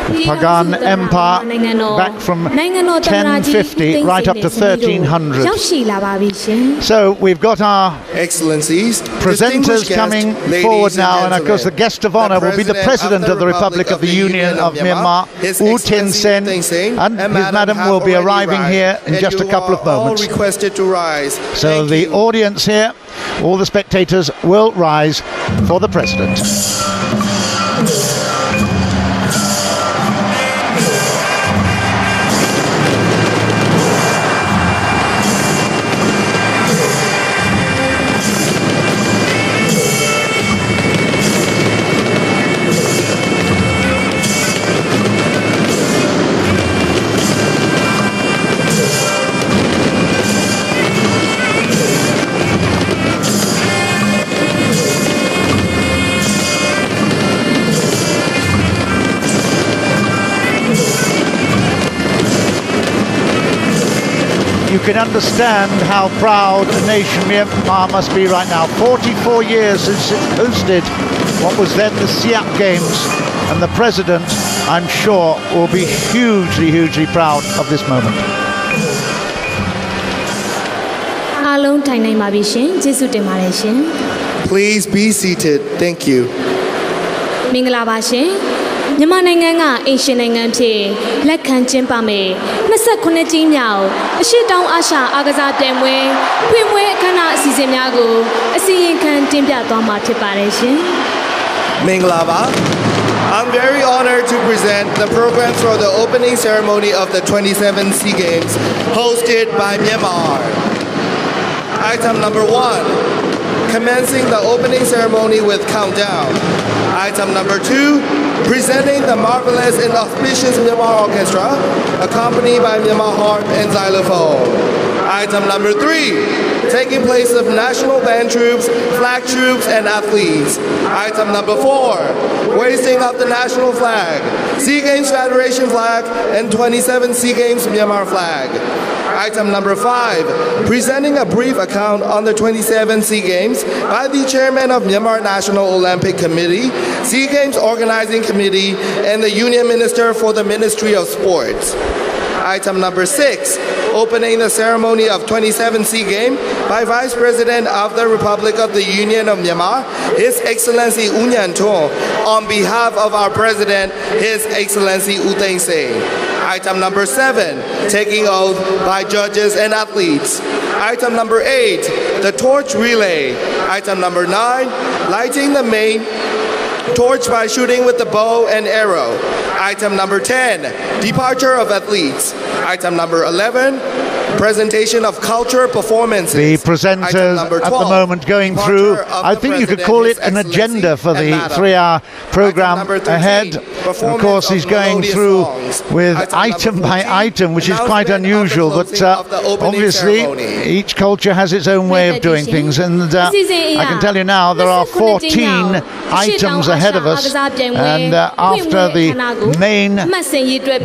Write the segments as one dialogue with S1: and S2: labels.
S1: Pagan Empire back from 1050 right up to 1300. So we've got our
S2: Excellencies,
S1: presenters coming forward now, and of course the guest of honor will be the President of the Republic of the Union of Myanmar, U Tin Sen, and his madam will be arriving here in just a couple of moments. So the audience here, all the spectators will rise for the President. You can understand how proud a nation Myanmar must be right now. 44 years since it hosted what was then the SEAP Games, and the President, I'm sure, will be hugely, hugely proud of this moment.
S2: Please be seated. Thank you.
S3: Myanmar နိုင်ငံကအိမ်ရှင်နိုင်ငံဖြစ်လက်ခံကျင်းပမယ်29ကြိမ်မြောက်အရှေ့တောင်အာရှအားကစားပြိုင်ပွဲဖွင့်ပွဲအခမ်းအနားအစီအစဉ်များကိုအစီရင်ခံတင်ပြသွားမှာဖြစ်ပါတယ်ရှင်။
S2: Minglaba. I'm very honored to present the programs for the opening ceremony of the 27 SEA Games hosted by Myanmar. Item number 1. Commencing the opening ceremony with countdown. Item number 2. Presenting the marvelous and auspicious Myanmar Orchestra, accompanied by Myanmar harp and xylophone. Item number 3. Taking place of national band troops, flag troops, and athletes. Item number 4. Hoisting of the national flag, SEA Games Federation flag, and 27 SEA Games Myanmar flag. Item number 5. Presenting a brief account on the 27 SEA Games by the Chairman of Myanmar National Olympic Committee, SEA Games Organizing Committee, and the Union Minister for the Ministry of Sports. Item number 6. Opening the ceremony of 27 SEA Games by Vice President of the Republic of the Union of Myanmar, His Excellency Wunna Theikdi, on behalf of our President, His Excellency U Tin Sen. Item number 7. Taking oath by judges and athletes. Item number 8. The torch relay. Item number 9. Lighting the main torch by shooting with the bow and arrow. Item number 10. Departure of athletes. Item number 11. Presentation of culture performances.
S1: The presenters at the moment going through, I think you could call it an agenda for the 3-hour program ahead. Of course, he's going through with item by item, which is quite unusual, but obviously each culture has its own way of doing things, and I can tell you now there are 14 items ahead of us, and after the main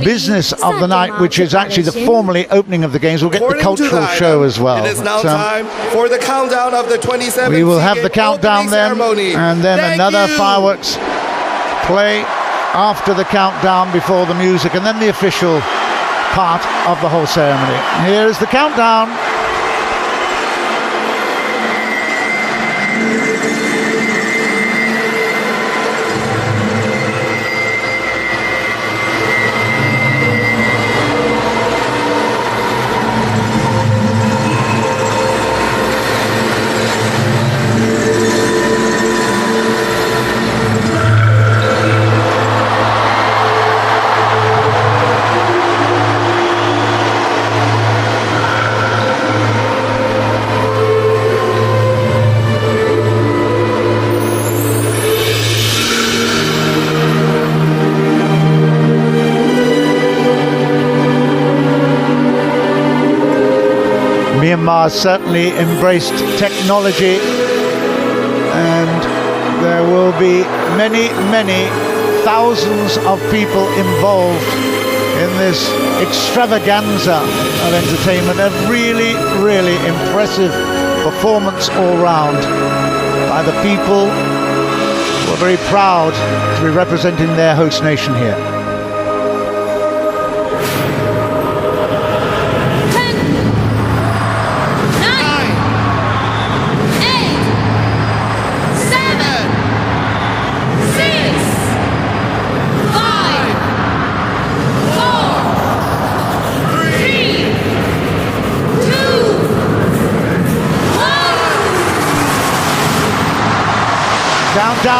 S1: business of the night, which is actually the formally opening of the games, we'll get the cultural show as well.
S2: It is now time for the countdown of the 27.
S1: We will have the countdown then, and then another fireworks play after the countdown before the music, and then the official part of the whole ceremony. Here is the countdown. Myanmar certainly embraced technology, and there will be many, many thousands of people involved in this extravaganza of entertainment. A really, really impressive performance all round by the people who are very proud to be representing their host nation here.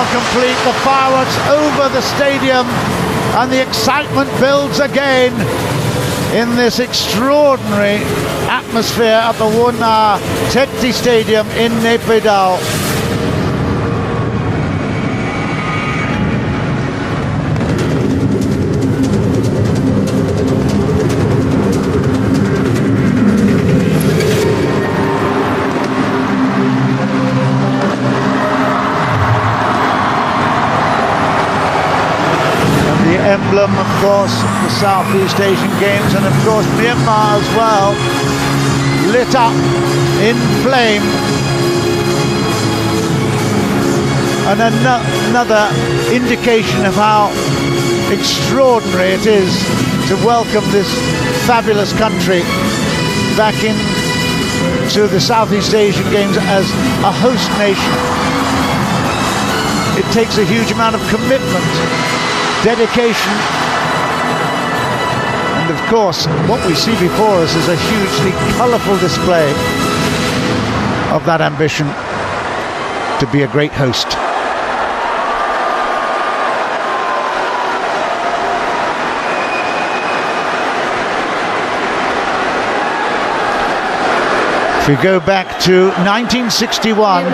S1: now complete. The fireworks over the stadium, and the excitement builds again in this extraordinary atmosphere at the Wunna Theikdi Stadium in Naypyitaw. Emblem, of course, the Southeast Asian Games, and of course Myanmar as well, lit up in flame. And another indication of how extraordinary it is to welcome this fabulous country back into the Southeast Asian Games as a host nation. It takes a huge amount of commitment, dedication, and of course what we see before us is a hugely colourful display of that ambition to be a great host. If we go back to 1961,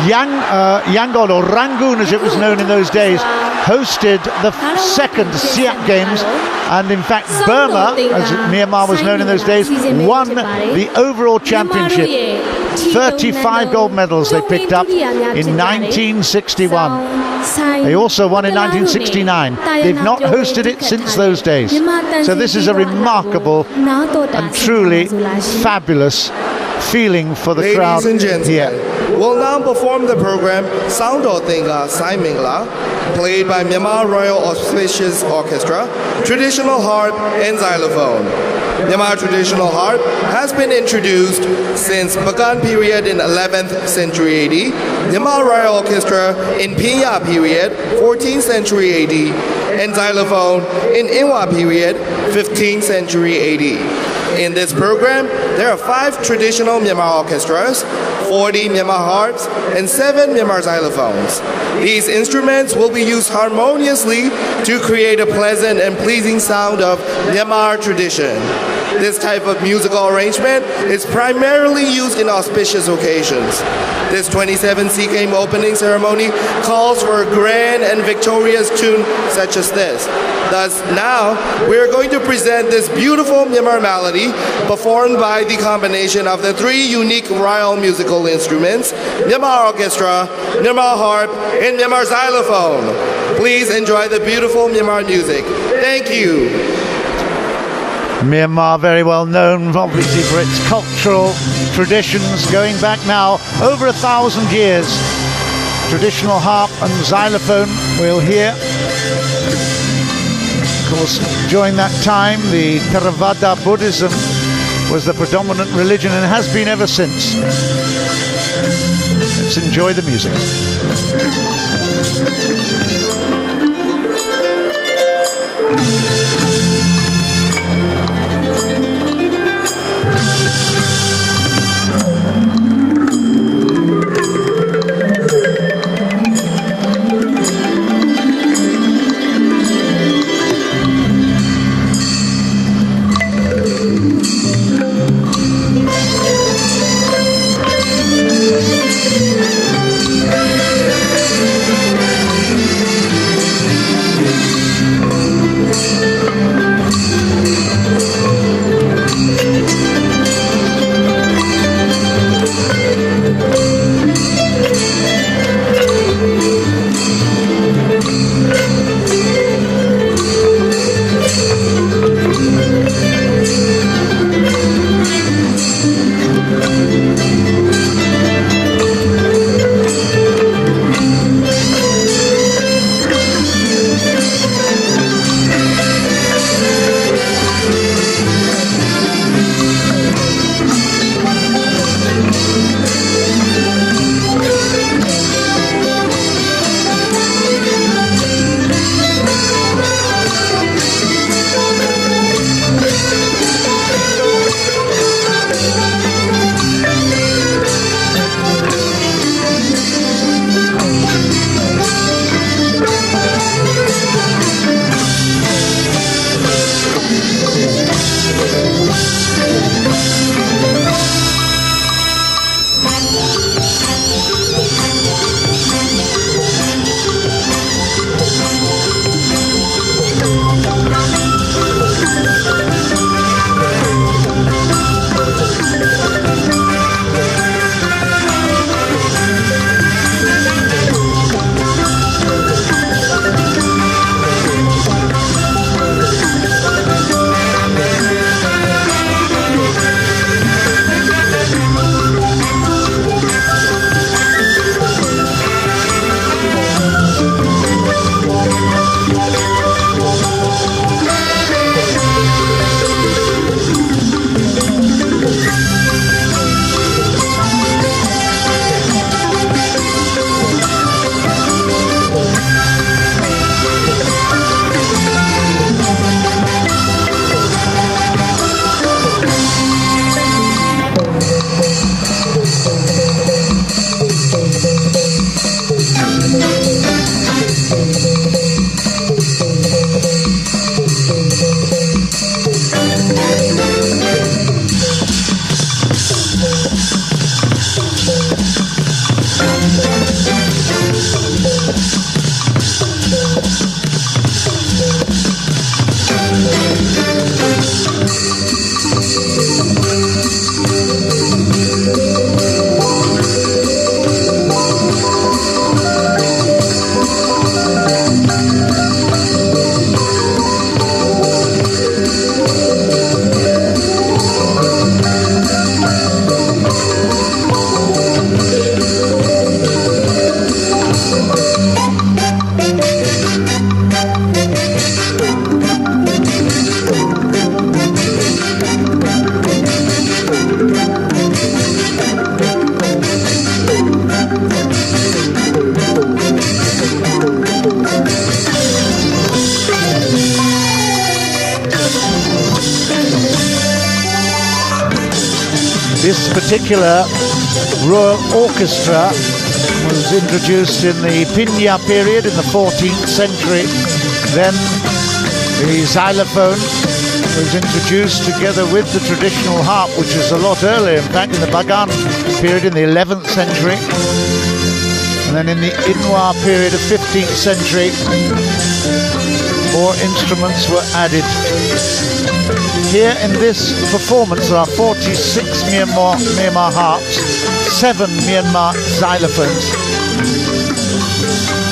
S1: Yangon, or Rangoon as it was known in those days, hosted the second SEAP Games, and in fact Burma, as Myanmar was known in those days, won the overall championship. 35 gold medals they picked up in 1961. They also won in 1969. They've not hosted it since those days. So this is a remarkable and truly fabulous feeling for the crowd here.
S2: We'll now perform the program Saung played by Myanmar Royal Auspicious Orchestra, traditional harp and xylophone. Myanmar traditional harp has been introduced since Bagan period in 11th century AD, Myanmar Royal Orchestra in Pyi Taw period 14th century AD, and xylophone in Ngwe period 15th century AD. In this program, there are 5 traditional Myanmar orchestras, 40 Myanmar harps, and 7 Myanmar xylophones. These instruments will be used harmoniously to create a pleasant and pleasing sound of Myanmar tradition. This type of musical arrangement is primarily used in auspicious occasions. This 27 SEAP Game opening ceremony calls for a grand and victorious tune such as this. Thus, now we are going to present this beautiful Myanmar melody performed by the combination of the 3 unique royal musical instruments, Myanmar orchestra, Myanmar harp, and Myanmar xylophone. Please enjoy the beautiful Myanmar music. Thank you.
S1: Myanmar, very well known obviously for its cultural traditions going back now over 1,000 years. Traditional harp and xylophone we'll hear. Of course, during that time the Theravada Buddhism was the predominant religion and has been ever since. Let's enjoy the music. This particular Royal Orchestra was introduced in the Pyi Taw period in the 14th century. Then the xylophone was introduced together with the traditional harp, which is a lot earlier, in fact, in the Bagan period in the 11th century. And then in the Inwa period of 15th century, more instruments were added. Here in this performance there are 46 Myanmar harps, 7 Myanmar xylophones.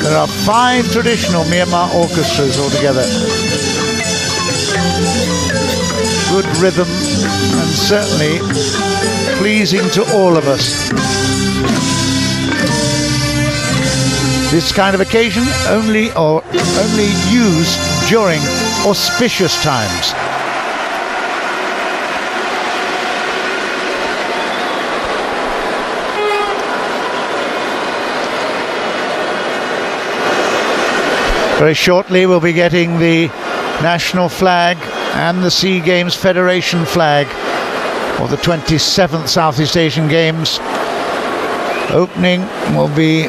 S1: There are 5 traditional Myanmar orchestras altogether. Good rhythm and certainly pleasing to all of us. This kind of occasion only used during auspicious times. Very shortly we'll be getting the national flag and the SEA Games Federation flag for the 27th Southeast Asian Games. Opening will be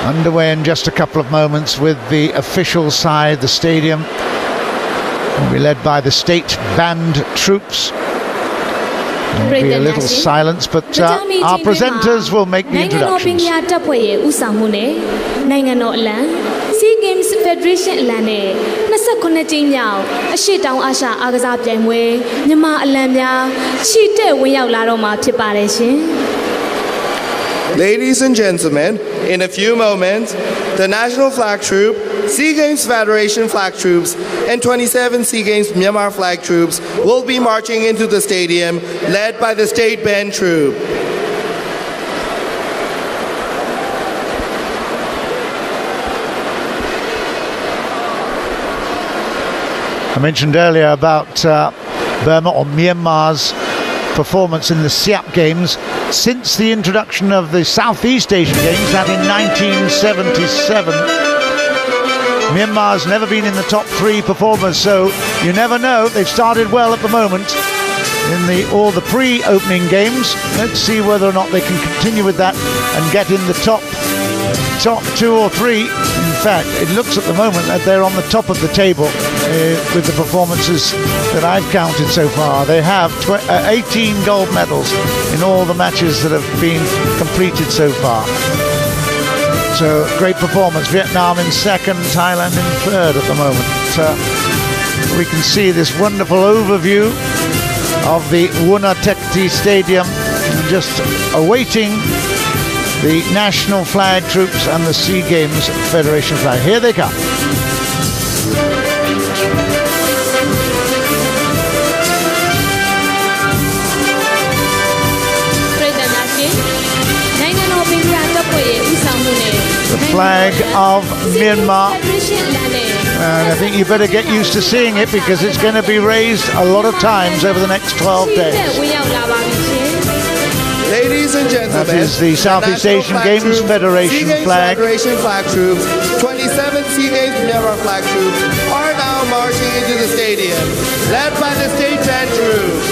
S1: underway in just a couple of moments with the official side. The stadium will be led by the state band troops. There will be a little silence, but our presenters will make the introductions.
S3: SEA Games Federation အလံနဲ့29ကြိမ်မြောက်အရှေ့တောင်အာရှအားကစားပြိုင်ပွဲမြန်မာအလံများချီတက်ဝင်ရောက်လာတော့မှာဖြစ်ပါတယ်ရှင်
S2: Ladies and gentlemen, in a few moments, the National Flag Troop, SEA Games Federation Flag Troops, and 27 SEA Games Myanmar Flag Troops will be marching into the stadium, led by the State Band Troop.
S1: I mentioned earlier about Burma or Myanmar's performance in the SEAP Games. Since the introduction of the Southeast Asian Games, that in 1977, Myanmar's never been in the top 3 performers, so you never know. They've started well at the moment in all the pre-opening games. Let's see whether or not they can continue with that and get in the top 2 or 3. In fact, it looks at the moment that they're on the top of the table with the performances that I've counted so far. They have 18 gold medals in all the matches that have been completed so far. So, great performance. Vietnam in second, Thailand in third at the moment. We can see this wonderful overview of the Wunna Theikdi Stadium, just awaiting the national flag troops and the SEA Games Federation flag. Here they come. The flag of Myanmar, and I think you better get used to seeing it because it's going to be raised a lot of times over the next 12 days.
S2: Ladies and gentlemen,
S1: that is the Southeast Asian Games Federation flag.
S2: Federation flag troops, 27 SEA Games Myanmar flag troops are now marching into the stadium, led by the State Band Troop.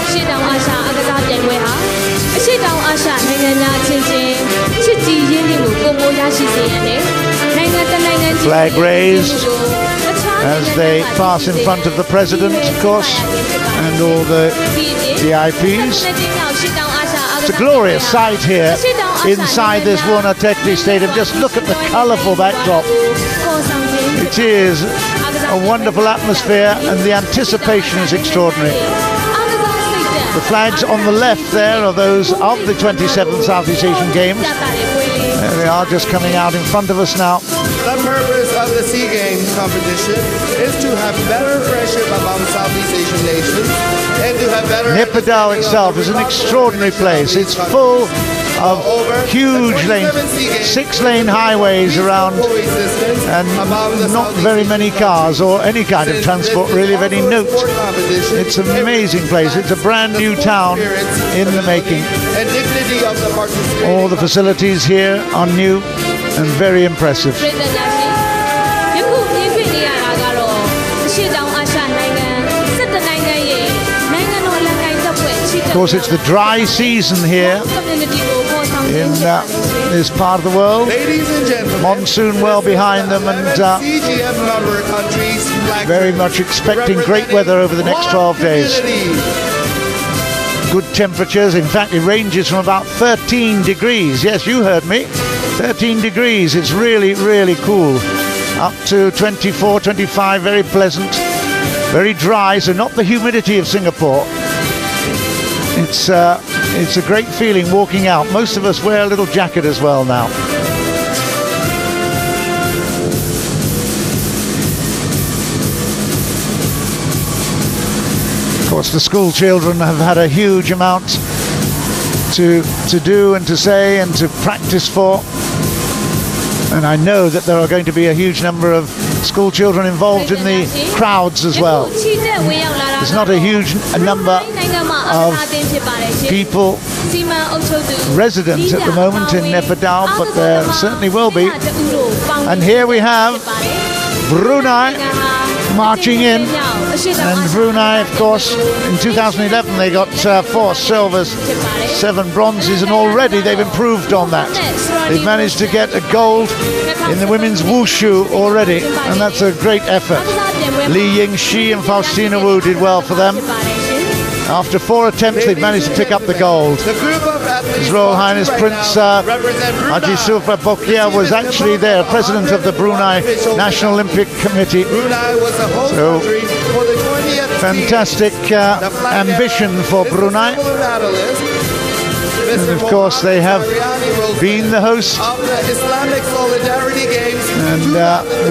S3: ရှေ့တောင်အာရှအားကစားပြိုင်ပွဲဟာအရှေ့တောင်အာရှနိုင်ငံများအချင်းချင်းချစ်ကြည်ရင်းနှီးမှုပုံပေါ်ရရှိစေရန်နဲ့နိုင်ငံတနိုင်ငံချင်း
S1: flag raised as they pass in front of the president, of course, and all the VIPs. It's a glorious sight here inside this Wunna Theikdi Stadium. Just look at the colourful backdrop. It is a wonderful atmosphere and the anticipation is extraordinary. The flags on the left there are those of the 27th Southeast Asian Games. There they are, just coming out in front of us now.
S2: The purpose of the SEA Games competition is to have better friendship among Southeast Asian nations and to have better...
S1: Naypyitaw itself is an extraordinary place. It's full of huge lanes, 6-lane highways around, and not very many cars or any kind of transport really of any note. It's an amazing place. It's a brand new town in the making. All the facilities here are new and very impressive. course, it's the dry season here in this part of the world.
S2: Ladies and gentlemen,
S1: Monsoon well behind them, and very much expecting great weather over the next 12 days. Good temperatures. In fact, it ranges from about 13 degrees. Yes, you heard me. 13 degrees. It's really, really cool. Up to 24, 25, very pleasant. Very dry, so not the humidity of Singapore. It's a great feeling walking out. Most of us wear a little jacket as well now. Of course, the school children have had a huge amount to do and to say and to practice for. And I know that there are going to be a huge number of school children involved in the crowds as well. There's not a huge number of people resident at the moment in Naypyitaw, but there certainly will be. And here we have Brunei marching in. And Brunei, of course, in 2011 they got 4 silvers, 7 bronzes, and already they've improved on that. They've managed to get a gold in the women's wushu already, and that's a great effort. Li Yingxi and Faustina Wu did well for them. After 4 attempts, they've managed to pick up the gold. His Royal Highness Prince Haji Sulfa Bokia was actually there, president of the Brunei National Olympic Committee. So, fantastic ambition for Brunei. And of course, they have been the host and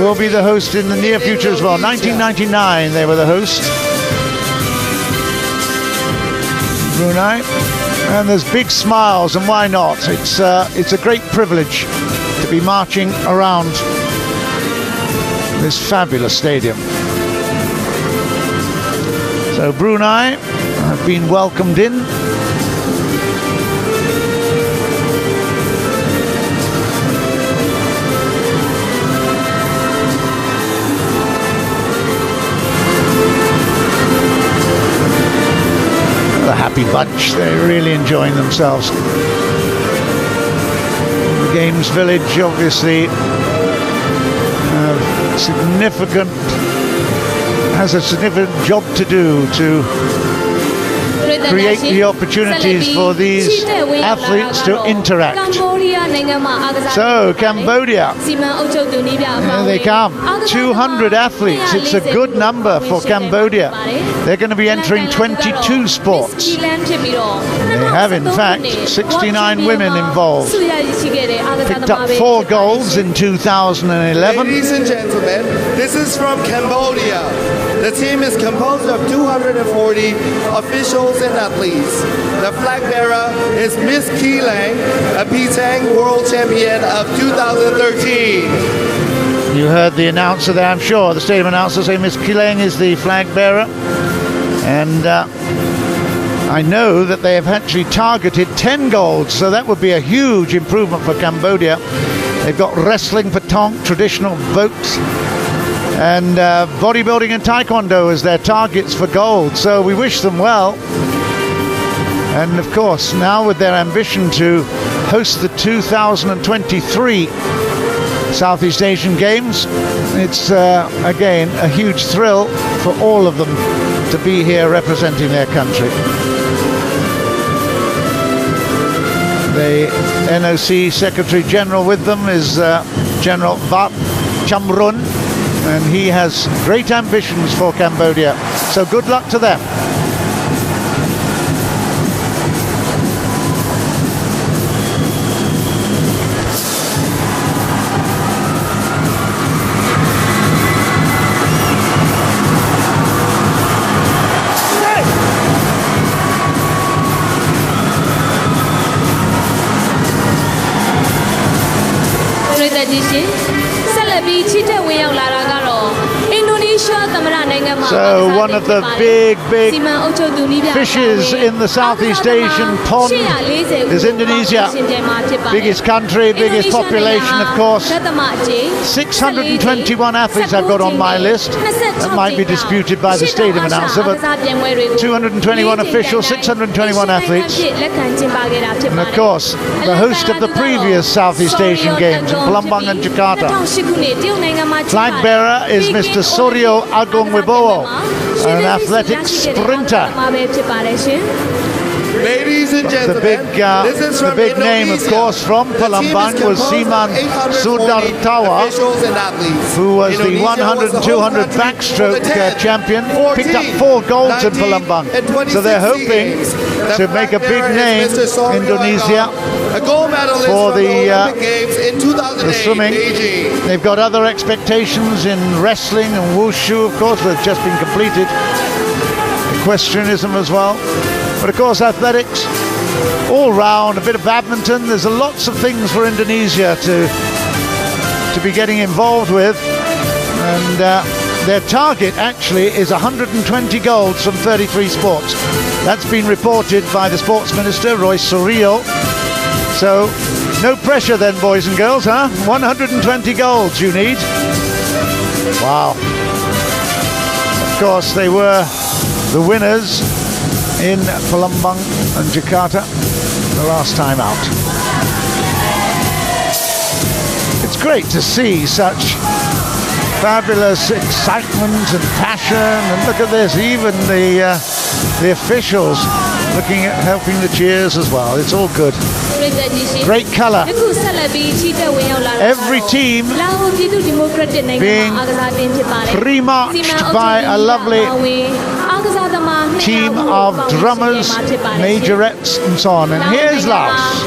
S1: will be the host in the near future as well. 1999, they were the host. Brunei, and there's big smiles, and why not? It's a great privilege to be marching around this fabulous stadium. So Brunei have been welcomed in. A happy bunch. They're really enjoying themselves. The Games Village obviously has a significant job to do to create the opportunities for these athletes to interact. So, Cambodia, here they come. 200 athletes. It's a good number for Cambodia. They're going to be entering 22 sports. They have, in fact, 69 women involved. Picked up 4 golds in 2011.
S2: Ladies and gentlemen, this is from Cambodia. The team is composed of 240 officials and athletes. The flag bearer is Miss Ki Lang, a Pyi World Champion of 2013.
S1: You heard the announcer there, I'm sure. The stadium announcer say Miss Ki Lang is the flag bearer. And I know that they have actually targeted 10 golds, so that would be a huge improvement for Cambodia. They've got wrestling, patong, traditional boats, and bodybuilding and taekwondo as their targets for gold. So we wish them well. And of course, now with their ambition to host the 2023 Southeast Asian Games, it's again a huge thrill for all of them to be here representing their country. The NOC Secretary General with them is General Vat Chamrun, and he has great ambitions for Cambodia. So good luck to them. So one of the big fishes in the Southeast Asian pond is Indonesia. Biggest country, biggest population, of course. 621 athletes I've got on my list. That might be disputed by the stadium announcer, but 221 officials, 621 athletes. And of course, the host of the previous Southeast Asian Games in Palembang and Jakarta. Flag bearer is Mr. Suryo Agung Wibowo, an athletics sprinter.
S2: Ladies and gentlemen,
S1: the big name, of course, from Palembang was Seaman Sudartawa, who was the 100 and 200 backstroke champion, picked up 4 golds in Palembang. So they're hoping to make a big name in Indonesia for the swimming. They've got other expectations in wrestling and wushu, of course, that have just been completed. Equestrianism as well. But of course, athletics, all round, a bit of badminton. There's lots of things for Indonesia to be getting involved with. And their target actually is 120 golds from 33 sports. That's been reported by the sports minister, Roy Suryo. So no pressure then, boys and girls, huh? 120 golds you need. Wow. Of course, they were the winners in Palembang and Jakarta the last time out. It's great to see such fabulous excitement and passion, and look at this, even the officials looking at helping the cheers as well. It's all good. Great colour. Every team being pre-marched by a lovely team of drummers, majorettes and so on. And here's Laos.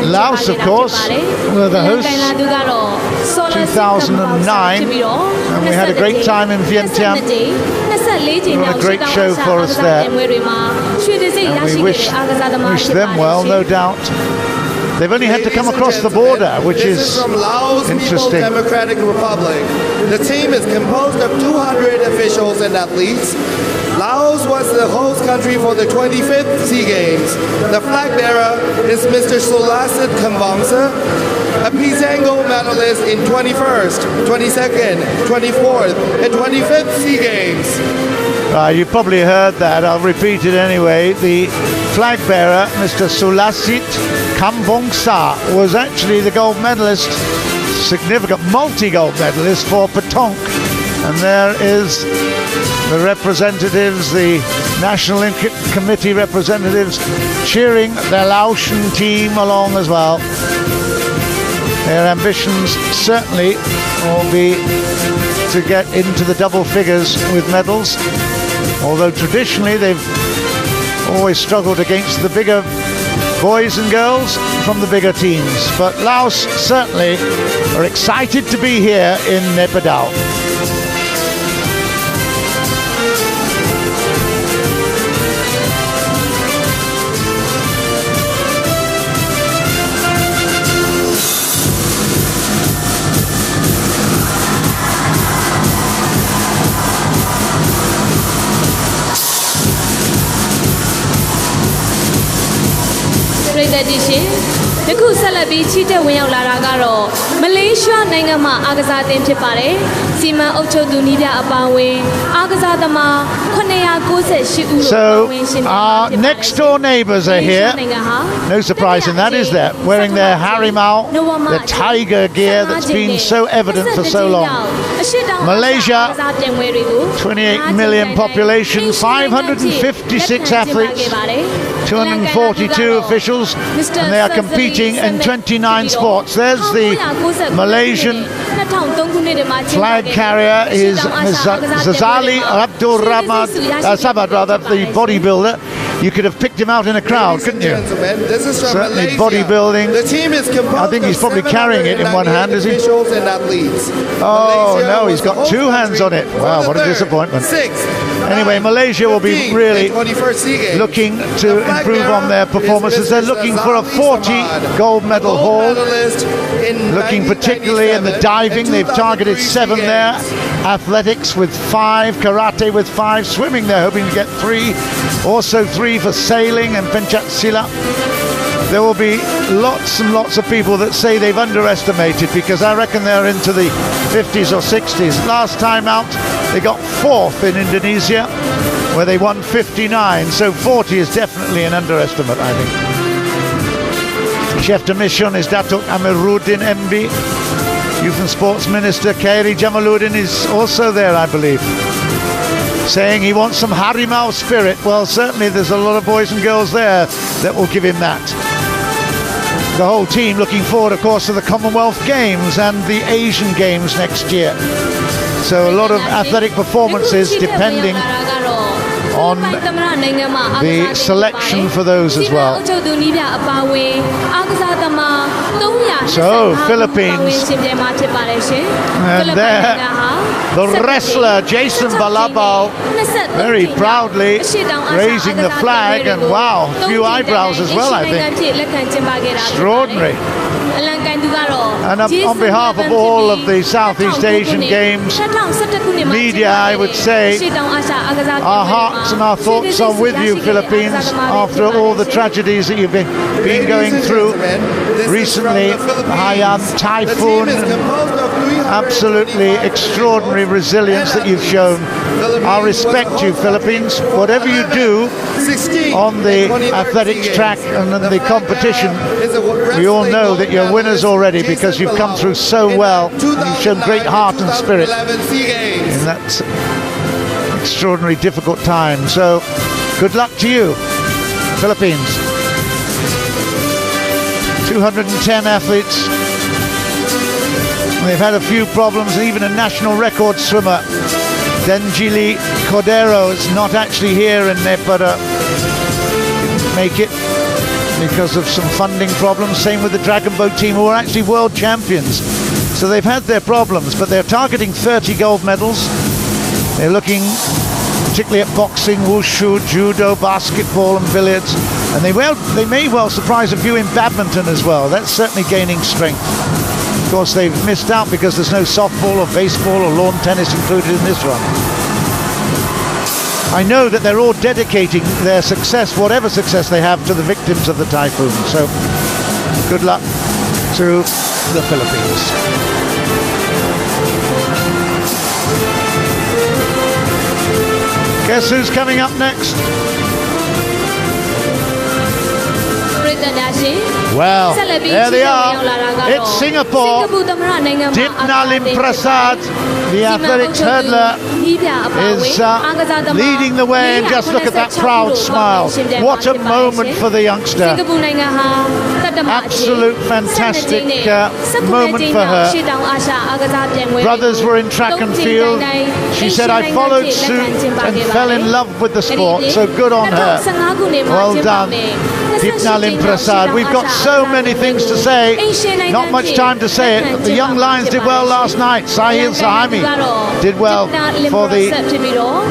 S1: Laos, of course, were the hosts 2009, and we had a great time in Vientiane. What a great show for us there. And we wish them well, no doubt. They've only had to come across the border, which is
S2: from Laos
S1: interesting.
S2: People's Democratic Republic. The team is composed of 200 officials and athletes. Laos was the host country for the 25th SEA Games. The flag bearer is Mr. Solasit Kamvangsa, a Pisango medalist in 21st, 22nd, 24th, and 25th SEA Games.
S1: You probably heard that. I'll repeat it anyway. The flag bearer, Mr. Solasit Kamvangsa, was actually the gold medalist, significant multi-gold medalist for Patong. And there is the representatives, the National Committee representatives, cheering their Laotian team along as well. Their ambitions certainly will be to get into the double figures with medals, although traditionally they've always struggled against the bigger boys and girls from the bigger teams. But Laos certainly are excited to be here in Naypyitaw.
S3: Edition. ယခုဆက်လက်ပြီးချီတက်ဝင်ရောက်လာတာကတော့မလေးရှားနိုင်ငံမှာအားကစားအသင်းဖြစ်ပါတယ်။စီမံအုပ်ချုပ်သူနည်းပြအပါအဝင်အားကစားသမား998ဦး
S1: So our next door neighbours are here. No surprise in that, is there? Wearing their Harimau, the tiger gear that's been so evident for so long. Malaysia, 28 million population, 556 athletes, 242 officials, and they are competing in 29 sports. There's the Malaysian flag carrier is Zazali Abdul Rahman Sabad, rather, the bodybuilder. You could have picked him out in a crowd, couldn't you? Certainly bodybuilding. I think he's probably carrying it in one hand, is he? Oh no, he's got two hands on it. Wow, what a disappointment. Anyway, Malaysia will be really looking to improve on their performances. They're looking for a 40 gold medal haul, looking particularly in the diving. They've targeted 7 there, athletics with 5, karate with 5, swimming they're hoping to get 3, also 3 for sailing and pencak silat. There will be lots and lots of people that say they've underestimated, because I reckon they're into the 50s or 60s. Last time out, they got 4th in Indonesia, where they won 59. So 40 is definitely an underestimate, I think. Chef de mission is Datuk Amiruddin MB. Youth and Sports Minister Khairi Jamaluddin is also there, I believe, saying he wants some Harimau spirit. Well, certainly there's a lot of boys and girls there that will give him that. The whole team looking forward, of course, to the Commonwealth Games and the Asian Games next year. So a lot of athletic performances depending on the selection for those as well. So, Philippines, and there, the wrestler Jason Balabao very proudly raising the flag, and wow, a few eyebrows as well, I think. Extraordinary. And on behalf of all of the Southeast Asian Games media, I would say our hearts and our thoughts are with you, Philippines, after all the tragedies that you've been going through recently. Haiyan typhoon, absolutely extraordinary resilience that you've shown. I respect you, Philippines. Whatever you do on the athletics track and in the competition, we all know that you're winners already, because you've come through so well. You've shown great heart and spirit in that extraordinary difficult time. So good luck to you, Philippines. 210 athletes. They've had a few problems, even a national record swimmer, Denjili Cordero, is not actually here in Naypyitaw. Didn't make it because of some funding problems. Same with the Dragon Boat team, who are actually world champions. So they've had their problems, but they're targeting 30 gold medals. They're looking particularly at boxing, wushu, judo, basketball and billiards. And they may well surprise a few in badminton as well. That's certainly gaining strength. Of course, they've missed out because there's no softball or baseball or lawn tennis included in this run. I know that they're all dedicating their success, whatever success they have, to the victims of the typhoon. So good luck to the Philippines. Guess who's coming up next? Well, there they are. It's Singapore. Dipnalim Prasad, the athletics hurdler, is leading the way, and just look at that proud smile. What a moment for the youngster. Absolute fantastic moment for her. Brothers were in track and field. She said, I followed suit and fell in love with the sport, so good on her. Well done, Dipnalim Prasad. We've got so many things to say, not much time to say it, but the young Lions did well last night. Sahil Sahami did well for the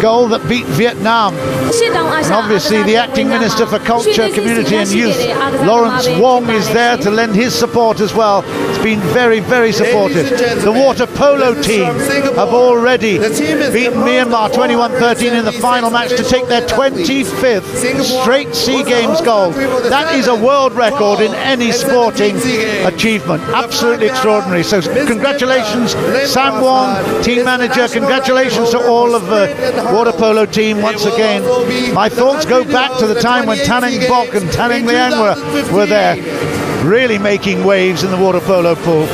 S1: goal that beat Vietnam. And obviously the acting Minister for Culture, Community and Youth, Lawrence Wong, is there to lend his support as well. It's been very, very supportive. The water polo team have already beaten Myanmar 21-13 in the final match to take their 25th straight SEA Games gold. That is a world record in any sporting achievement. Absolutely extraordinary. So congratulations, Sam Wong, team manager. Congratulations to all of the water polo team once again. My thoughts go back to the time when Taneng Bok and Taneng Liang were there, really making waves in the water polo pool.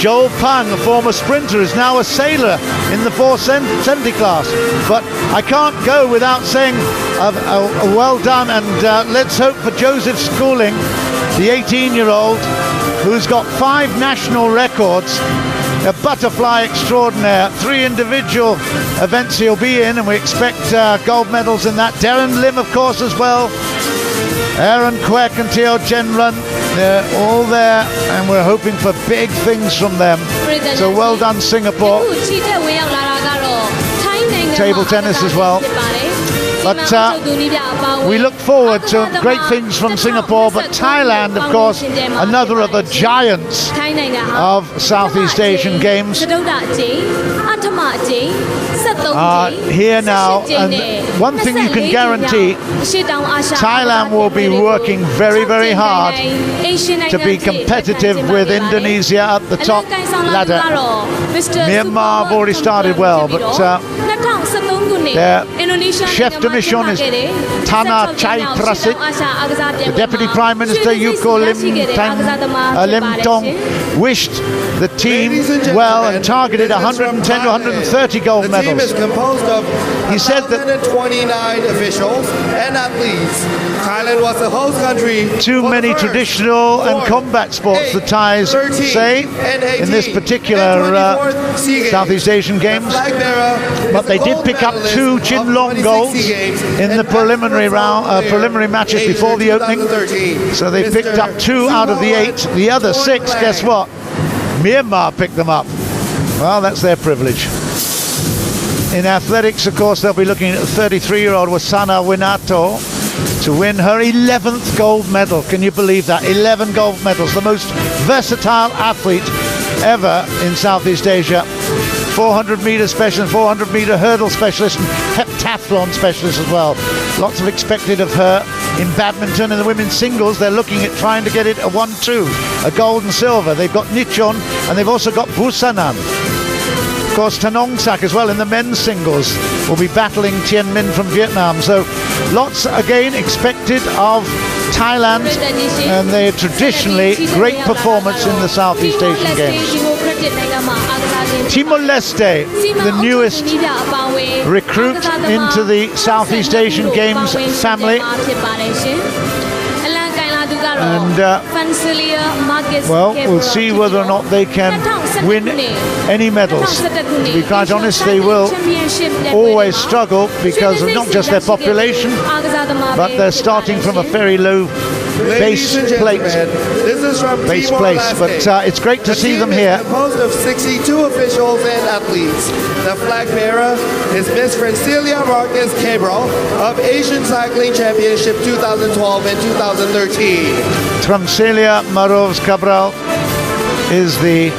S1: Joel Pang, a former sprinter, is now a sailor in the 470 class. But I can't go without saying a well done, and let's hope for Joseph Schooling, the 18-year-old, who's got 5 national records, a butterfly extraordinaire. 3 individual events he'll be in, and we expect gold medals in that. Darren Lim, of course, as well. Aaron Kwek and Teo Genrun, they're all there, and we're hoping for big things from them. So well done, Singapore. table tennis as well. But we look forward to great things from Singapore, but Thailand, of course, another of the giants of Southeast Asian Games, are here now. And one thing you can guarantee, Thailand will be working very, very hard to be competitive with Indonesia at the top ladder. Myanmar have already started well, but their chef de mission is Thana Chai Prasit. The Deputy Prime Minister Yuko Lim Tong wished the team well and targeted 110 to 130 gold medals.
S2: The team is composed of
S1: he said that
S2: 129 officials and athletes. Thailand was the host country.
S1: Too many traditional and combat sports, the Thais say, in this particular Southeast Asian Games. But they did pick up 2 Chin-Long golds in the preliminary matches before the opening. So they picked up 2 out of the 8. The other 6, guess what? Myanmar picked them up. Well, that's their privilege. In athletics, of course, they'll be looking at 33-year-old Wasana Winato to win her 11th gold medal. Can you believe that? 11 gold medals. The most versatile athlete ever in Southeast Asia. 400-meter specialist, 400-meter hurdle specialist, and heptathlon specialist as well. Lots of expected of her in badminton. In the women's singles, they're looking at trying to get it a 1-2, a gold and silver. They've got Nichon, and they've also got Busanan. Of course, Tanongsak as well in the men's singles will be battling Tien Minh from Vietnam. So lots again expected of Thailand, and they're traditionally great performance in the Southeast Asian Games. Timor-Leste, the newest recruit into the Southeast Asian Games family. And well, we'll see whether or not they can win any medals. To be quite honest, they will always struggle because of not just their population, but they're starting from a very low base place. But it's great to see them here.
S2: Composed of 62 officials and athletes. The flag bearer is Miss Francilia Marquez Cabral of Asian Cycling Championship 2012 and 2013.
S1: Francilia Marquez Cabral is the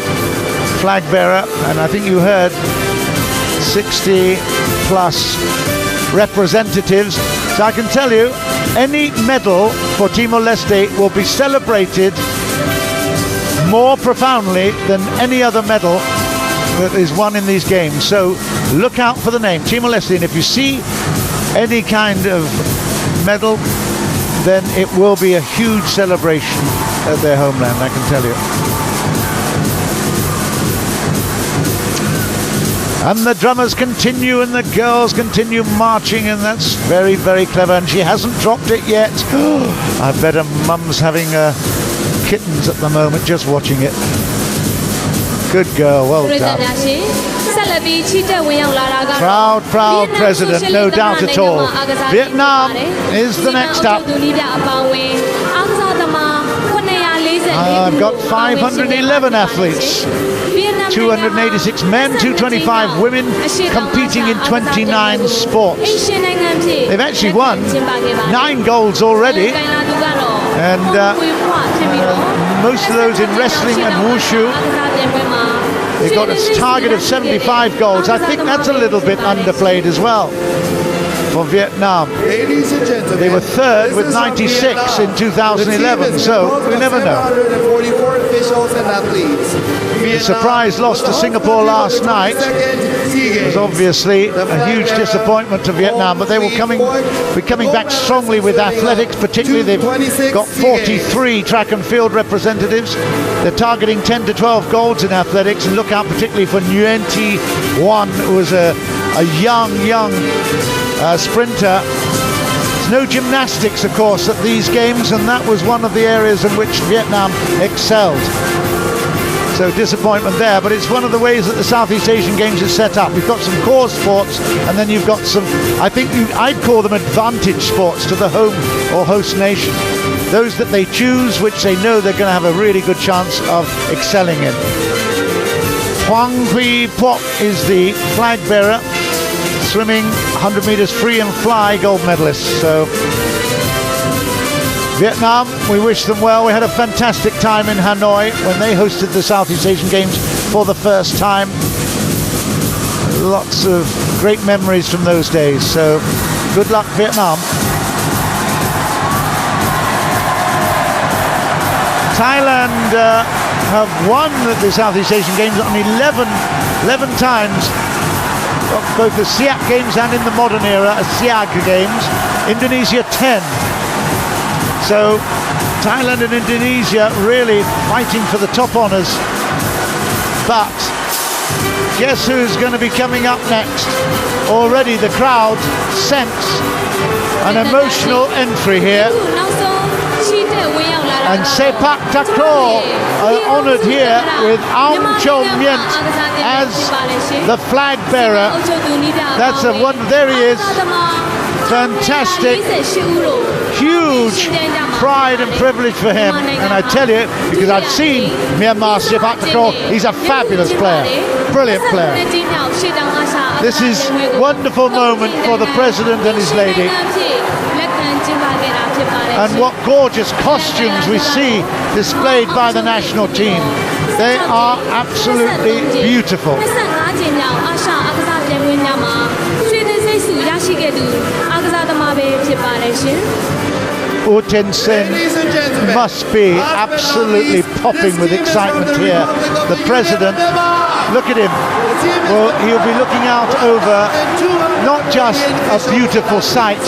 S1: flag bearer, and I think you heard 60 plus representatives. So I can tell you, any medal for Timor-Leste will be celebrated more profoundly than any other medal that is won in these games. So look out for the name, Timor-Leste, and if you see any kind of medal, then it will be a huge celebration at their homeland, I can tell you. And the drummers continue and the girls continue marching, and that's very, very clever. And she hasn't dropped it yet. I bet her mum's having kittens at the moment, just watching it. Good girl, well done. Proud, proud president, no doubt at all. Vietnam is the next up. I've got 511 athletes. 286 men, 225 women, competing in 29 sports. They've actually won 9 golds already, and most of those in wrestling and wushu. They've got a target of 75 golds. I think that's a little bit underplayed as well for Vietnam.
S2: Ladies and gentlemen,
S1: they were third with 96 in 2011, so we never know.
S2: 144 officials and athletes.
S1: The surprise loss to Singapore last night was obviously a huge disappointment to Vietnam, but they will be coming back strongly with athletics. Particularly, they've got 43 track and field representatives. They're targeting 10 to 12 golds in athletics, and look out particularly for Nguyen Thi Wan, who was a young sprinter. There's no gymnastics, of course, at these games, and that was one of the areas in which Vietnam excelled. So disappointment there, but it's one of the ways that the Southeast Asian Games is set up. You've got some core sports, and then you've got some, I think I'd call them advantage sports to the home or host nation. Those that they choose, which they know they're going to have a really good chance of excelling in. Pyi Taw is the flag bearer swimming, 100 meters free and fly gold medalists. So Vietnam, we wish them well. We had a fantastic time in Hanoi when they hosted the Southeast Asian Games for the first time. Lots of great memories from those days. So good luck, Vietnam. Thailand have won the Southeast Asian Games on 11 times, both the SEAP Games and in the modern era, SEAP Games. Indonesia 10. So Thailand and Indonesia really fighting for the top honours. But guess who's going to be coming up next? Already the crowd sense an emotional entry here. And Sepak Takraw are honoured here with Aung Chom Myint as the flag bearer. That's a one. There he is. Fantastic. Huge pride and privilege for him. And I tell you, because I've seen Myanmar Sepak Takraw, he's a fabulous player. Brilliant player. This is a wonderful moment for the President and his lady. And what gorgeous costumes we see displayed by the national team. They are absolutely beautiful. U Tin Sin must be absolutely popping with excitement here. The President, look at him. Well, he'll be looking out over not just a beautiful sight,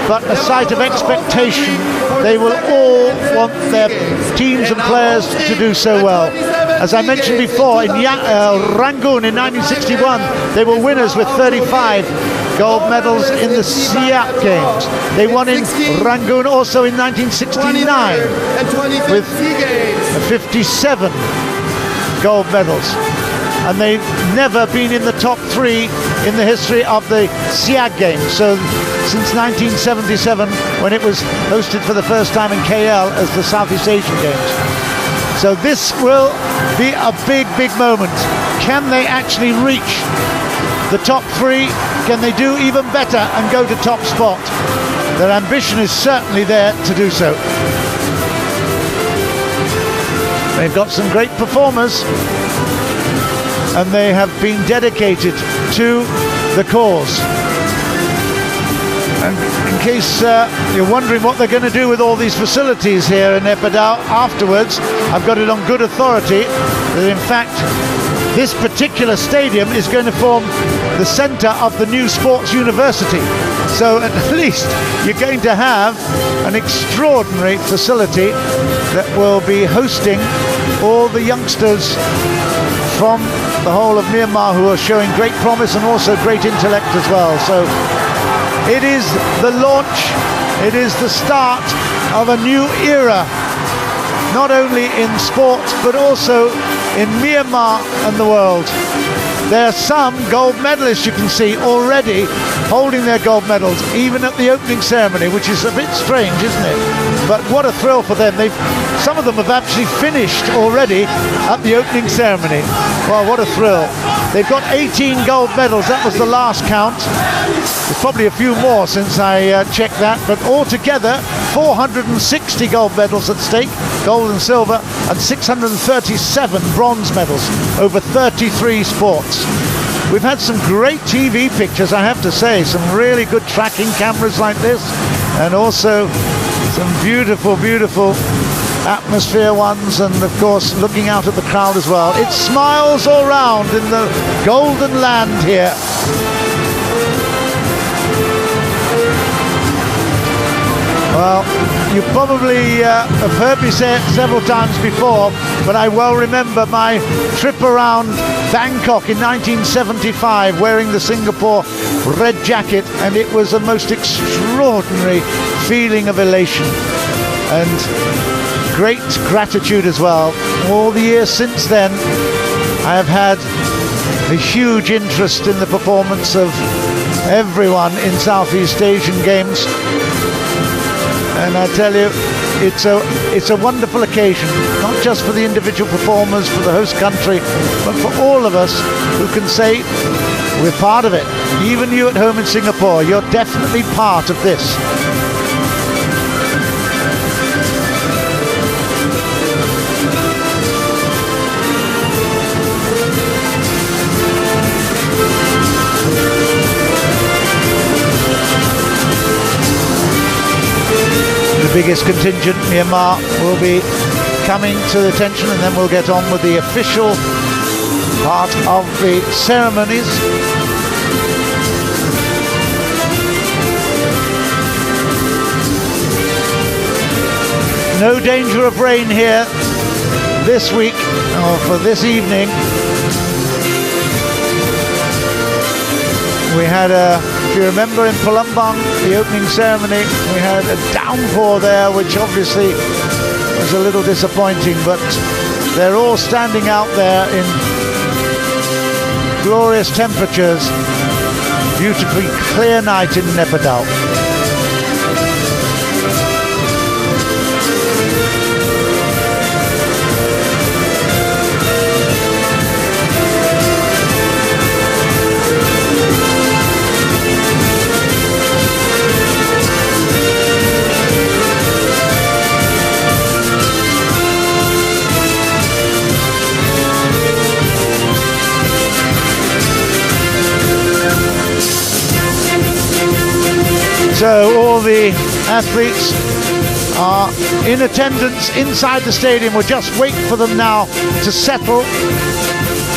S1: but a sight of expectation. They will all want their teams and players to do so well. As I mentioned before, in Rangoon in 1961, they were winners with 35 gold medals in the SEAP Games. They won in Rangoon also in 1969 with 57 gold medals. And they've never been in the top 3 in the history of the SEAP Games. So since 1977, when it was hosted for the first time in KL as the Southeast Asian Games. So this will be a big, big moment. Can they actually reach the top 3? Can they do even better and go to top spot? Their ambition is certainly there to do so. They've got some great performers, and they have been dedicated to the cause. And in case you're wondering what they're going to do with all these facilities here in Naypyitaw afterwards, I've got it on good authority that in fact this particular stadium is going to form the centre of the new sports university. So at least you're going to have an extraordinary facility that will be hosting all the youngsters from the whole of Myanmar who are showing great promise and also great intellect as well. So it is the launch, it is the start of a new era, not only in sport but also in Myanmar and the world. There are some gold medalists you can see already holding their gold medals, even at the opening ceremony, which is a bit strange, isn't it? But what a thrill for them. Some of them have actually finished already at the opening ceremony. Well, what a thrill. They've got 18 gold medals. That was the last count. There's probably a few more since I checked that, but altogether 460 gold medals at stake, gold and silver, and 637 bronze medals over 33 sports. We've had some great TV pictures, I have to say, some really good tracking cameras like this, and also some beautiful, beautiful atmosphere ones, and of course looking out at the crowd as well. It smiles all round in the golden land here. Well, you probably have heard me say it several times before, but I well remember my trip around Bangkok in 1975 wearing the Singapore red jacket, and it was a most extraordinary feeling of elation and great gratitude as well. All the years since then, I have had a huge interest in the performance of everyone in Southeast Asian Games. And I tell you, it's a wonderful occasion, not just for the individual performers, for the host country, but for all of us who can say We're part of it. Even you at home in Singapore, you're definitely part of this. The biggest contingent, Myanmar, will be coming to the attention, and then we'll get on with the official part of the ceremonies. No danger of rain here this week, or for this evening. We had if you remember in Palembang, the opening ceremony, we had a downpour there, which obviously was a little disappointing, but they're all standing out there in glorious temperatures. Beautifully clear night in Naypyitaw. So all the athletes are in attendance inside the stadium. We'll just wait for them now to settle,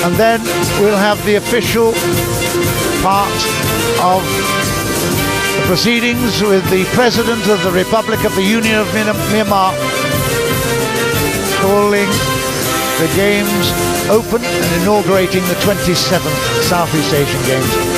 S1: and then we'll have the official part of the proceedings with the President of the Republic of the Union of Myanmar calling the games open and inaugurating the 27th Southeast Asian Games.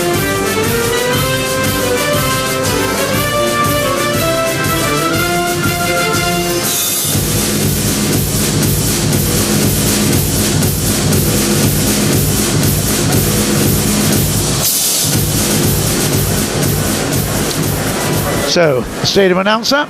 S1: So, stadium announcer.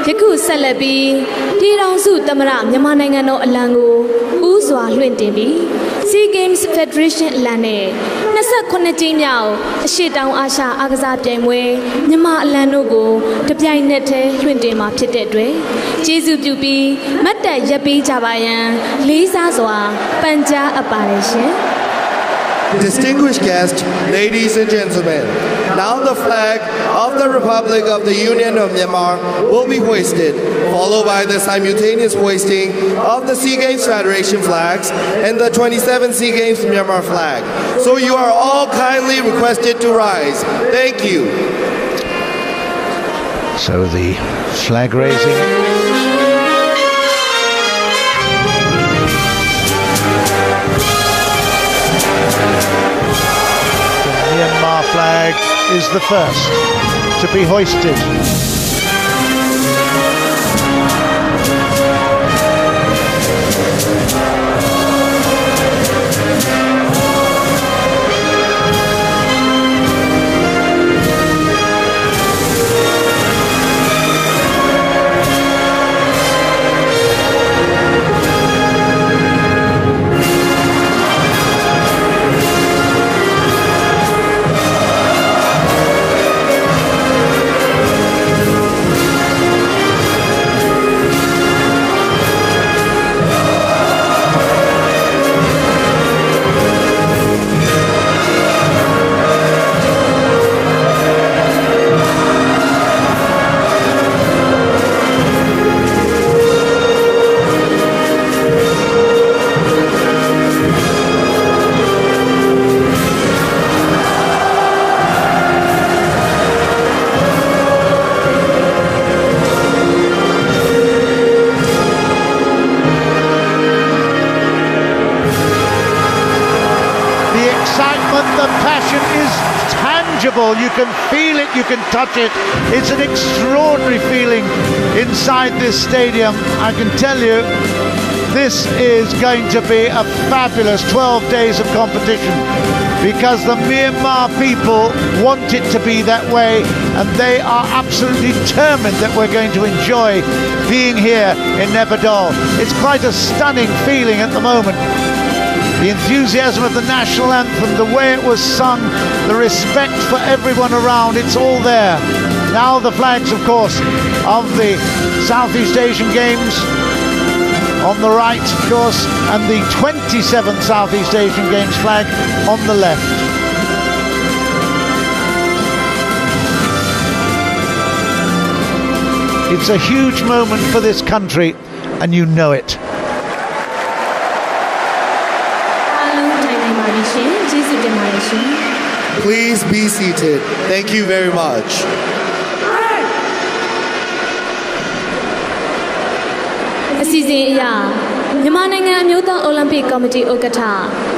S3: Yaku Salabi, Tirangsu Tamara, Yamanangano Alango, Uzwa Luentebi, SEA Games Federation Lane, Nasa Konatimao, Shitdown Asha Agaza Demwe, Yama Lanogo, the Pianete, Luentema Pitedre, Jesu Dubi, Mata Yapi Jabayan, Lisa Zwa, Panja Apparition.
S2: Distinguished guests, ladies and gentlemen, now the flag of the Republic of the Union of Myanmar will be hoisted, followed by the simultaneous hoisting of the SEA Games Federation flags and the 27th SEA Games Myanmar flag. So you are all kindly requested to rise. Thank you.
S1: So the flag raising. The Myanmar flag is the first to be hoisted. You can feel it, you can touch it. It's an extraordinary feeling inside this stadium, I can tell you. this is going to be a fabulous 12 days of competition, because the Myanmar people want it to be that way, and they are absolutely determined that we're going to enjoy being here in Naypyitaw. It's quite a stunning feeling at the moment. The enthusiasm of the national anthem, the way it was sung, the respect for everyone around, it's all there. Now the flags, of course, of the Southeast Asian Games on the right, of course, and the 27th Southeast Asian Games flag on the left. It's a huge moment for this country, and you know it.
S2: Please be seated. Thank you very much.
S3: Myanmar Youth Olympic Committee ဥက္ကဋ္ဌ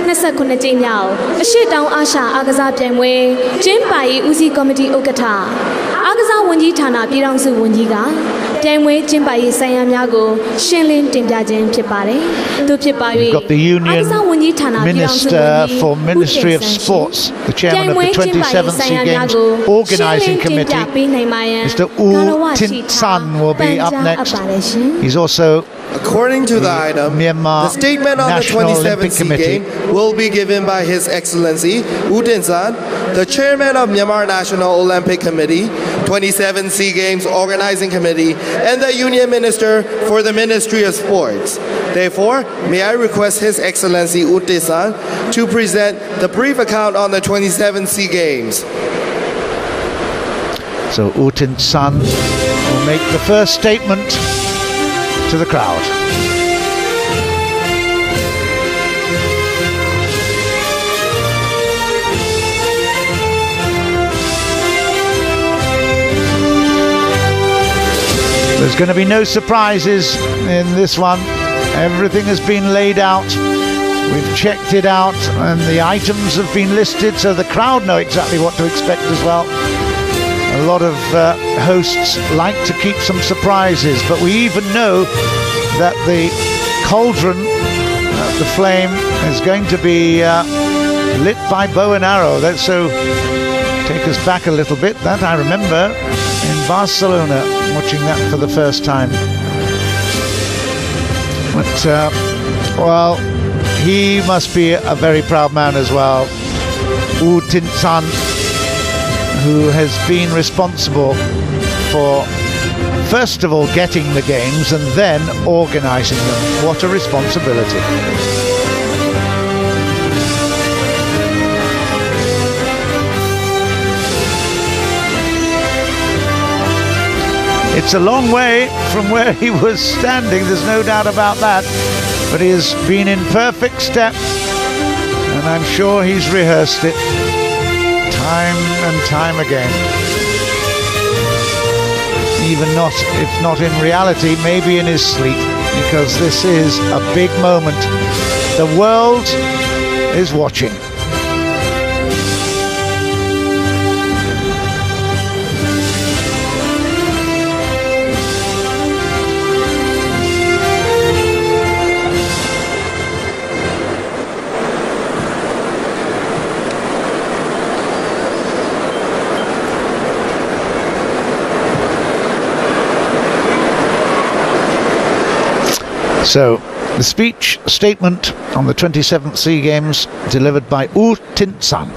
S3: 29 ကြိမ်မြောက်အရှေ့တောင်အာရှအားကစားပြိုင်ပွဲကျင်းပရေးဦးစီးကော်မတီဥက္ကဋ္ဌအားကစားဝန်ကြီးဌာနပြည်ထောင်စုဝန်ကြီးကပြိုင်ပွဲကျင်းပရေးဆိုင်ရာများကိုရှင်းလင်းတင်ပြခြင်းဖြစ်ပါတယ်။သူဖြစ်ပါ၍
S1: got the Union Minister for Ministry of Sports, the chairman of the 27th SEAP Games Organising Committee, Mr. Wunna Theikdi will be up next. He's also
S2: according to the item, the statement on the 27th SEAP Game will be given by His Excellency Wunna Theikdi, the chairman of Myanmar National Olympic Committee, 27th SEAP Games Organizing Committee, and the Union Minister for the Ministry of Sports. Therefore, may I request His Excellency Wunna Theikdi to present the brief account on the 27th SEAP Games.
S1: So Wunna Theikdi will make the first statement to the crowd. There's going to be no surprises in this one. Everything has been laid out. We've checked it out, and the items have been listed, so the crowd know exactly what to expect as well. A lot of hosts like to keep some surprises, but we even know that the cauldron, the flame, is going to be lit by bow and arrow. So take us back a little bit. That I remember in Barcelona, watching that for the first time. But, well, he must be a very proud man as well. Wunna Theikdi, who has been responsible for, first of all, getting the games and then organising them. What a responsibility. It's a long way from where he was standing, there's no doubt about that, but he has been in perfect step, and I'm sure he's rehearsed it time and time again. Even if not in reality, maybe in his sleep, because this is a big moment. The world is watching. So, the statement on the 27th SEA Games delivered by Wunna Theikdi.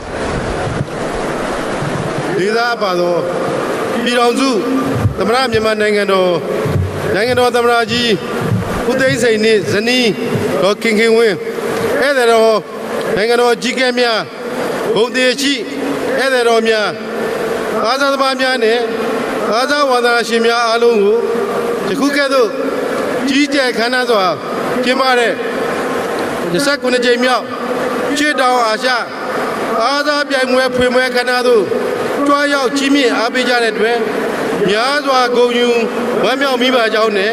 S4: ဒီသားပါတော့ပြည်တော်စုသမ္မတမြန်မာနိုင်ငံတော်သမ္မတကြီးဦးသိန်းစိန်နှင့်ဇနီးဒေါ်ခင်ခင်ဝင်းဧည့်သည်တော်နိုင်ငံတော်ကြီးကဲများဂုဏ်တည်ရှိဧည့်သည်တော်များအားစားသမားများနဲ့အားစားဝါသနာရှင်များအားလုံးကိုယခုကဲ့သို့ကြီးကျယ်ခမ်းနားစွာကျင်းပတဲ့29ကြိမ်မြောက်ရှေ့တောင်အာရှအားစားပြိုင်ပွဲဖွင့်ပွဲခမ်းနားသို့တွားရောက်ကြီးမြင့်အားပေးကြတဲ့အတွက်များစွာဂုဏ်ယူဝမ်းမြောက်မိပါကြောင်းနဲ့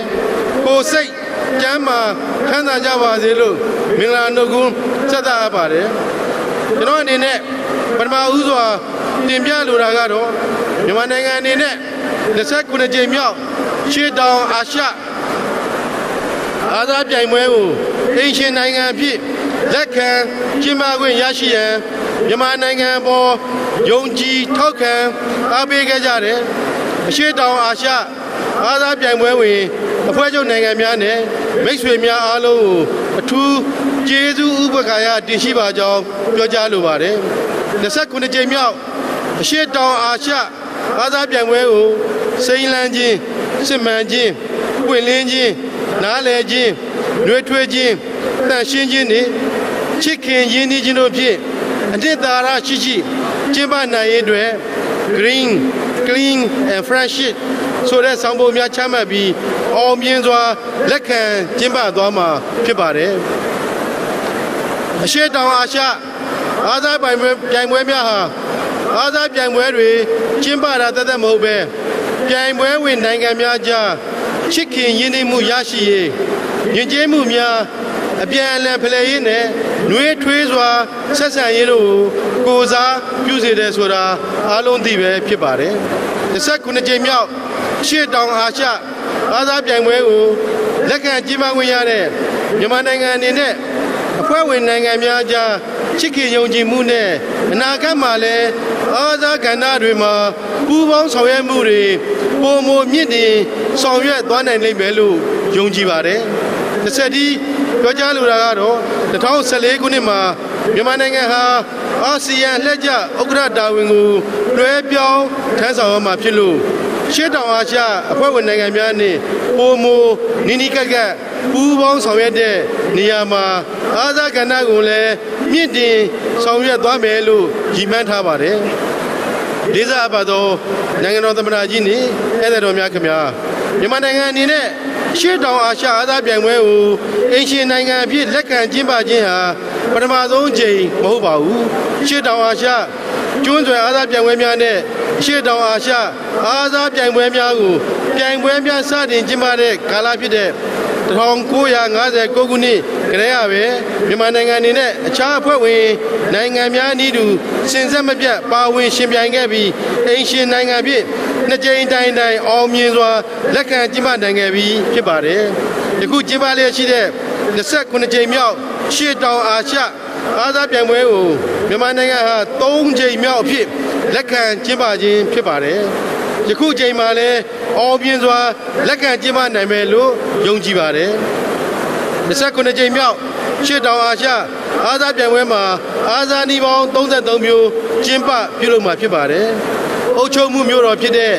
S4: ကိုယ်စိတ်ကျမ်းမာချမ်းသာကြပါစေလို့မင်္ဂလာနှုတ်ခွန်းဆက်သအပ်ပါတယ်ကျွန်တော်အနေနဲ့ပထမဦးစွာတင်ပြလိုတာကတော့မြန်မာနိုင်ငံအနေနဲ့29ကြိမ်မြောက်ရှေ့တောင်အာရှ အားသာပြိုင်ပွဲကိုအင်ရှင်နိုင်ငံအဖြစ်လက်ခံကျင်းပခွင့်ရရှိရန်မြန်မာနိုင်ငံပေါ်ယုံကြည်ထောက်ခံအားပေးခဲ့ကြတယ်အရှေ့တောင်အာရှအားသာပြိုင်ပွဲဝင်အဖွဲ့ချုပ်နိုင်ငံများနဲ့မိတ်ဆွေများအားလုံးကိုအထူးကျေးဇူးဥပက္ခာတင်ရှိပါကြောင်းပြောကြားလိုပါတယ်29ကြိမ်မြောက်အရှေ့တောင်အာရှအားသာပြိုင်ပွဲကိုစိန်လန်းခြင်းစစ်မှန်ခြင်းပွင့်လင်းခြင်းနားလည်ခြင်းနှွေးထွေးခြင်းတန်ရှင်းခြင်းနဲ့ချစ်ခင်ရင်းနှီးခြင်းတို့ဖြင့်အနှစ်သာရရှိရှိကျင်းပနိုင်ရေးအတွက် Green, Clean and Friendship ဆိုတဲ့ဆောင်ပုဒ်များချမှတ်ပြီးအောင်မြင်စွာလက်ခံကျင်းပသွားမှာဖြစ်ပါတယ်အရှေ့တောင်အာရှအားသာပြိုင်ပွဲများဟာအားသာပြိုင်ပွဲတွေကျင်းပတာတသက်မဟုတ်ပဲပြိုင်ပွဲဝင်နိုင်ငံများကြားချစ်ခင်ရင်းနှီးမှုရရှိရေးယဉ်ကျေးမှုများအပြန်အလှန်ဖလှယ်ရေးနဲ့နှွေးထွေးစွာဆက်ဆံရေးတို့ကိုယ်စားပြုစေတယ်ဆိုတာအားလုံးသိပဲဖြစ်ပါတယ်29ကြိမ်မြောက်ရှေ့တောင်အာရှအားသာပြိုင်ပွဲကိုလက်ခံကျင်းပခွင့်ရတဲ့မြန်မာနိုင်ငံအနေနဲ့အဖွဲ့ဝင်နိုင်ငံများကြားချစ်ခင်ယုံကြည်မှုနဲ့အနာဂတ်မှာလည်းအားသာကဏ္ဍတွေမှာပူးပေါင်းဆောင်ရွက်မှုတွေပုံမမြင့်တင်ဆောင်ရွက်သွားနိုင်လိမ့်မယ်လို့ယုံကြည်ပါတယ်တစ်ဆက်တည်းပြောကြားလိုတာကတော့2014ခုနှစ်မှာမြန်မာနိုင်ငံဟာအာဆီယံလက်ကျဥက္ကဋ္ဌတာဝန်ကိုလွှဲပြောင်းထမ်းဆောင်ရမှာဖြစ်လို့ရှေ့တောင်အာရှအဖွဲ့ဝင်နိုင်ငံများနဲ့ပုံမနီနီကက်ကက်ပူးပေါင်းဆောင်ရွက်တဲ့နေရာမှာအားသာကဏ္ဍကိုလည်းမြင့်တင်ဆောင်ရွက်သွားမယ်လို့ရည်မှန်းထားပါတယ်လေးစားပါတော့နိုင်ငံတော်သမ္မတကြီးနဲ့ဧည့်သည်တော်များခင်ဗျာမြန်မာနိုင်ငံအနေနဲ့ရှေ့တောင်အာရှအားသာပြိုင်ပွဲကိုအင်ရှင်နိုင်ငံအဖြစ်လက်ခံကျင်းပခြင်းဟာပထမဆုံးအကြိမ်မဟုတ်ပါဘူးရှေ့တောင်အာရှကျွန်းဆွယ်အားသာပြိုင်ပွဲများနဲ့ရှေ့တောင်အာရှအားသာပြိုင်ပွဲများကိုပြိုင်ပွဲများစတင်ကျင်းပတဲ့ကာလဖြစ်တဲ့1959ခုနှစ်ကတည်းကပဲမြန်မာနိုင်ငံအနေနဲ့အခြားအဖွဲ့ဝင်နိုင်ငံများနည်းတူစဉ်ဆက်မပြတ်ပါဝင်ရှင်ပြိုင်ခဲ့ပြီးအင်ရှင်နိုင်ငံဖြစ်နှစ်ကြိမ်တိုင်အောင်မြင်စွာလက်ခံကျင်းပနိုင်ခဲ့ပြီးဖြစ်ပါတယ်။ယခုကျင်းပလျက်ရှိတဲ့29ကြိမ်မြောက်ရှေ့တောင်အာရှအားသာပြိုင်ပွဲကိုမြန်မာနိုင်ငံဟာ3ကြိမ်မြောက်အဖြစ်လက်ခံကျင်းပခြင်းဖြစ်ပါတယ်။ယခုချိန်မှာလည်းအောင်မြင်စွာလက်ခံကျင်းပနိုင်မယ်လို့ယုံကြည်ပါတယ်29ကြိမ်မြောက်ရှေ့တောင်အာရှအားသာပြိုင်ပွဲမှာအားသာနည်းပေါင်း33မျိုးကျင်းပပြုလုပ်မှာဖြစ်ပါတယ်အုပ်ချုပ်မှုမျိုးတော်ဖြစ်တဲ့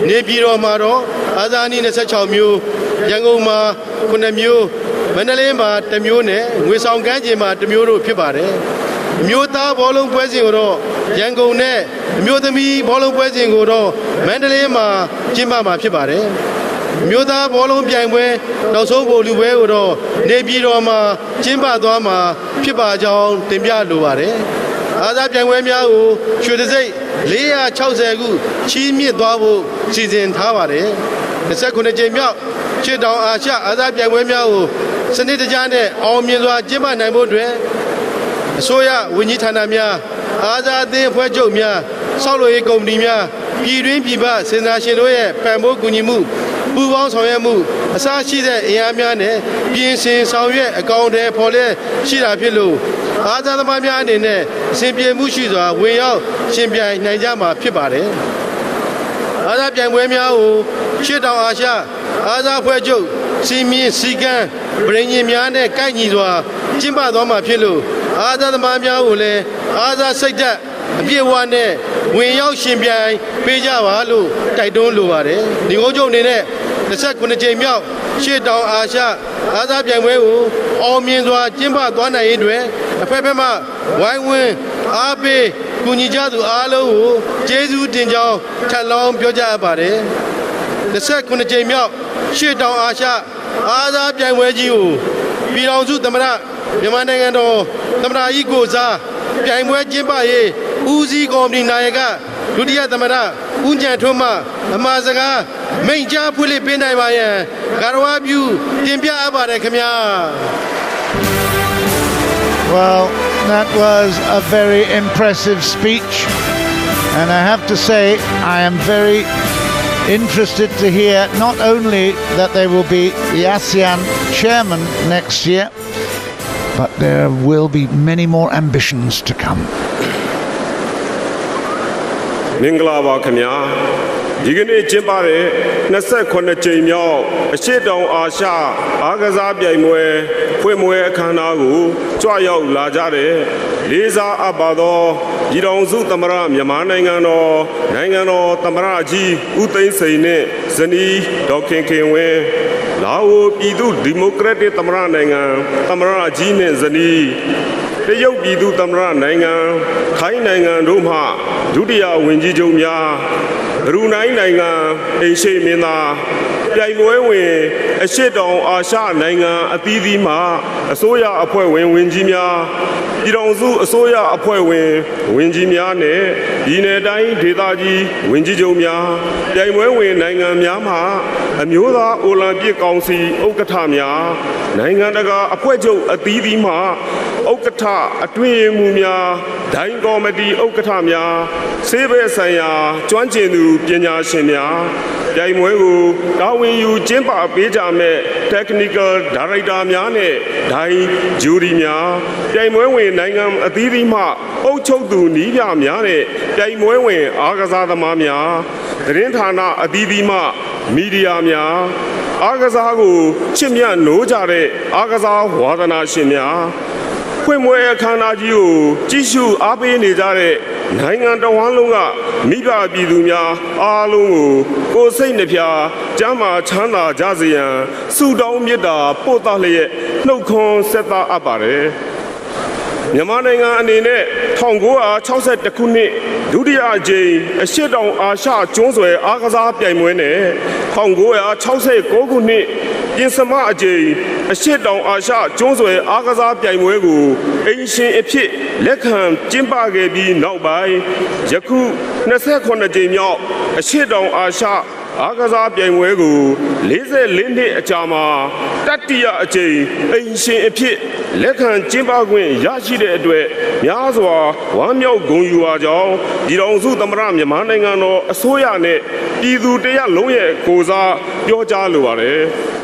S4: နေပြည်တော်မှာတော့အားသာနည်း26မျိုးရန်ကုန်မှာ9မျိုးမန္တလေးမှာ1မျိုးနဲ့ငွေဆောင်ကမ်းခြေမှာ1မျိုးတို့ဖြစ်ပါတယ်အမျိုးသားဘောလုံးပွဲစဉ်ကိုတော့ရန်ကုန်နဲ့အမျိုးသမီးဘောလုံးပွဲစဉ်ကိုတော့မန္တလေးမှာကျင်းပမှာဖြစ်ပါတယ်အမျိုးသားဘောလုံးပြိုင်ပွဲနောက်ဆုံးဗိုလ်လုပွဲကိုတော့နေပြည်တော်မှာကျင်းပသွားမှာဖြစ်ပါကြောင်းတင်ပြလိုပါတယ်အားသာပြိုင်ပွဲများကိုရွှေတံဆိပ်460ခုချီးမြှင့်သွားဖို့စီစဉ်ထားပါတယ်29ကြိမ်မြောက်ရှေ့တောင်အာရှအားသာပြိုင်ပွဲများကိုစနစ်တကျနဲ့အောင်မြင်စွာကျင်းပနိုင်ဖို့အတွက်အစိုးရဝန်ကြီးဌာနများအားသာအသင်းအဖွဲ့ချုပ်များဆောက်လုပ်ရေးကုမ္ပဏီများပြည်တွင်းပြည်ပစင်တာရှင်တို့ရဲ့ပံ့ပိုးကူညီမှုပူးပေါင်းဆောင်ရွက်မှုအစရှိတဲ့အင်အားများနဲ့ပြင်ဆင်ဆောင်ရွက်အကောင့်တွေပေါ်လဲရှိတာဖြစ်လို့အားသာသမားများအနေနဲ့အစဉ်ပြေမှုရှိစွာဝင်ရောက်ရှင်ပြိုင်နိုင်ကြမှာဖြစ်ပါတယ်အားသာပြိုင်ပွဲများကိုရှေ့တောင်အာရှအားသာအဖွဲ့ချုပ်စီမင်းစီကံဗြိဉ္ဉ်များနဲ့ကိုက်ညီစွာကျင်းပသွားမှာဖြစ်လို့အားသာသမားများကိုလည်းအားသာစိတ်ဓာတ်အပြည့်အဝနဲ့ဝင်ရောက်ရှင်ပြိုင်ပေးကြပါလို့တိုက်တွန်းလိုပါတယ်ဒီကုန်းချုပ်အနေနဲ့29ကြိမ်မြောက်ရှေ့တောင်အာရှအားသာပြိုင်ပွဲကိုအောင်မြင်စွာကျင်းပသွားနိုင်ရေးအတွက်အဖက်ဖက်မှဝိုင်းဝန်းအားပေးကူညီကြသူအားလုံးကိုကျေးဇူးတင်ကြောင်းထပ်လောင်းပြောကြားပါတယ်29ကြိမ်မြောက်ရှေ့တောင်အာရှအားသာပြိုင်ပွဲကြီးကိုပြည်ထောင်စုသမ္မတမြန်မာနိုင်ငံတော်သမ္မတကြီးကိုစားပြိုင်ပွဲကျင်းပရေးဦးစီးကော်မတီနာယကဒုတိယသမ္မတဦးကျန်ထွန်းမှအမှားစကားမိန့်ကြားဖွင့်လှစ်ပေးနိုင်ပါရန်ဂါရဝပြုတင်ပြအပ်ပါတယ်ခင်ဗျာ
S1: Well, that was a very impressive speech, and I have to say I am very interested to hear not only that they will be the ASEAN chairman next year, but there will be many more ambitions to come.
S5: Minglava Kanya. Digini Jimbare, Nasa Konachimyo, a shit on Asha, Agazabia Mwe, Pumwe Kanagu, Choyo Lajare, Liza Abado, Yidong Zutamara, Yamanangano, Nangano, Tamaraji, Utain Sene, Zani, Dokin Kingwe, Lao Pidu, Democratic Tamarananga, Tamaraji, Zani, the Yo Pidu Tamarananga, Kainanga, Ruma, Judia, Winji Jumia. Runai Nanga, Asia Mina, Yangwe, a shit on Asha Nanga, a Tidima, a soya appointment Winjimia, Yidonzu, a soya appointment Winjimiane, Yine Dai, Dedaji, Winjijomia, Yangwe, Nanga Myama, a Mula Olympic Council, Okatamia, Nanga, a Puejo, a Tidima, Okata, a twin mumia, Dying Comedy, Okatamia, Sebe Saya, Juanjinu, Pianya Shenia, Daimwegu, Darwin, you Jimpa Pijame, Technical Director Miane, Dai, Judimia, Daimwe, Nangam, Adidima, Ochodu, Nivia Miane, Daimwe, Agazada Mamia, Rentana, Adidima, Media Mia, Agazago, Chimia, Nojare, Agaza, Wadana Shenia. Pumwe Kanajiu, Jishu, Abi Nizare, Nangan Dawanlunga, Miba Bidumia, Alungu, Gosei Nepia, Jama Chana Jazian, Sudao Mida, Potale, no con seta abare. Yamananga Nine, Tongoa, Chauset Takuni, Dudia J, a shit on Asha, Jonesway, Agaza Piamwene, Tongoa, Chauset Goguni. In Sama J, a shit down Asha, Jonesway, Agaza Piamwegu, Ancient Epi, Lekham, Jimbage, now by Jaku, Nasekona Jimyo, a shit down Asha, Agaza Piamwegu, Lize Lindi Chama, Tatia J, Ancient Epi, Lekham, Jimbagwin, Yashi de Dwe, Yazwa, Wamyo Gunyu Ajo, Yidonzu Tamram Yamanangano, Soyane, Idu Dea Loye, Koza, Yoja Luare.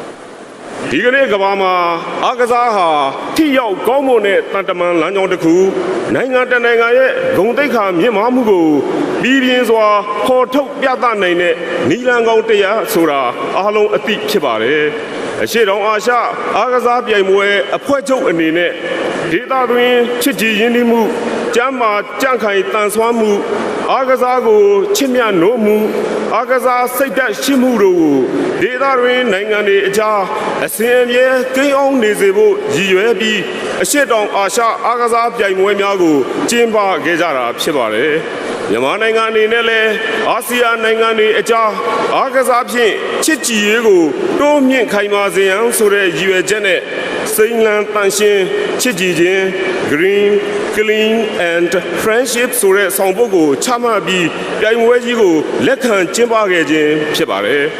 S5: Digane Gabama, Agazaha, Tio, Gomone, Tantaman, Lanyon de Ku, Nanga Tananga, Gondeka, Yamamugo, Bidianswa, Horto Yata Nene, Nilangotea, Sura, Alon a thick Chibare, a shade on Asha, Agaza Piamwe, a Puerto and Nene, Dita Green, Chichi Yinimu, Jama, Jankai Tanswamu, Agazago, Chimia Nomu, Agaza Saita Shimuru, Dita Green, Nangani Jar, a same year, Kayon Nizibu, GUB, a shade on Asha, Agaza Piamwemiago, Jimba Gezara, Chibare, Yamanangani Nele, ASEAN Nangani Eja, Agazapi, Chichiego, Domin Kaimazian, Sure, Jene, Saintland Tanshin, Chijin, Green, Clean, and Friendship Sure, Sambogo, Chamabi, Yamwejigo, Lekan Jimbagajin, Chibare.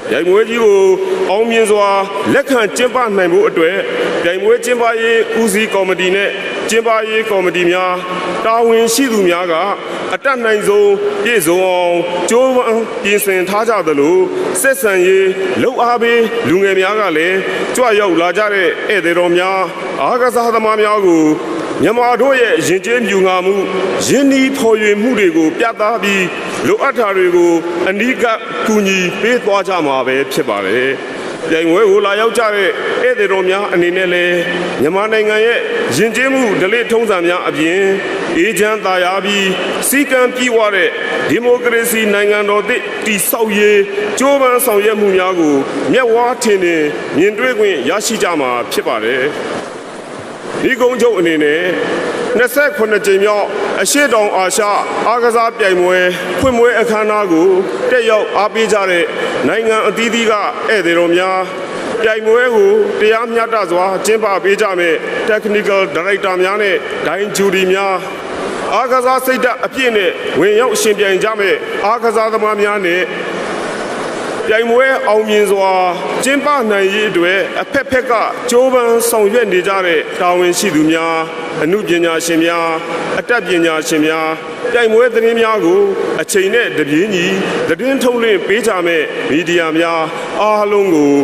S5: Yamwejigo, Omizwa, Lekan Jimba Namu Adwe, Yamwe Jimbaye, Uzi Comedine, Jimbaye Comedimia, Darwin Shidumiaga, Atanaizo, Yezo, Joe, Yinsen Taja the Lu, Sesanye, Low Abbey, Lungemiagale, Joyo Lajare, Ederomia, Agaza Mamiago, Yamadoye, Jinjin Yungamu, Jinni Poye Mudego, Piatabi, Loatarigo, Anika Kuni, Petwajama, Pebare. Yangwe Layajare, Ederomia, and Inele, Yamananga, Jinjimu, the late Tonzamia Abien, Agent Dayabi, Sikan Piware, Democracy Nangano de Sauye, Jovan Sauye Munyago, Miawatine, Yindwin, Yashijama, Pebare. Nigonjo Nene, Nasek Ponajimio, a shade on Asha, Agaza Piamwe, Pumwe Akanago, Teyo Abijare, Nanga Didiga, Ederomia, Piamwegu, Piamyatazwa, Jimba Bijame, Technical Director Miane, Dain Judimia, Agaza Seda Apiene, when Yo Shimbian Jame, Agaza the Mamiane. Yangwe Omizwa, Jimba Nayidwe, a Pepeka, Jovan Song Yendijare, Darwin Shidumia, အမှုပညာရှင်များအတတ်ပညာရှင်များပြိုင်ပွဲသတင်းများကိုအချိန်နဲ့တပြေးညီသတင်းထုတ်လွှင့်ပေးကြမဲ့မီဒီယာများအားလုံးကို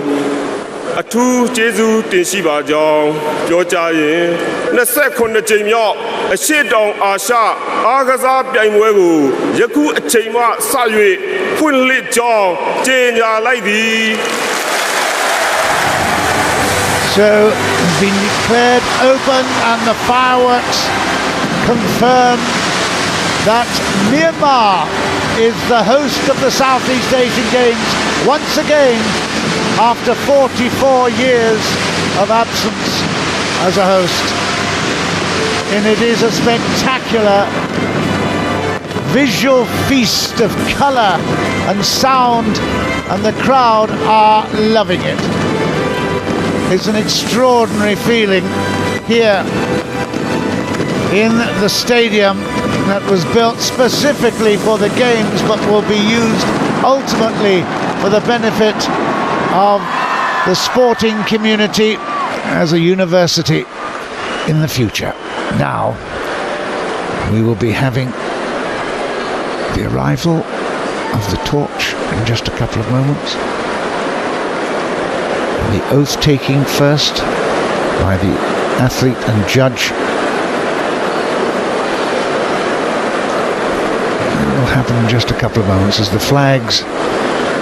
S5: အထူးကျေးဇူးတင်ရှိပါကြောင်းပြောကြားရင်29ကြိမ်မြောက်အရှေ့တောင်အာရှအားကစားပြိုင်ပွဲကိုယခုအချိန်မှစ၍ဖွင့်လှစ်ကြောင်းကြေညာလိုက်သည်
S1: So it's been declared open and the fireworks confirm that Myanmar is the host of the Southeast Asian Games once again after 44 years of absence as a host. And it is a spectacular visual feast of colour and sound, and the crowd are loving it. It's an extraordinary feeling here in the stadium that was built specifically for the games but will be used ultimately for the benefit of the sporting community as a university in the future. Now we will be having the arrival of the torch in just a couple of moments. The oath taking first by the athlete and judge. It will happen in just a couple of moments as the flags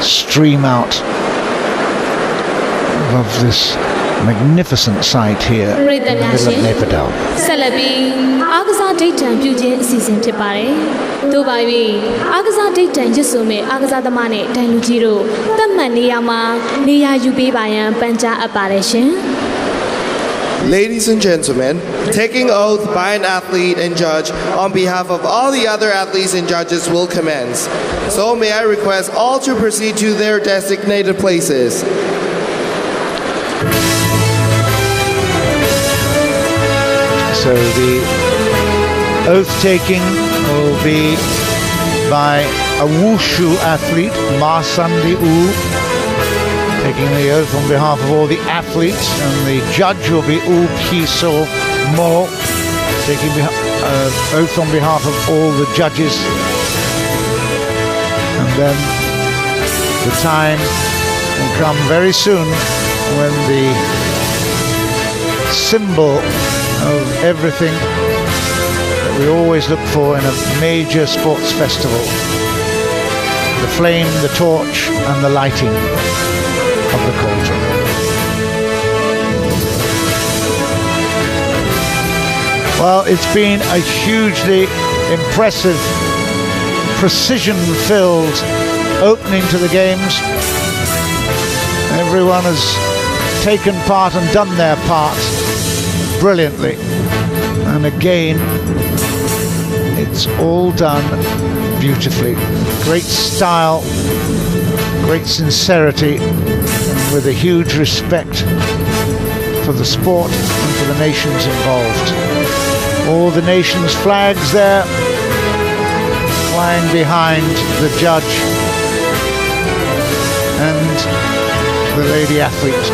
S1: stream out above this magnificent sight here in the middle of Naypyitaw.
S3: ဆက်လက်ပြီးအားကစားဒိတ်တံပြုခြင်းအစီအစဉ်ဖြစ်ပါတယ်။တို့ပါ၍အားကစားဒိတ်တံရွတ်ဆိုမဲ့အားကစားသမားနဲ့ဒိုင်လူကြီးတို့သတ်မှတ်နေရာမှာနေရာယူပေးပါရန်ပန်ကြားအပ်ပါတယ်ရှင်။
S2: Ladies and gentlemen, taking oath by an athlete and judge on behalf of all the other athletes and judges will commence. So may I request all to proceed to their designated places.
S1: So the oath taking will be by a wushu athlete, Ma Sandi U, taking the oath on behalf of all the athletes, and the judge will be Pyi Taw Mo, taking oath on behalf of all the judges. And then the time will come very soon when the symbol of everything that we always look for in a major sports festival, the flame, the torch and the lighting of the cauldron. Well, it's been a hugely impressive, precision-filled opening to the games. Everyone has taken part and done their part brilliantly, and again it's all done beautifully. Great style, great sincerity, and with a huge respect for the sport and for the nations involved. All the nations' flags there flying behind the judge and the lady athlete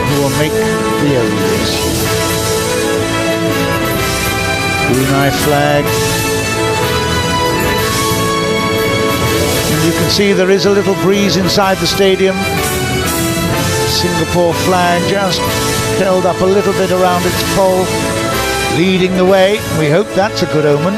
S1: who will make the oaths. Brunei flag. And you can see there is a little breeze inside the stadium. Singapore flag just held up a little bit around its pole, leading the way. We hope that's a good omen.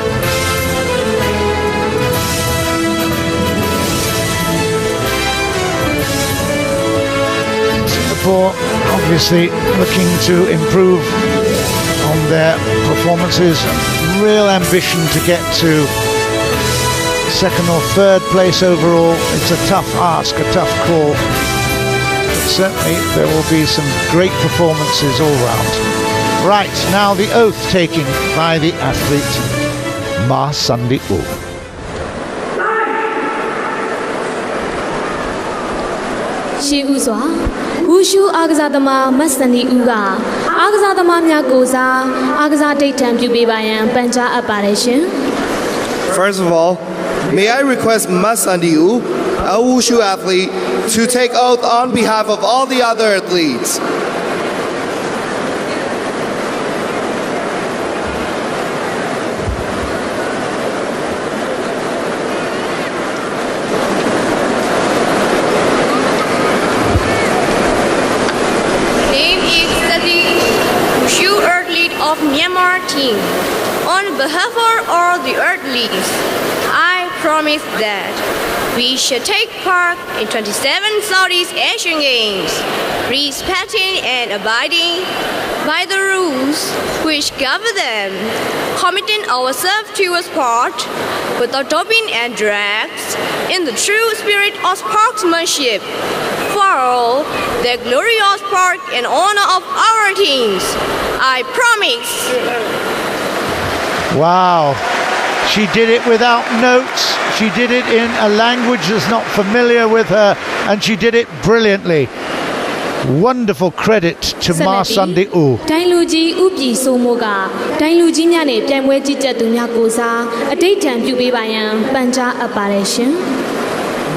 S1: Singapore obviously looking to improve on their performances, real ambition to get to second or third place overall. It's a tough ask, a tough call, but certainly there will be some great performances all round. Right, now the oath taking by the athlete Ma Sandi U.
S3: She Uzwa, Wushu Agazadama Masani Uga, Agazadama Myagoza, Agaza Daytime Jubibayan, Panja Apparition.
S2: First of all, may I request Masandi U, a wushu athlete, to take oath on behalf of all the other athletes.
S6: team. On behalf of all the earthlies, I promise that we shall take part in 27 Southeast Asian Games, respecting and abiding by the rules which govern them, committing ourselves to a sport without doping and drugs, in the true spirit of sportsmanship, for the glorious sport and honor of our teams. I promise.
S1: Wow. She did it without notes. She did it in a language that's not familiar with her, and she did it brilliantly. Wonderful credit to Ma Sandi U.
S3: တိုင်းလူကြီးဥပြည်စိုးမိုးကတိုင်းလူကြီးများနဲ့ပြိုင်ပွဲကြီးကြပ်သူများကိုစားအတိတ်ထံပြုပေးပါရန်ပန်ကြားအပ်ပါတယ်ရှင်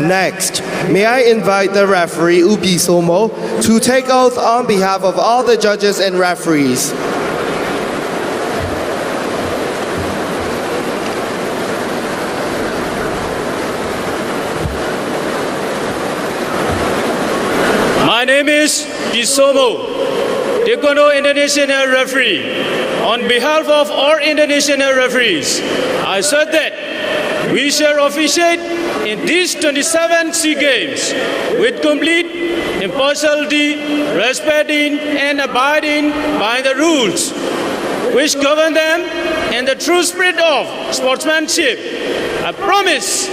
S2: Next, may I invite the referee Upi Somo to take oath on behalf of all the judges and referees.
S7: My name is Bisomo, Taekwondo International Referee. On behalf of all international referees, I said that we shall officiate in these 27 SEA Games with complete impartiality, respecting and abiding by the rules which govern them in the true spirit of sportsmanship. I promise.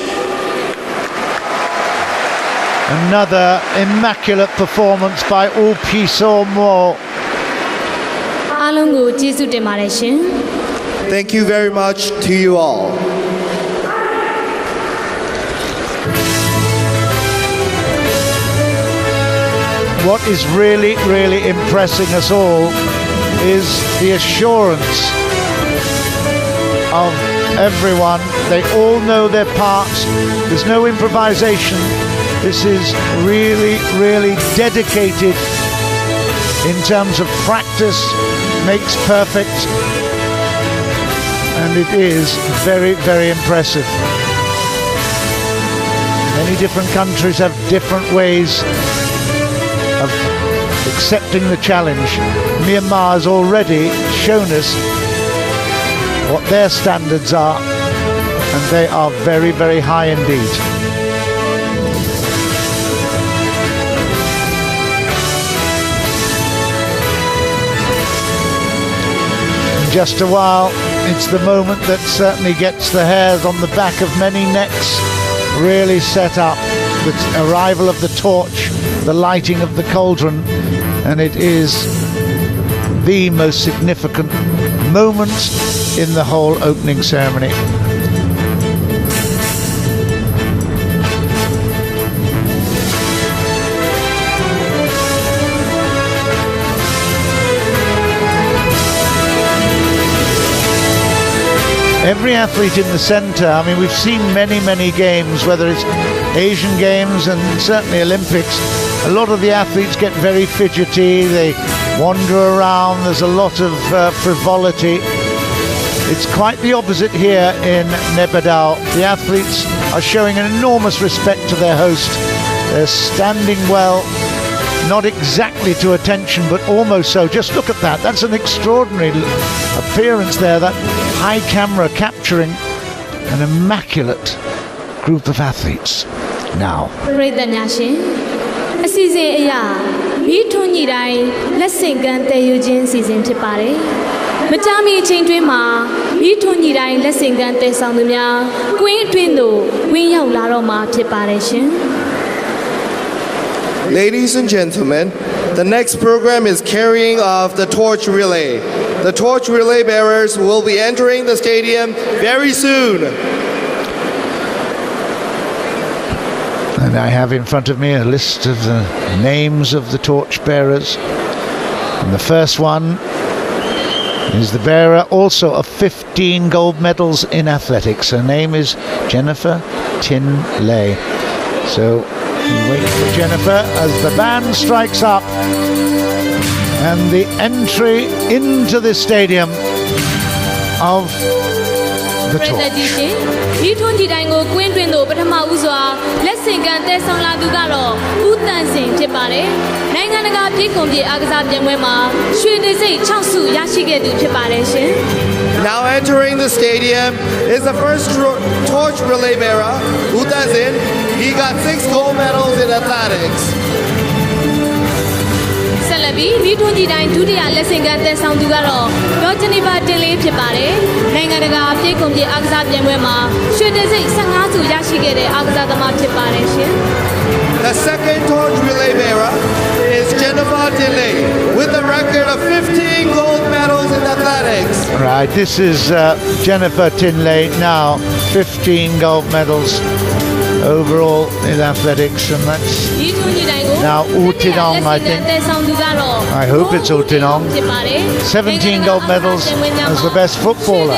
S1: Another immaculate performance by U Pyi Somo.
S3: အားလုံးကိုကျေးဇူးတင်ပါတယ်ရှင်
S2: Thank you very much to you all.
S1: What is really, really impressing us all is the assurance of everyone. They all know their parts. There's no improvisation. This is really, really dedicated in terms of practice, makes perfect, and it is very, very impressive. Many different countries have different ways of accepting the challenge. Myanmar has already shown us what their standards are, and they are very, very high indeed. In just a while, it's the moment that certainly gets the hairs on the back of many necks really set up. The arrival of the torch, the lighting of the cauldron, and it is the most significant moment in the whole opening ceremony. Every athlete in the centre, I mean, we've seen many, many games, whether it's Asian Games and certainly Olympics. A lot of the athletes get very fidgety, they wander around, there's a lot of frivolity. It's quite the opposite here in Naypyitaw. The athletes are showing an enormous respect to their host. They're standing well, not exactly to attention, but almost so. Just look at that. That's an extraordinary appearance there, that high camera capturing an immaculate group of athletes. Now.
S3: ပရိသတ်များရှင်အစီအစဉ်အရာမီးထွန်းညီတိုင်းလက်ဆင့်ကမ်းတည်ယူခြင်းအစီအစဉ်ဖြစ်ပါတယ်မကြာမီအချိန်တွင်းမှာမီးထွန်းညီတိုင်းလက်ဆင့်ကမ်းတည်ဆောင်သူများကွင်းအတွင်းသို့ဝင်ရောက်လာတော့မှာဖြစ်ပါတယ်ရှင်
S2: Ladies and gentlemen, the next program is carrying of the torch relay. The torch relay bearers will be entering the stadium very soon.
S1: And I have in front of me a list of the names of the torch bearers. And the first one is the bearer also of 15 gold medals in athletics. Her name is Jennifer Tin Lei. So we wait for Jennifer as the band strikes up and the entry into the stadium of the torch.
S3: ဒီထွန်းဒီတိုင်းကိုကွင်းတွင်သို့ပထမဦးစွာလက်ဆင့်ကမ်းတည်ဆောင်လာသူကတော့ဦးတန်စင်ဖြစ်ပါတယ်။နိုင်ငံတကာပြည်ကွန်ပြည်အားကစားပြိုင်ပွဲမှာရွှေတံဆိပ်6ဆုရရှိခဲ့သူဖြစ်ပါတယ်ရှင်။
S2: Now entering the stadium is the first torch relay bearer, Woo Tae-sin. He got 6 gold medals in athletics.
S3: ဆက်လက်ပြီးဒီထွန်းကြီးတိုင်းဒုတိယလက်ဆင့်ကမ်းတက်ဆောင်သူကတော့ဒေါ်ဂျနီဖာတင်လေးဖြစ်ပါတယ်။နိုင်ငံတကာပြေးကုန်ပြေးအားကစားပြိုင်ပွဲမှာရွှေတံဆိပ်15ဆုရရှိခဲ့တဲ့အားကစားသမားဖြစ်ပါတယ်ရှင်။
S2: The second torch relay bearer is Jennifer Dinley with a record of 15 gold medals in athletics.
S1: Right, this is Jennifer Tinley now, 15 gold medals overall in athletics, and that's now U Tinong, I think. I hope it's U Tinong. 17 gold medals as the best footballer.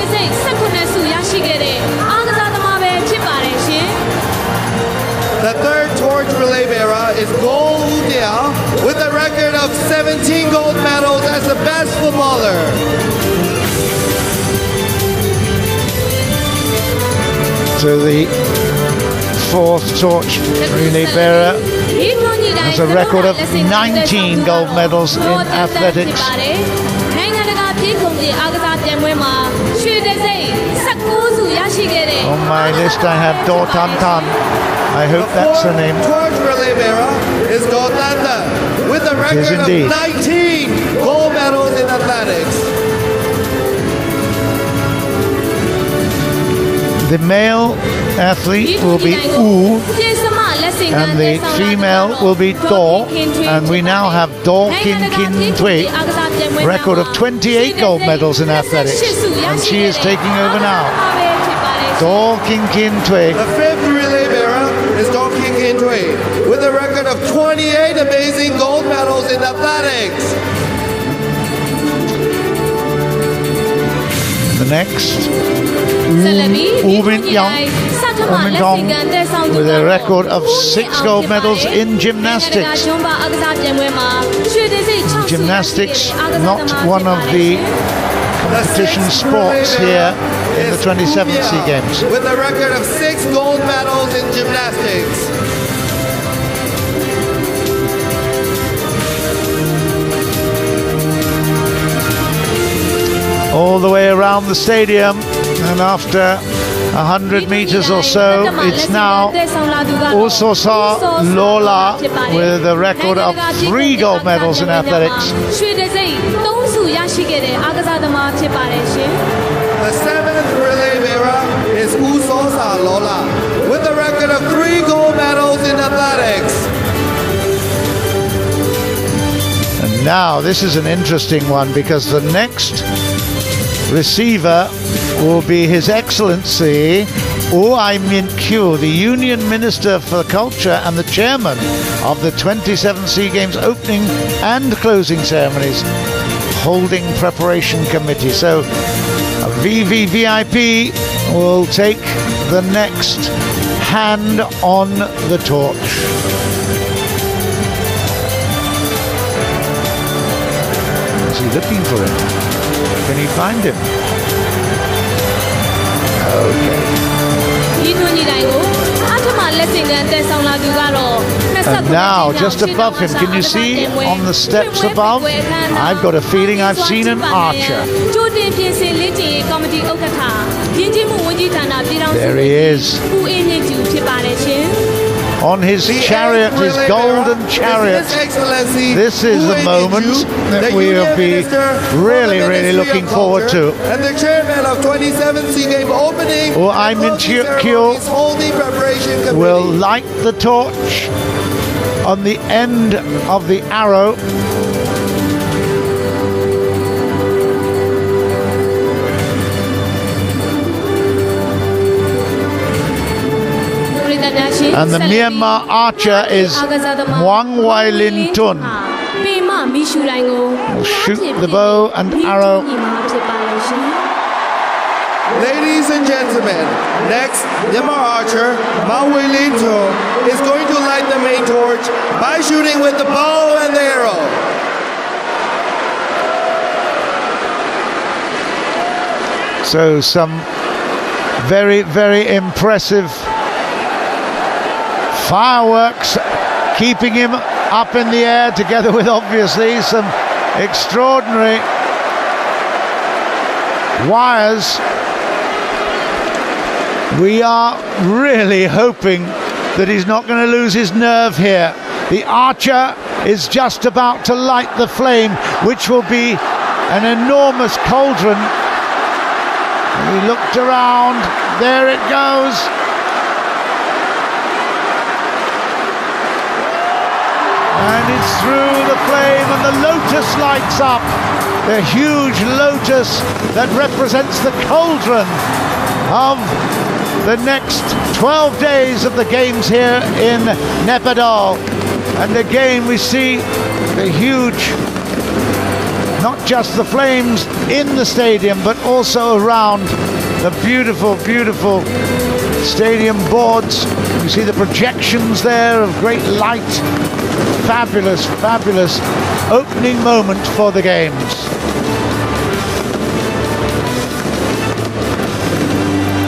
S2: The third torch relay bearer is Go Woo with a record of 17 gold medals as the best footballer.
S1: So the fourth torch relay bearer has a record of 19 gold medals in athletics. On my list I have Do Tan Tan. I hope that's the name.
S2: The torch relay bearer is Do Tan Tan with a record of 19 gold medals in athletics.
S1: The male athlete will be U, and the female will be Do, and we now have Do Kin Kin Tui, record of 28 gold medals in athletics, and she is taking over now. Do Kin Kin Tui.
S2: The fifth relay bearer is Do Kin Kin Tui with a record of 28 amazing gold medals in athletics.
S1: The next, Min Yong with a record of 6 gold medals in gymnastics. Gymnastics, not one of the competition sports here in the 27th SEA Games.
S2: With a record of 6 gold medals in gymnastics.
S1: All the way around the stadium, and after 100 meters or so, it's now Usosa Lola with a record of 3 gold medals in athletics.
S2: The seventh relay bearer is Usosa Lola with a record of 3 gold medals in athletics.
S1: And now this is an interesting one, because the next receiver will be His Excellency Ai Min-kyu, the Union Minister for Culture and the Chairman of the 27th SEA Games opening and closing ceremonies, holding preparation committee. So VVVIP will take the next hand on the torch. Is he looking for him? Can he find him? Okay. And now, just above him, can you see on the steps above? I've got a feeling I've seen an archer. There he is. On his chariot, his golden chariot. This is the moment that we will be really, really looking forward to.
S2: And the chairman of 27th SEA Game opening
S1: Ai Min-kyu will light the torch on the end of the arrow. And the Myanmar archer is Ngwe Lin-tun. Will shoot the bow and arrow.
S2: Ladies and gentlemen, next, Myanmar archer Ngwe Lin-tun is going to light the main torch by shooting with the bow and the arrow.
S1: So some very, very impressive fireworks keeping him up in the air, together with obviously some extraordinary wires. We are really hoping that he's not going to lose his nerve here. The archer is just about to light the flame, which will be an enormous cauldron. He looked around, there it goes. And it's through the flame, and the lotus lights up. The huge lotus that represents the cauldron of the next 12 days of the games here in Naypyitaw. And again we see the huge, not just the flames in the stadium, but also around the beautiful, beautiful stadium boards. You see the projections there of great light. Fabulous, fabulous opening moment for the games.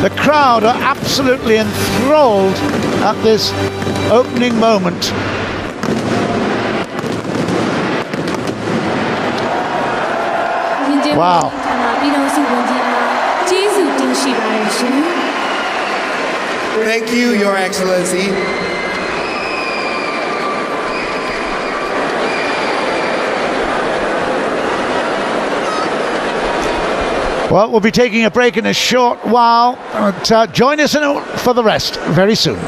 S1: The crowd are absolutely enthralled at this opening moment. Wow.
S2: Thank you, Your Excellency.
S1: Well, we'll be taking a break in a short while, but join us for the rest very soon.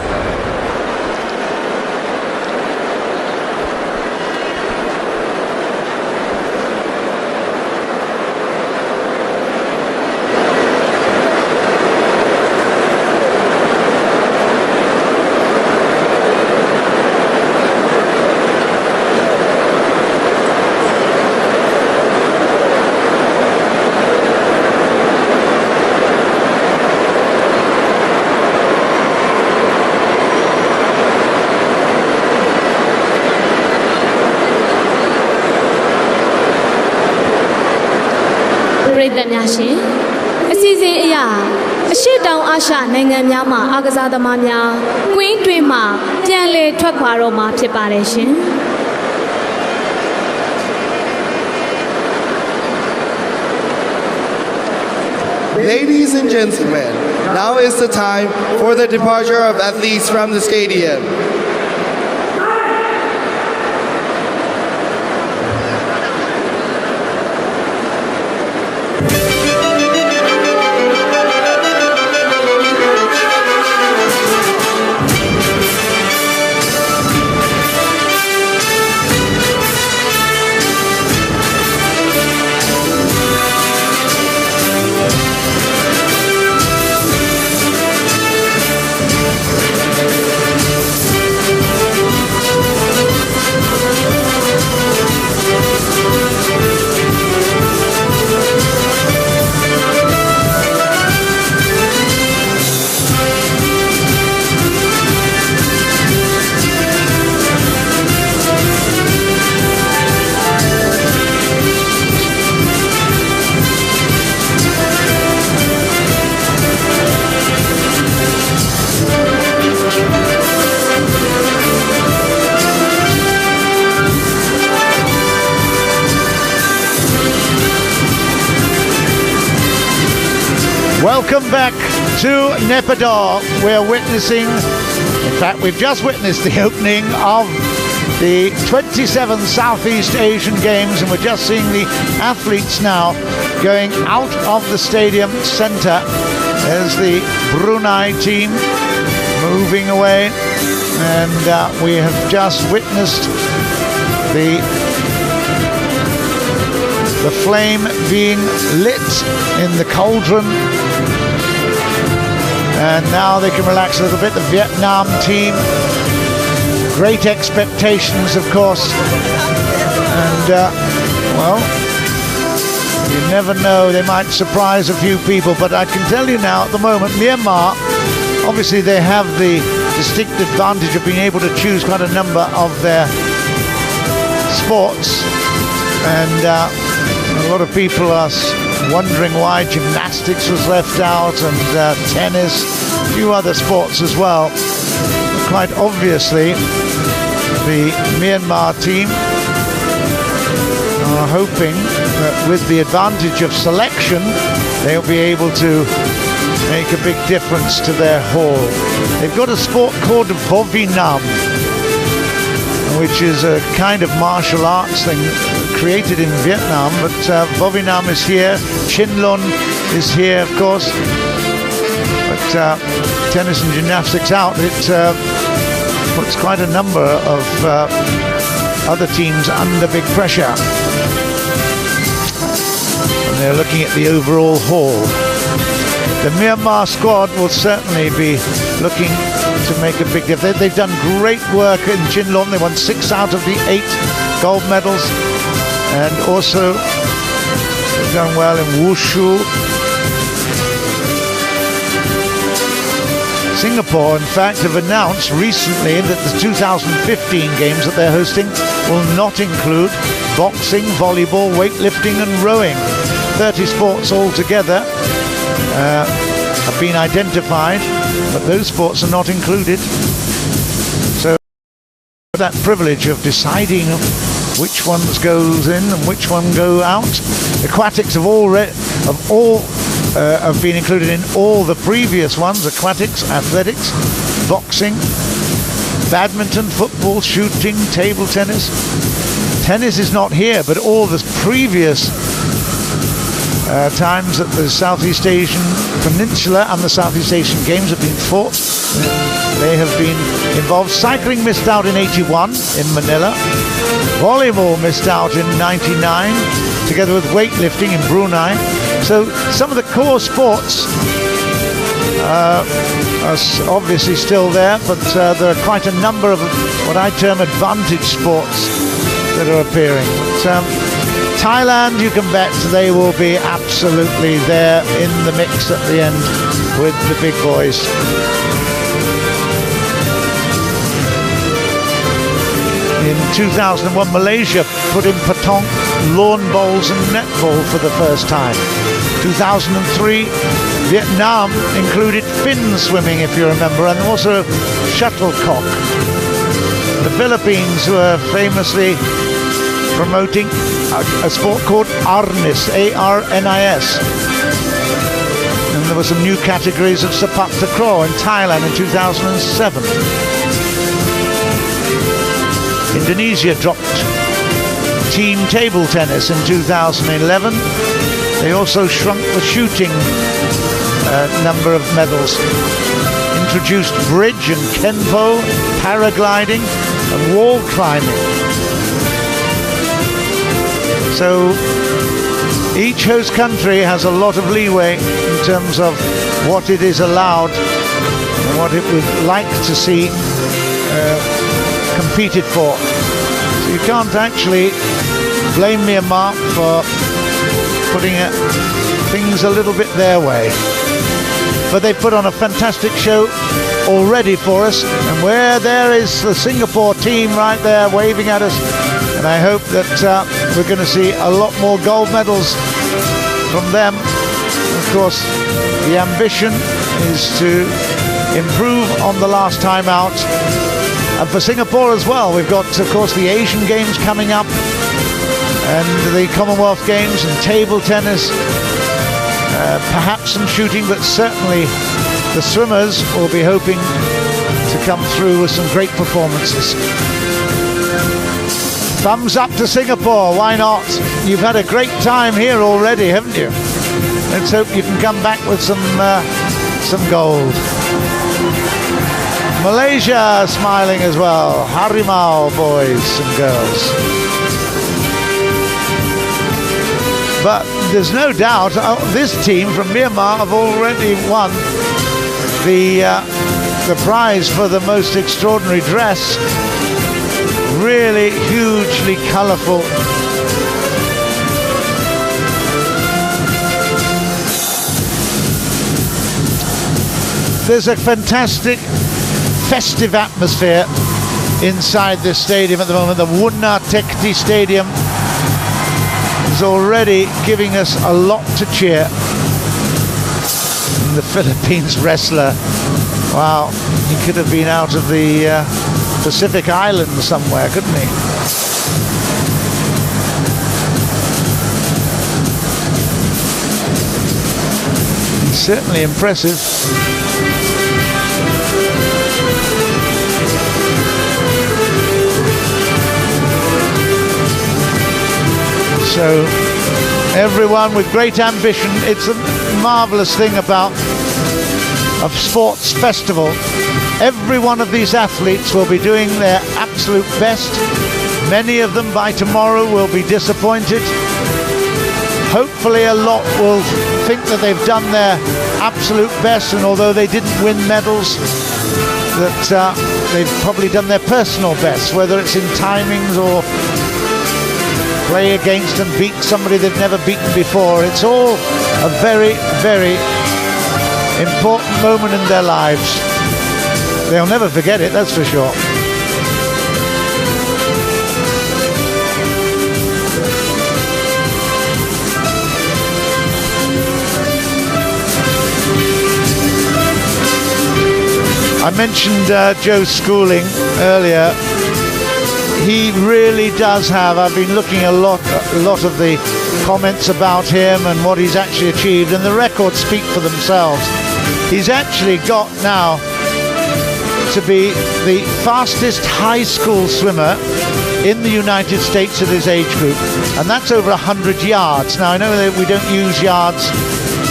S2: Ladies and gentlemen, now is the time for the departure of athletes from the stadium.
S1: Welcome back to Naypyitaw. We're witnessing, in fact, we've just witnessed the opening of the 27th Southeast Asian Games, and we're just seeing the athletes now going out of the stadium center. There's the Brunei team moving away, and we have just witnessed the flame being lit in the cauldron. And now they can relax a little bit. The Vietnam team, great expectations, of course. And, well, you never know, they might surprise a few people. But I can tell you now, at the moment, Myanmar, obviously they have the distinct advantage of being able to choose quite a number of their sports. And a lot of people are wondering why gymnastics was left out, and tennis, a few other sports as well. But quite obviously, the Myanmar team are hoping that with the advantage of selection, they'll be able to make a big difference to their hall. They've got a sport called Vovinam, which is a kind of martial arts thing created in Vietnam, but Vovinam is here, Chinlun is here, of course, but tennis and gymnastics out, it puts quite a number of other teams under big pressure. And they're looking at the overall haul. The Myanmar squad will certainly be looking to make a big difference. They've done great work in Chinlun. They won 6 out of the 8 gold medals. And also they've done well in Wushu. Singapore, in fact, have announced recently that the 2015 games that they're hosting will not include boxing, volleyball, weightlifting and rowing. 30 sports altogether have been identified, but those sports are not included. So that privilege of deciding which ones goes in and which one go out. Aquatics have been included in all the previous ones: aquatics, athletics, boxing, badminton, football, shooting, table tennis. Tennis is not here, but all the previous times that the Southeast Asian Peninsula and the Southeast Asian Games have been fought, they have been involved. Cycling missed out in 81 in Manila. Volleyball missed out in 99, together with weightlifting in Brunei. So some of the core sports are obviously still there, but there are quite a number of what I term advantage sports that are appearing. But, Thailand, you can bet they will be absolutely there in the mix at the end with the big boys. In 2001, Malaysia put in patong, lawn bowls and netball for the first time. 2003, Vietnam included fin swimming, if you remember, and also shuttlecock. The Philippines were famously promoting a sport called Arnis, A-R-N-I-S. And there were some new categories of sepak takraw in Thailand in 2007. Indonesia dropped team table tennis in 2011. They also shrunk the shooting number of medals. Introduced bridge and kenpo, paragliding and wall climbing. So each host country has a lot of leeway in terms of what it is allowed and what it would like to see competed for. So you can't actually blame Myanmar for putting things a little bit their way. But they put on a fantastic show already for us, and where there is the Singapore team right there waving at us, and I hope that we're going to see a lot more gold medals from them. Of course, the ambition is to improve on the last time out. And for Singapore as well, we've got, of course, the Asian Games coming up, and the Commonwealth Games and table tennis, perhaps some shooting, but certainly the swimmers will be hoping to come through with some great performances. Thumbs up to Singapore, why not? You've had a great time here already, haven't you? Let's hope you can come back with some gold. Malaysia smiling as well. Harimau boys and girls. But there's no doubt this team from Myanmar have already won the prize for the most extraordinary dress. Really hugely colourful. There's a fantastic festive atmosphere inside this stadium at the moment. The Wunna Theikdi Stadium is already giving us a lot to cheer. And the Philippines wrestler, wow, he could have been out of the Pacific Islands somewhere, couldn't he? Certainly impressive. So everyone with great ambition. It's a marvelous thing about a sports festival. Every one of these athletes will be doing their absolute best. Many of them by tomorrow will be disappointed. Hopefully a lot will think that they've done their absolute best, and although they didn't win medals, that they've probably done their personal best, whether it's in timings or play against and beat somebody they've never beaten before. It's all a very, very important moment in their lives. They'll never forget it, that's for sure. I mentioned Joe Schooling earlier. He really does have, I've been looking a lot of the comments about him and what he's actually achieved, and the records speak for themselves. He's actually got now to be the fastest high school swimmer in the United States at his age group, and that's over 100 yards. Now I know that we don't use yards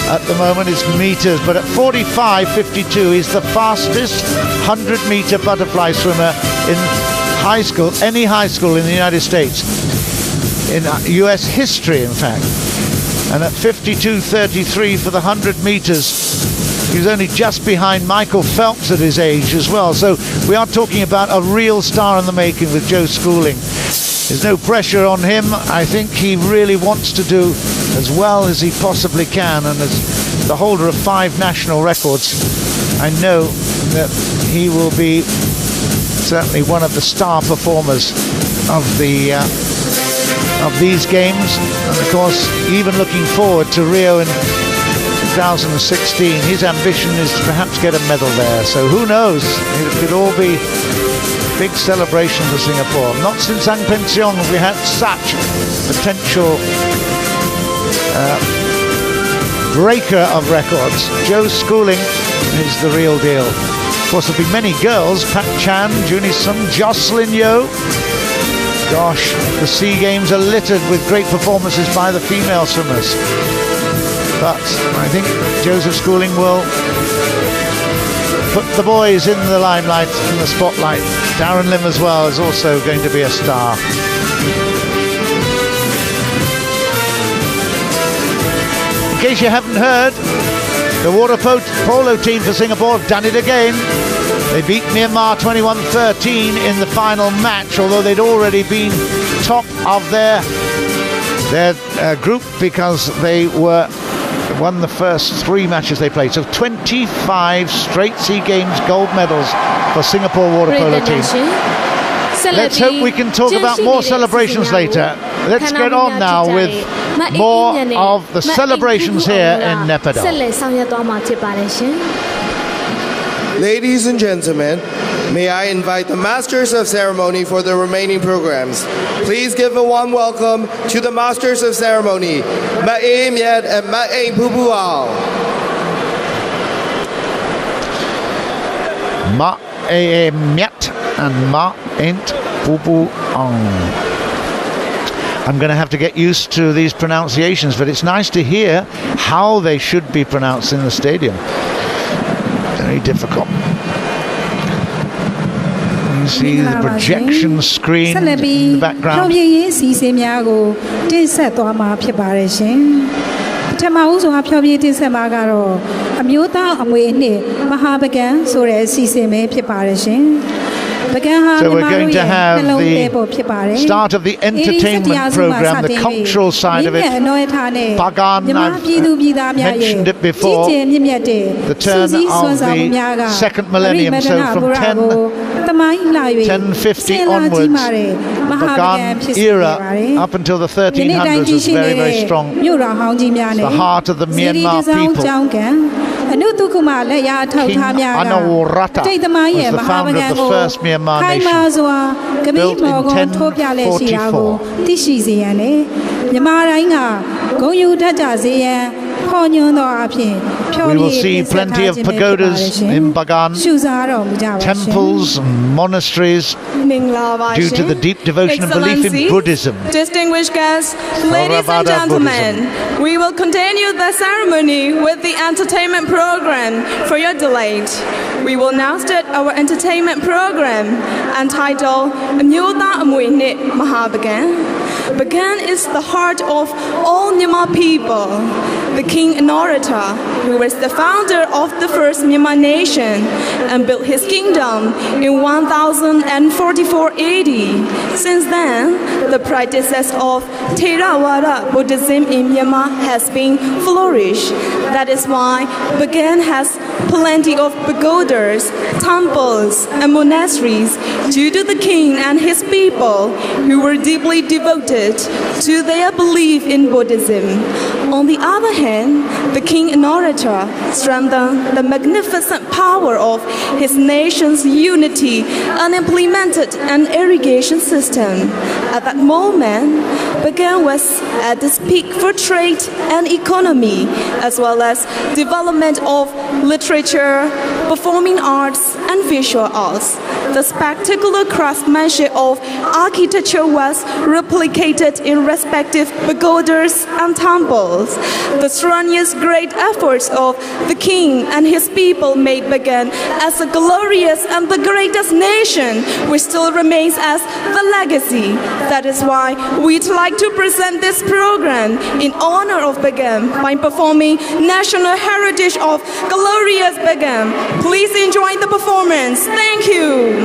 S1: at the moment, it's meters, but at 45.52 he's the fastest 100-meter butterfly swimmer in high school, any high school in the United States, in US history in fact. And at 52.33 for the 100 meters, he's only just behind Michael Phelps at his age as well. So we are talking about a real star in the making with Joe Schooling. There's no pressure on him. I think he really wants to do as well as he possibly can, and as the holder of 5 national records, I know that he will be certainly one of the star performers of these games. And of course, even looking forward to Rio in 2016, his ambition is to perhaps get a medal there. So who knows? It could all be big celebration for Singapore. Not since Ang Peng Siong have we had such potential breaker of records. Joe Schooling is the real deal. Of course, there'll be many girls. Pat Chan, Junie Sung, Jocelyn Yeo. Gosh, the SEA Games are littered with great performances by the female swimmers. But I think Joseph Schooling will put the boys in the limelight, in the spotlight. Darren Lim as well is also going to be a star. In case you haven't heard, the water polo team for Singapore have done it again. They beat Myanmar 21-13 in the final match, although they'd already been top of their group because they won the first 3 matches they played. So 25 straight SEA Games gold medals for Singapore water polo team. Let's hope we can talk about more celebrations later. Let's get on now with more of the celebrations here in Naypyitaw.
S2: Ladies and gentlemen, may I invite the Masters of Ceremony for the remaining programs. Please give a warm welcome to the Masters of Ceremony, Ma Aim Yet and Ma Aim Pu Pu Ao.
S1: Ma Aim Yet and Ma Aint Pu Pu Ao. I'm going to have to get used to these pronunciations, but it's nice to hear how they should be pronounced in the stadium. Very difficult. You see the projection screen in the background. So we're going to have the start of the entertainment program, the cultural side of it. Pagan, I've mentioned it before, the turn of the second millennium, so from 1050 onwards, the Pagan era up until the 1300s was very, very strong. It's the heart of the Myanmar people. King Anawrata was the founder of the first Myanmar nation, built in 1044. We will see plenty of pagodas in Bagan, temples and monasteries due to the deep devotion and belief in Buddhism.
S8: Distinguished guests, ladies and gentlemen, we will continue the ceremony with the entertainment program for your delight. We will now start our entertainment program entitled Myoda Ngwe Nit Mahabagan. Bagan is the heart of all Myanmar people. The king and orator, who was the founder of the first Myanmar nation and built his kingdom in 1044 AD. Since then, the practices of Theravada Buddhism in Myanmar has been flourished. That is why Bagan has plenty of pagodas, temples, and monasteries due to the king and his people who were deeply devoted to their belief in Buddhism. On the other hand, the king and orator strengthened the magnificent power of his nation's unity and implemented an irrigation system. At that moment, Bagan was at its peak for trade and economy, as well as development of literature, performing arts, and visual arts. The spectacular craftsmanship of architecture was replicated in respective pagodas and temples. The strenuous great efforts of the king and his people made Bagan as a glorious and the greatest nation, which still remains as the legacy. That is why we'd like to present this program in honor of Bagan by performing National Heritage of Glorious Bagan. Please enjoy the performance. Thank you.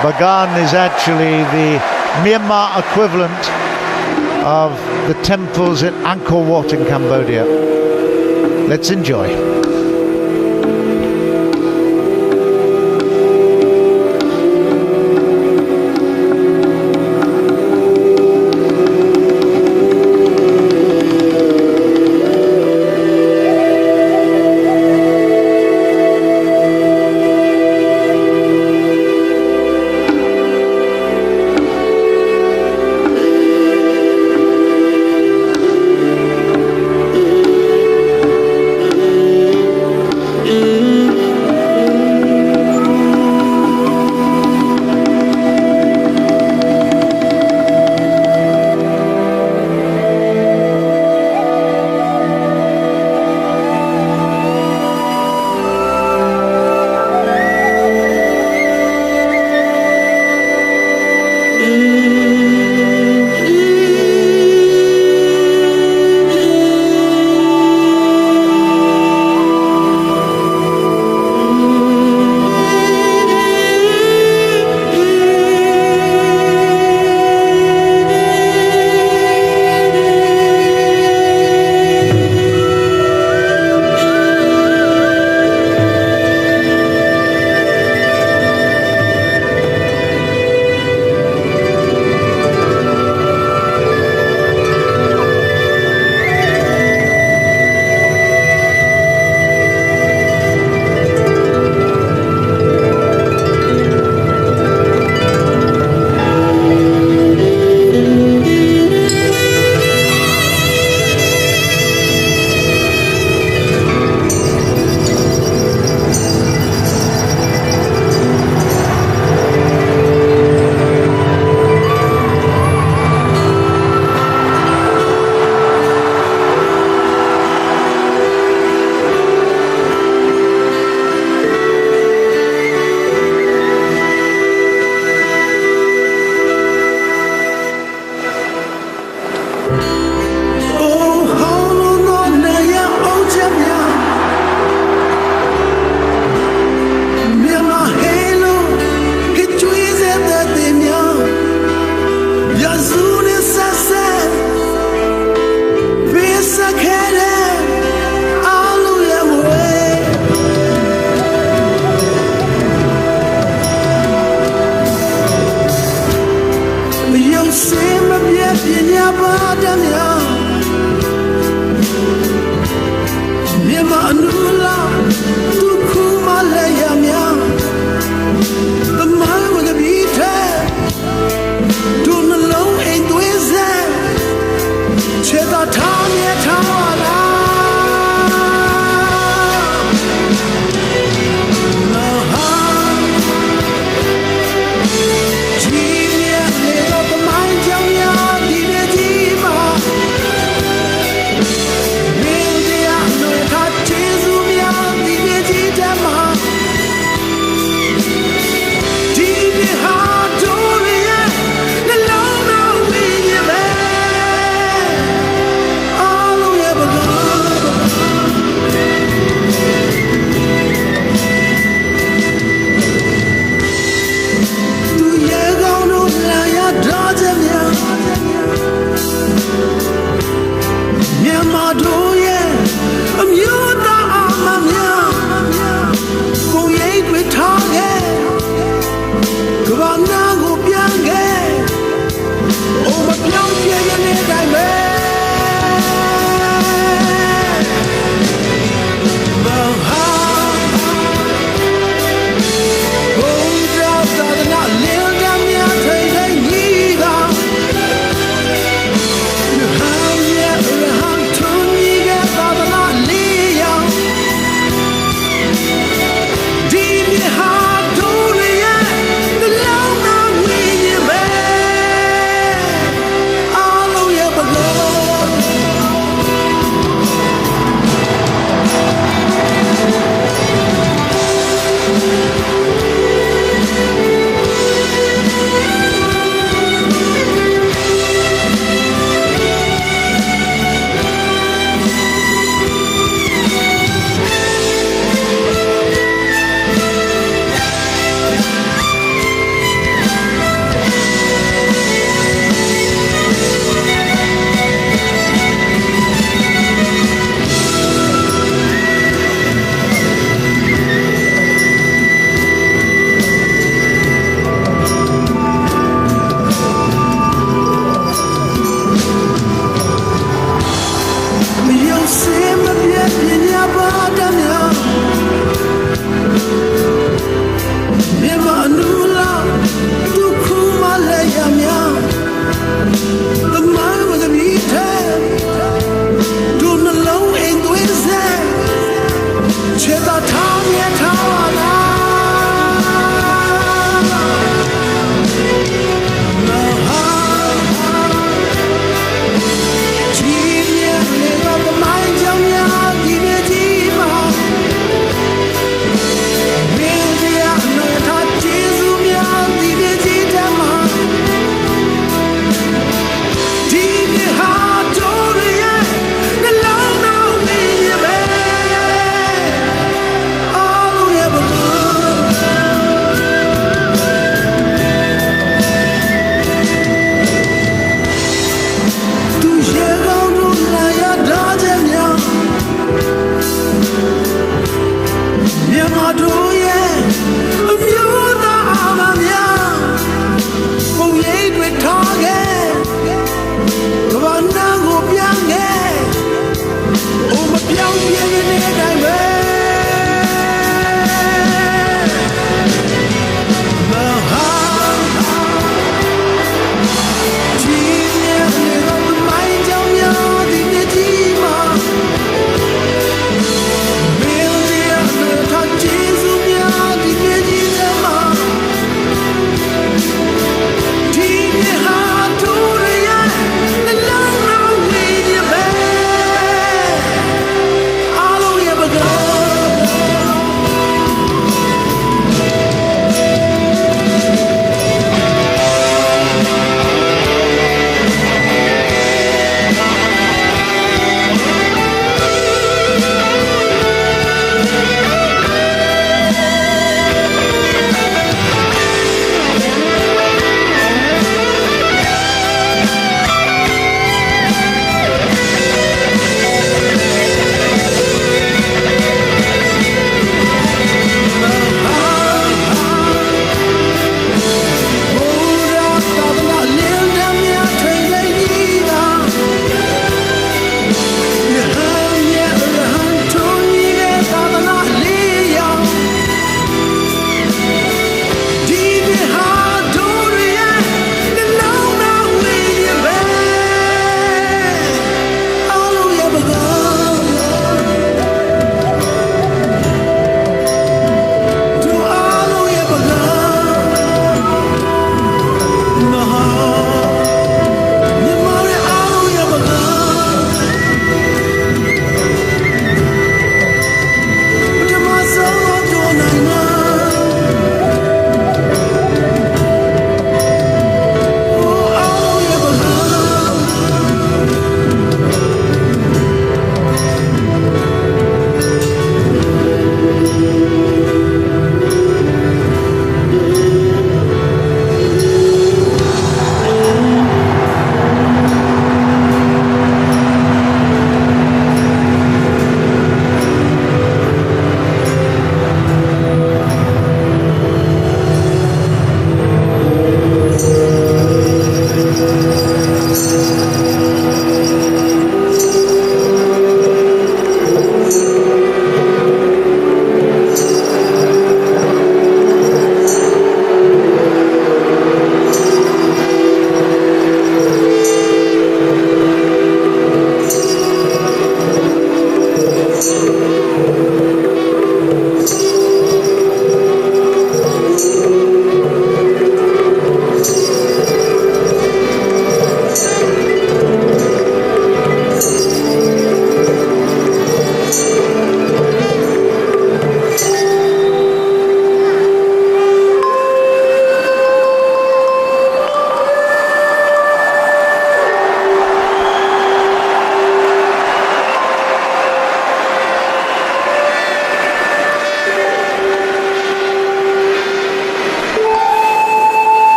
S1: Bagan is actually the Myanmar equivalent of the temples at Angkor Wat in Cambodia. Let's enjoy.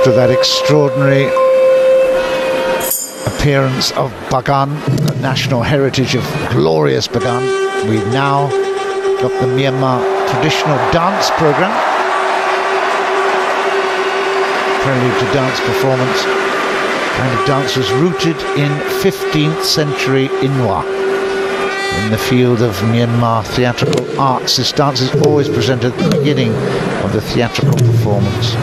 S1: after that extraordinary appearance of Bagan, the national heritage of glorious Bagan. We've now got the Myanmar traditional dance program, prelude to dance performance. Kind of dance was rooted in 15th century Inwa. In the field of Myanmar theatrical arts, this dance is always presented at the beginning of of the theatrical performance.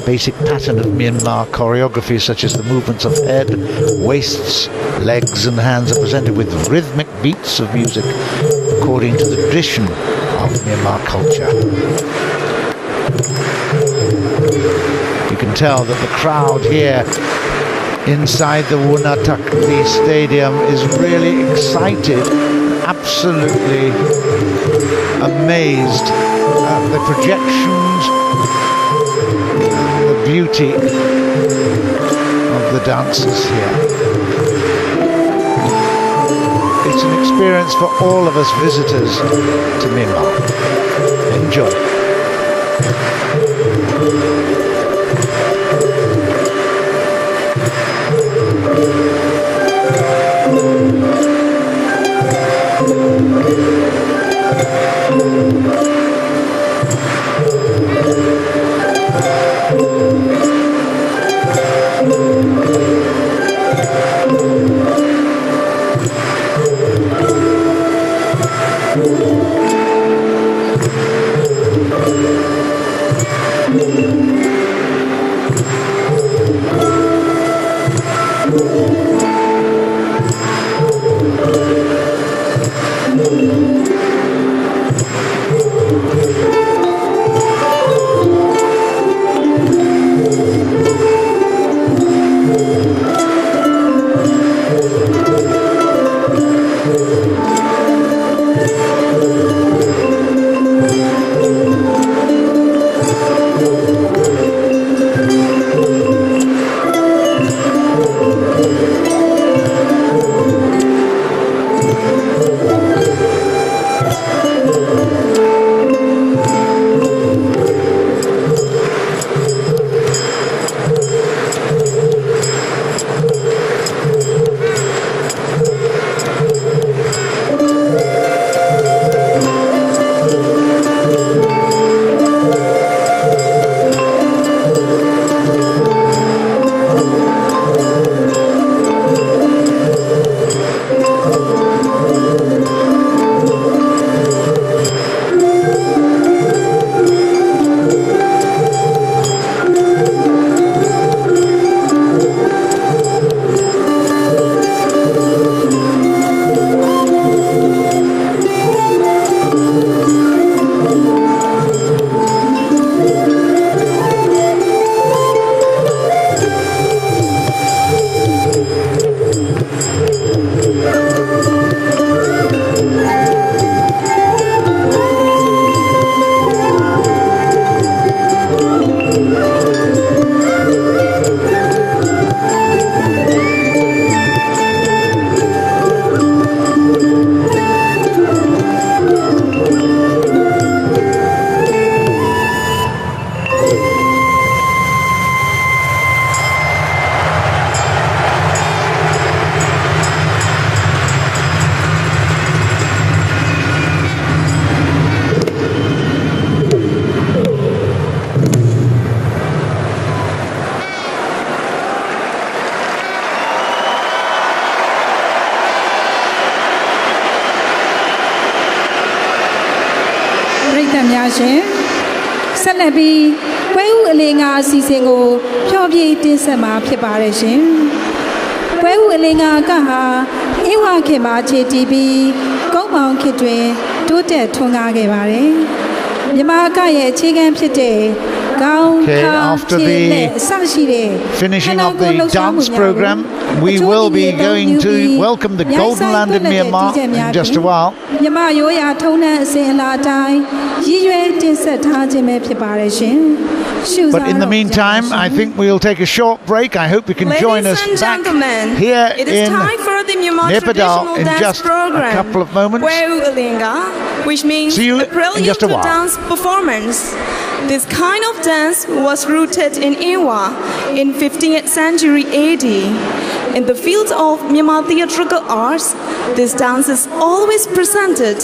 S1: Basic pattern of Myanmar choreography, such as the movements of head, waists, legs and hands, are presented with rhythmic beats of music according to the tradition of Myanmar culture. You can tell that the crowd here inside the Wunna Theikdi Stadium is really excited, absolutely amazed at the projections, the beauty of the dancers here. It's an experience for all of us visitors to Myanmar. Enjoy. Okay, after the finishing of the dance program, we will be going to welcome the Golden Land in Myanmar in just a while. But in the meantime, I think we'll take a short break. I hope you can join us back here in Naypyitaw in just a couple of moments.
S8: Which means
S1: see you
S8: a prelude
S1: in just a while.
S8: to dance performance. This kind of dance was rooted in Ngwe in 15th century AD. In the field of Myanmar theatrical arts, this dance is always presented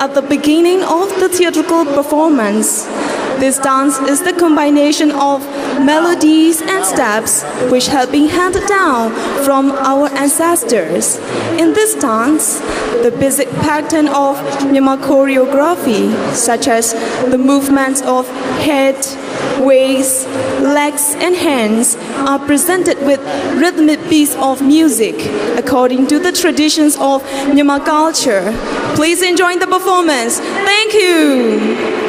S8: at the beginning of the theatrical performance. This dance is the combination of melodies and steps which have been handed down from our ancestors. In this dance, the basic pattern of Myanmar choreography, such as the movements of head, waist, legs and hands, are presented with rhythmic beats of music according to the traditions of Myanmar culture. Please enjoy the performance. Thank you.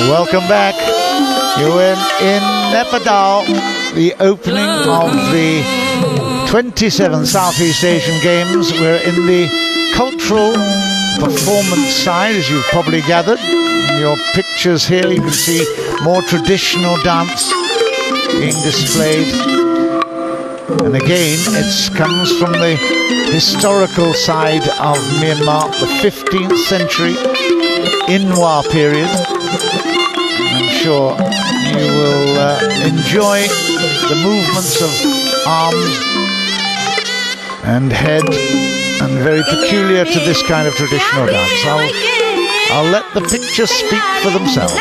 S1: Welcome back. You're in Naypyitaw, the opening of the 27th Southeast Asian Games. We're in the cultural performance side, as you've probably gathered. In your pictures here, you can see more traditional dance being displayed. And again, it comes from the historical side of Myanmar, the 15th century Ngwe period. I'm sure you will enjoy the movements of arms and head, and very peculiar to this kind of traditional dance. I'll let the pictures speak for themselves.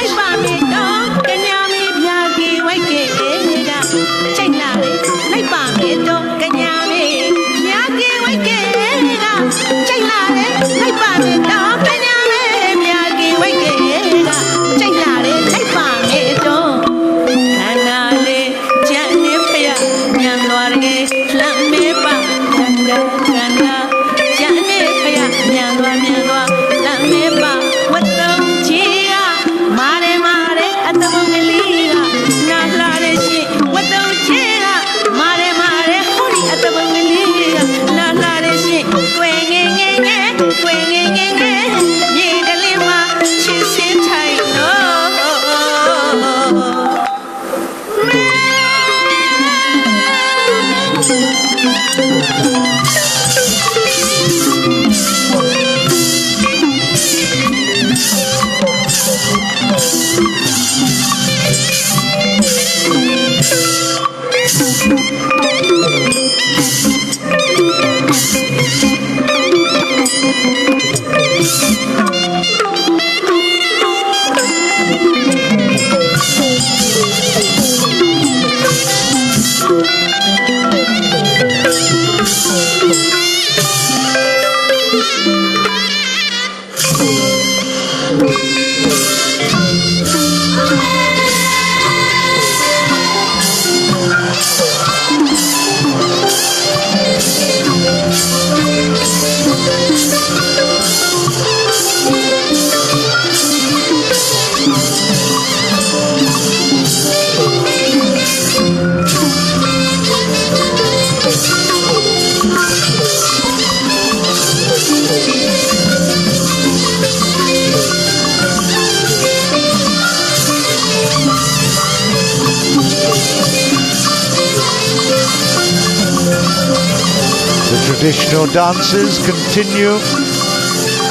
S1: Traditional dances continue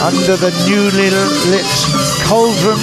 S1: under the newly lit cauldron.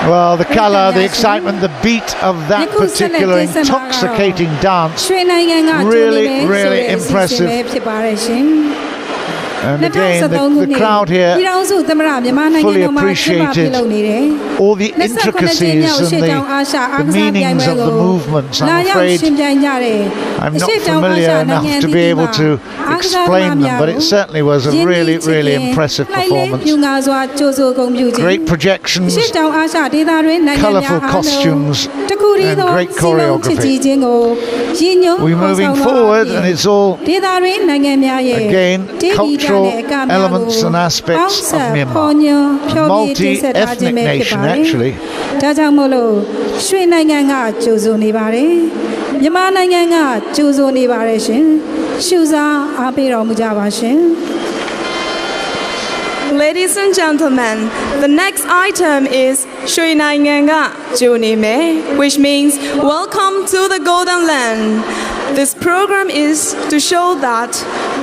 S1: Well, the colour, the excitement, the beat of that particular intoxicating dance, really, really impressive. And again, the crowd here fully appreciated all the intricacies and the meanings of the movements. I'm afraid I'm not familiar enough to be able to explain them, but it certainly was a really, really impressive performance. Great projections, colourful costumes, and great choreography. We're moving forward, and it's all, again, cultural elements and aspects of Myanmar. Multi-ethnic nation, actually.
S9: ဒါကြောင့်မို့လို့ရွှေနိုင်ငံကကြိုဆိုနေပါတယ်မြန်မာနိုင်ငံကကြိုဆိုနေပါတယ်ရှင်ရှုစားအားပေးတော်မူကြပါရှင်
S8: Ladies and gentlemen, the next item is Shui Nainganga Junime, which means welcome to the Golden Land. This program is to show that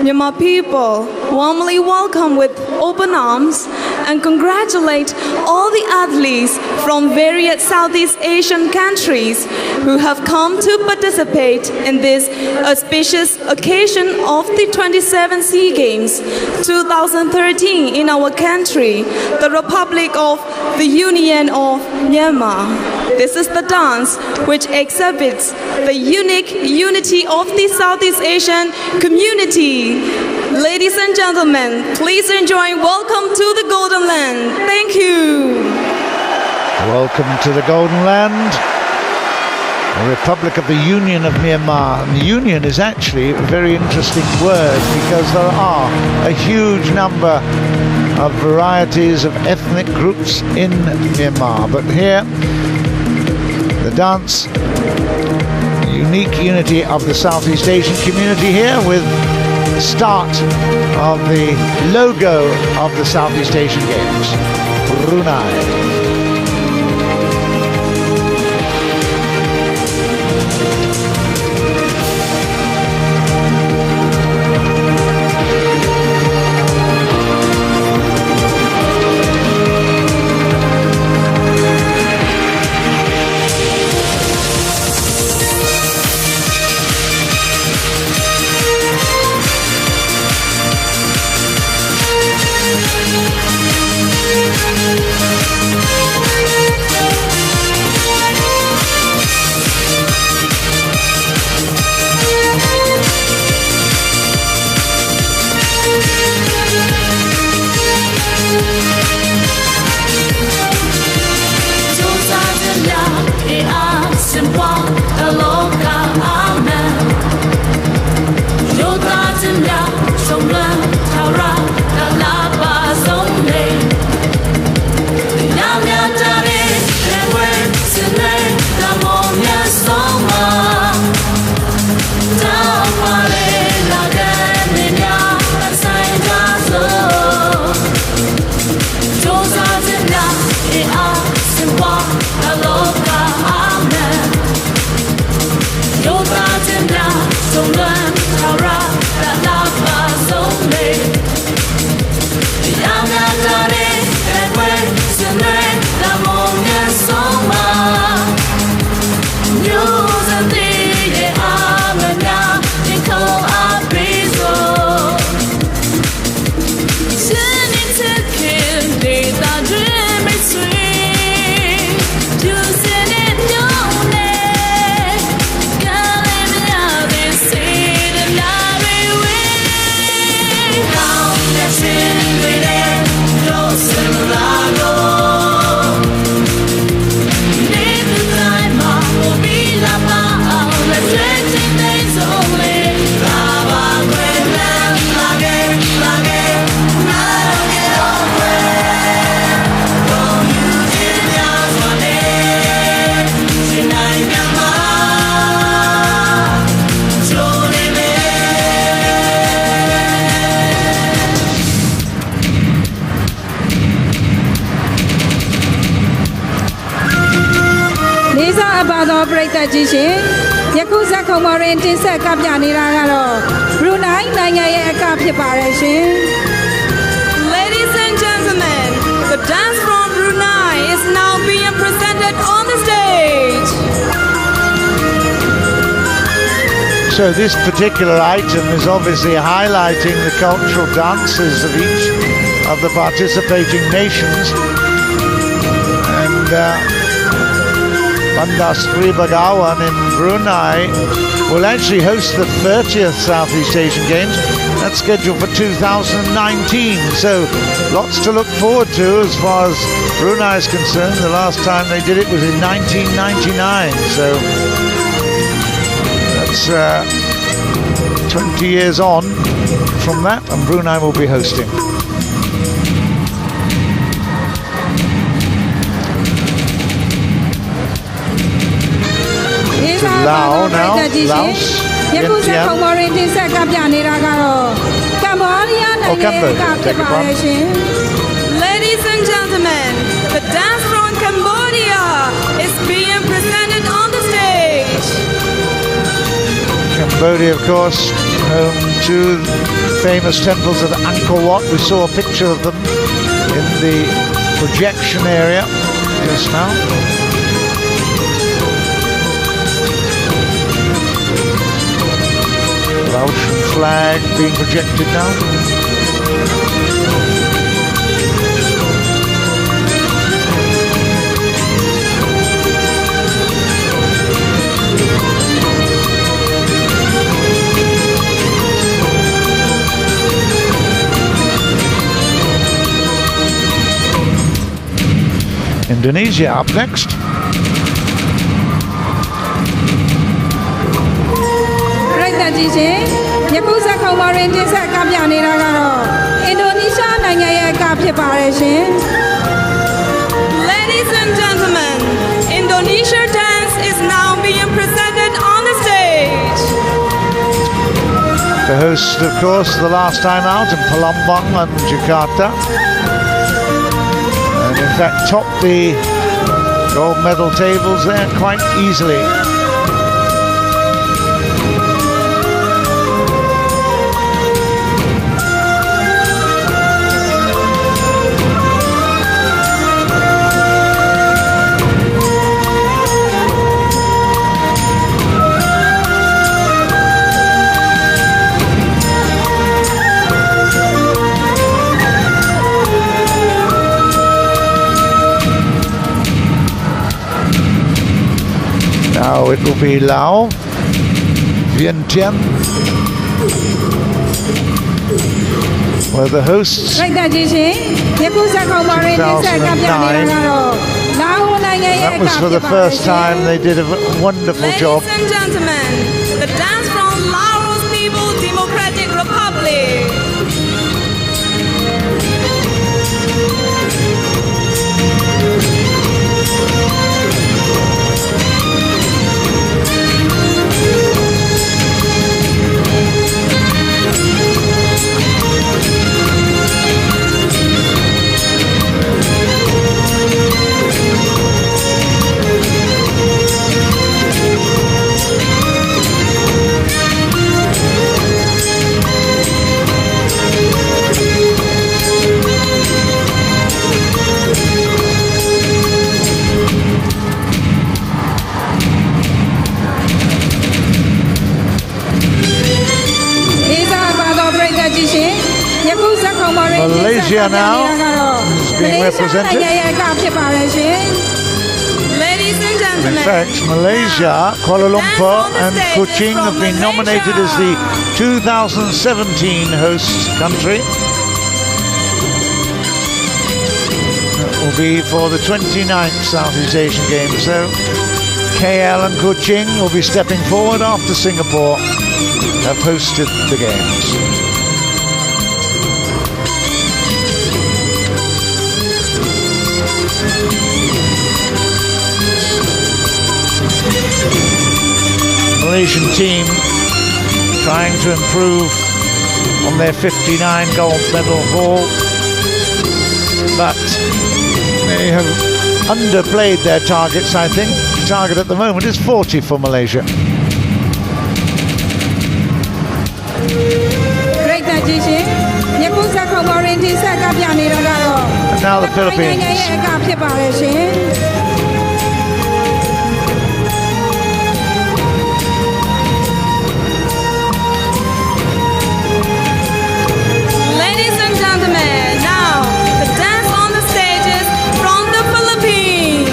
S8: Myanmar people warmly welcome with open arms and congratulate all the athletes from various Southeast Asian countries who have come to participate in this auspicious occasion of the 27th SEA Games 2013 in our country, the Republic of the Union of Myanmar. This is the dance which exhibits the unique unity of the Southeast Asian community. Ladies and gentlemen, please enjoy Welcome to the Golden Land. Thank you.
S1: Welcome to the Golden Land, the Republic of the Union of Myanmar. And the union is actually a very interesting word because there are a huge number of varieties of ethnic groups in Myanmar. But here, the dance, unique unity of the Southeast Asian community here with the start of the logo of the Southeast Asian Games, Brunei.
S9: သောပရိသတ်ကြီးရှင်ယခုဇက်ခုံမော်ရင်တင်ဆက်ကပြနေတာကတော့ဘရူနိုင်းနိုင်ငံရဲ့အကဖြစ်ပါတယ်ရှင်
S8: Ladies and gentlemen, the dance from Brunei is now being presented on the stage.
S1: So this particular item is obviously highlighting the cultural dances of each of the participating nations. And Bandar Sri Begawan in Brunei will actually host the 30th Southeast Asian Games. That's scheduled for 2019. So lots to look forward to as far as Brunei is concerned. The last time they did it was in 1999. So that's 20 years on from that, and Brunei will be hosting. To Laos now, Laos,
S8: Ladies and gentlemen, the dance from Cambodia is being presented on the stage.
S1: Cambodia, of course, home to famous temples of Angkor Wat. We saw a picture of them in the projection area just now. Laotian flag being projected now. Indonesia up next.
S8: Ladies and gentlemen, Indonesia dance is now being presented on the stage.
S1: The host, of course, the last time out in Palembang and Jakarta. And in fact, topped the gold medal tables there quite easily. Now it will be Laos, Vientiane, where the hosts 2009. That was for the first time. They did a wonderful job.
S8: Ladies and gentlemen, the dance from Laos People Democratic Republic.
S1: Malaysia now is being represented.
S8: Ladies and gentlemen,
S1: In fact, Malaysia, Kuala Lumpur and Kuching have been nominated as the 2017 host country. That will be for the 29th Southeast Asian Games. So KL and Kuching will be stepping forward after Singapore have hosted the Games. Malaysian team trying to improve on their 59 gold medal haul, but they have underplayed their targets, I think. target at the moment is 40 for Malaysia. And now the Philippines.
S8: Ladies and gentlemen, now the dance on the stages from the Philippines.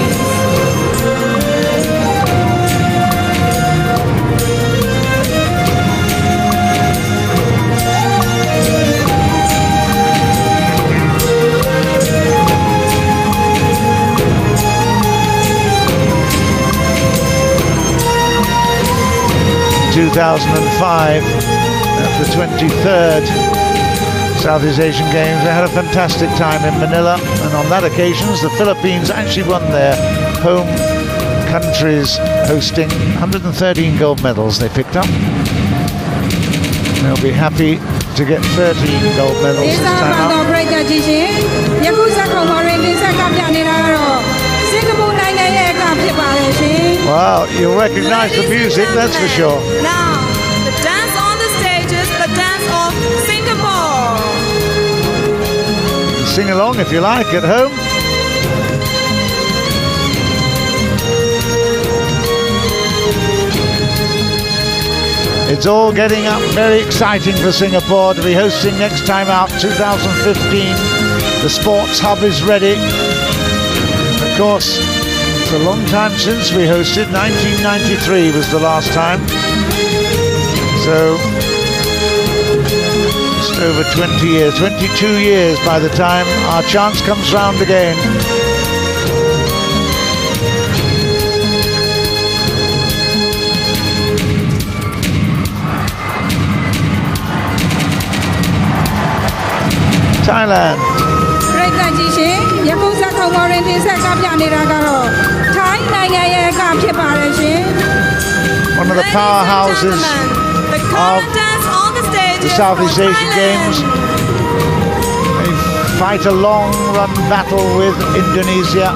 S1: In 2005, at the 23rd Southeast Asian Games, they had a fantastic time in Manila, and on that occasion the Philippines actually won their home country's hosting. 113 gold medals they picked up. They'll be happy to get 13 gold medals this time out. Well, you'll recognize the music, that's for sure.
S8: Now, the dance on the stage is the dance of Singapore.
S1: Sing along if you like at home. It's all getting up very exciting for Singapore to be hosting next time out, 2015. The sports hub is ready. Of course, it's a long time since we hosted. 1993 was the last time. So, just over 20 years, 22 years by the time our chance comes round again. Thailand. One of the powerhouses of the Southeast Asian Games. They fight a long run battle with Indonesia.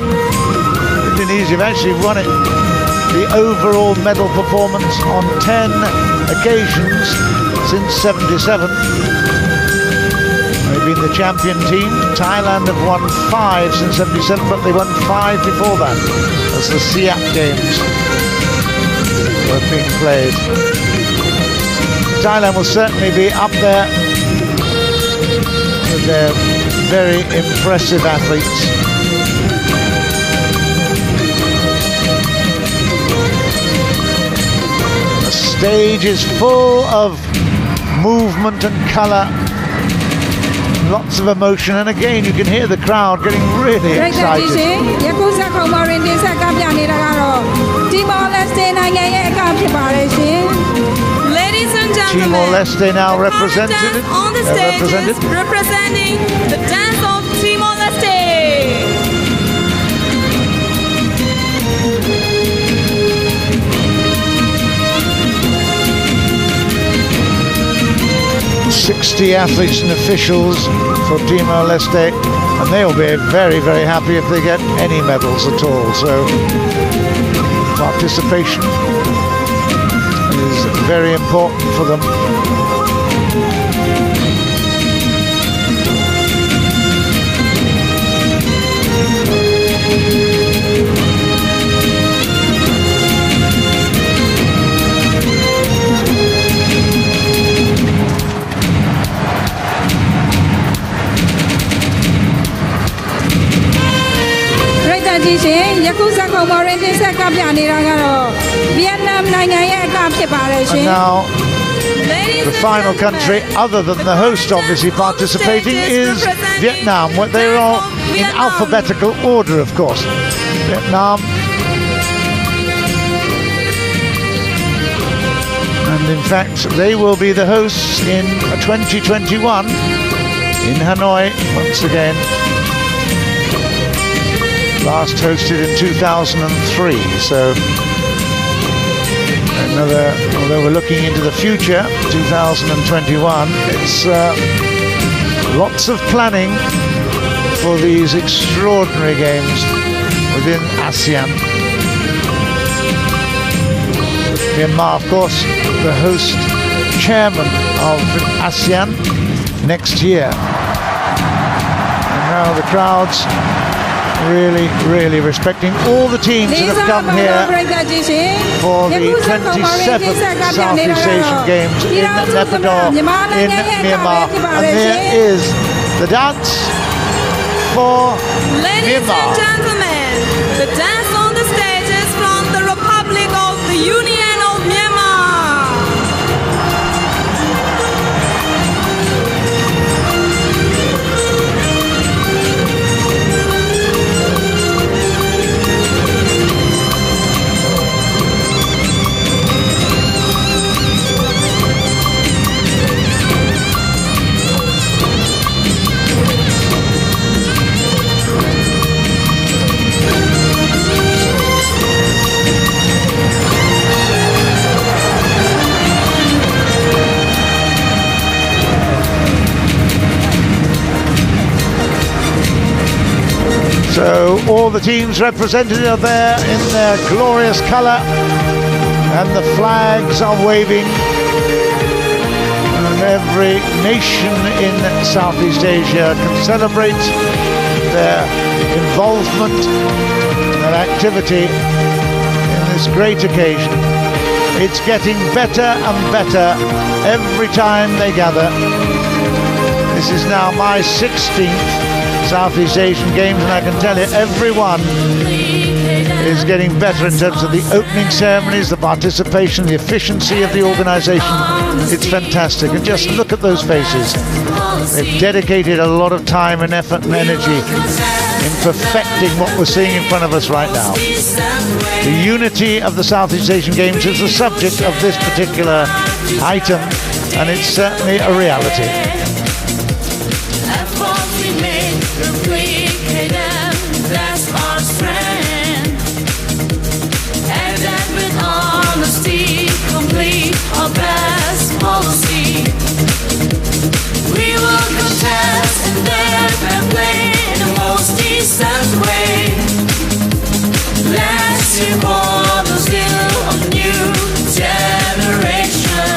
S1: Indonesia have actually won it, the overall medal performance on 10 occasions since '77. They've been the champion team. Thailand have won 5 since '77, but they won 5 before that, as the SEAP Games were being played. Thailand will certainly be up there with their very impressive athletes. The stage is full of movement and colour. Lots of emotion, and again you can hear the crowd getting really excited.
S8: Ladies and gentlemen,
S1: Timor-Leste now represented.
S8: On the stage is representing the dance of Timor-Leste.
S1: "60 athletes and officials for Timor-Leste, and they'll be very, very happy if they get any medals at all. So participation is very important for them. And now, the final country, other than the host obviously participating, is Vietnam. They're all in alphabetical order, of course. Vietnam. And in fact, they will be the hosts in 2021 in Hanoi once again. Last hosted in 2003, so although we're looking into the future, 2021, it's lots of planning for these extraordinary games within ASEAN. Myanmar, of course, the host chairman of ASEAN next year. And now the crowds really respecting all the teams that have come here for the 27th Southeast Asian Games in Naypyitaw in Myanmar. And there is the dance for
S8: Ladies
S1: Myanmar.
S8: and gentlemen, the dance on the stage is from the Republic of the Union of Myanmar.
S1: So all the teams represented are there in their glorious colour, and the flags are waving, and every nation in Southeast Asia can celebrate their involvement, their activity in this great occasion. It's getting better and better every time they gather. This is now my 16th Southeast Asian Games, and I can tell you everyone is getting better in terms of the opening ceremonies, the participation, the efficiency of the organisation. It's fantastic, and just look at those faces. They've dedicated a lot of time and effort and energy in perfecting what we're seeing in front of us right now. The unity of the Southeast Asian Games is the subject of this particular item, and it's certainly a reality.
S10: That's our strength, and that with honesty, complete our best policy. We will contest and never play in the most decent way. Let's hear more the skill of the new generation.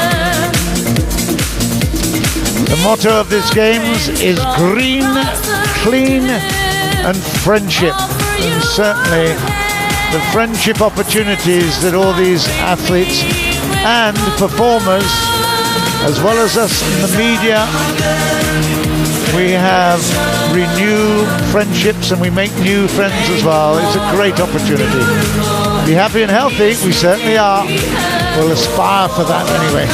S1: The motto of this Games is green, clean and friendship, and certainly the friendship opportunities that all these athletes and performers, as well as us in the media, we have renewed friendships and we make new friends as well. It's a great opportunity. Be happy and healthy, we certainly are. We'll aspire for that anyway.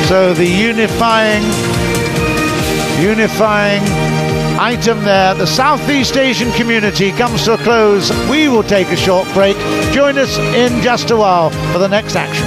S1: So the unifying item there, the Southeast Asian community comes to a close. We will take a short break. Join us in just a while for the next action.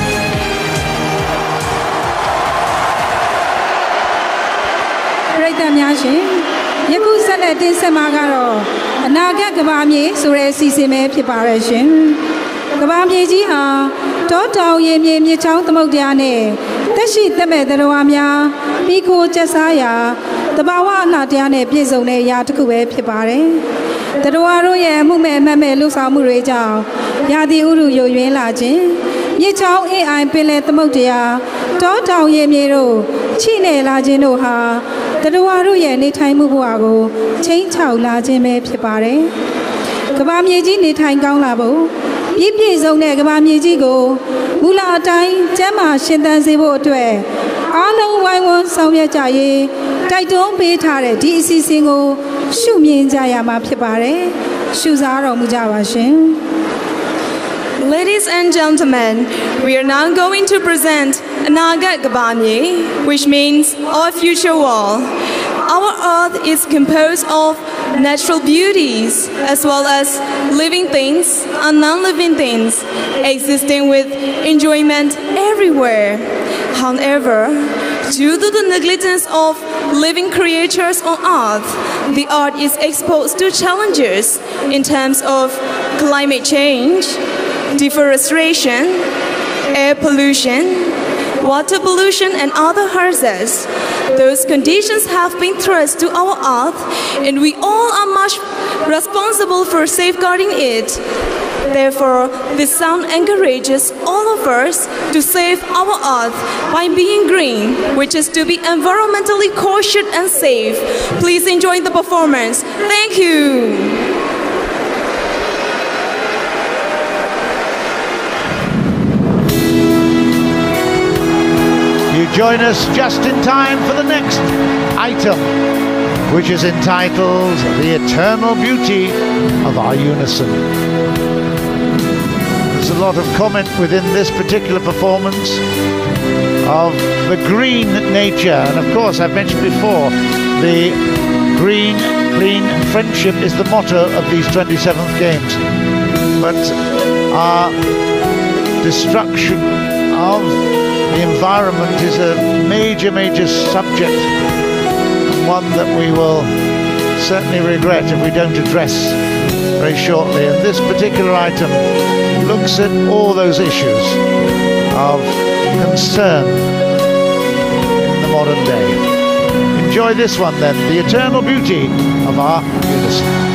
S8: Ladies and gentlemen, we are now going to present Anagat Gabanye, which means our future wall. Our earth is composed of natural beauties as well as living things and non-living things, existing with enjoyment everywhere. However, due to the negligence of living creatures on earth, the earth is exposed to challenges in terms of climate change, deforestation, air pollution, water pollution and other hazards. Those conditions have been thrust to our earth and we all are much responsible for safeguarding it. Therefore, this sound encourages all of us to save our earth by being green, which is to be environmentally cautious and safe. Please enjoy the performance. Thank you.
S1: You join us just in time for the next item, which is entitled The Eternal Beauty of Our Unison. There's a lot of comment within this particular performance of the green nature, and of course I've mentioned before, the green, clean friendship is the motto of these 27th games. But our destruction of the environment is a major subject, and one that we will certainly regret if we don't address very shortly. And this particular item looks at all those issues of concern in the modern day. Enjoy this one then, The Eternal Beauty of Our Unison.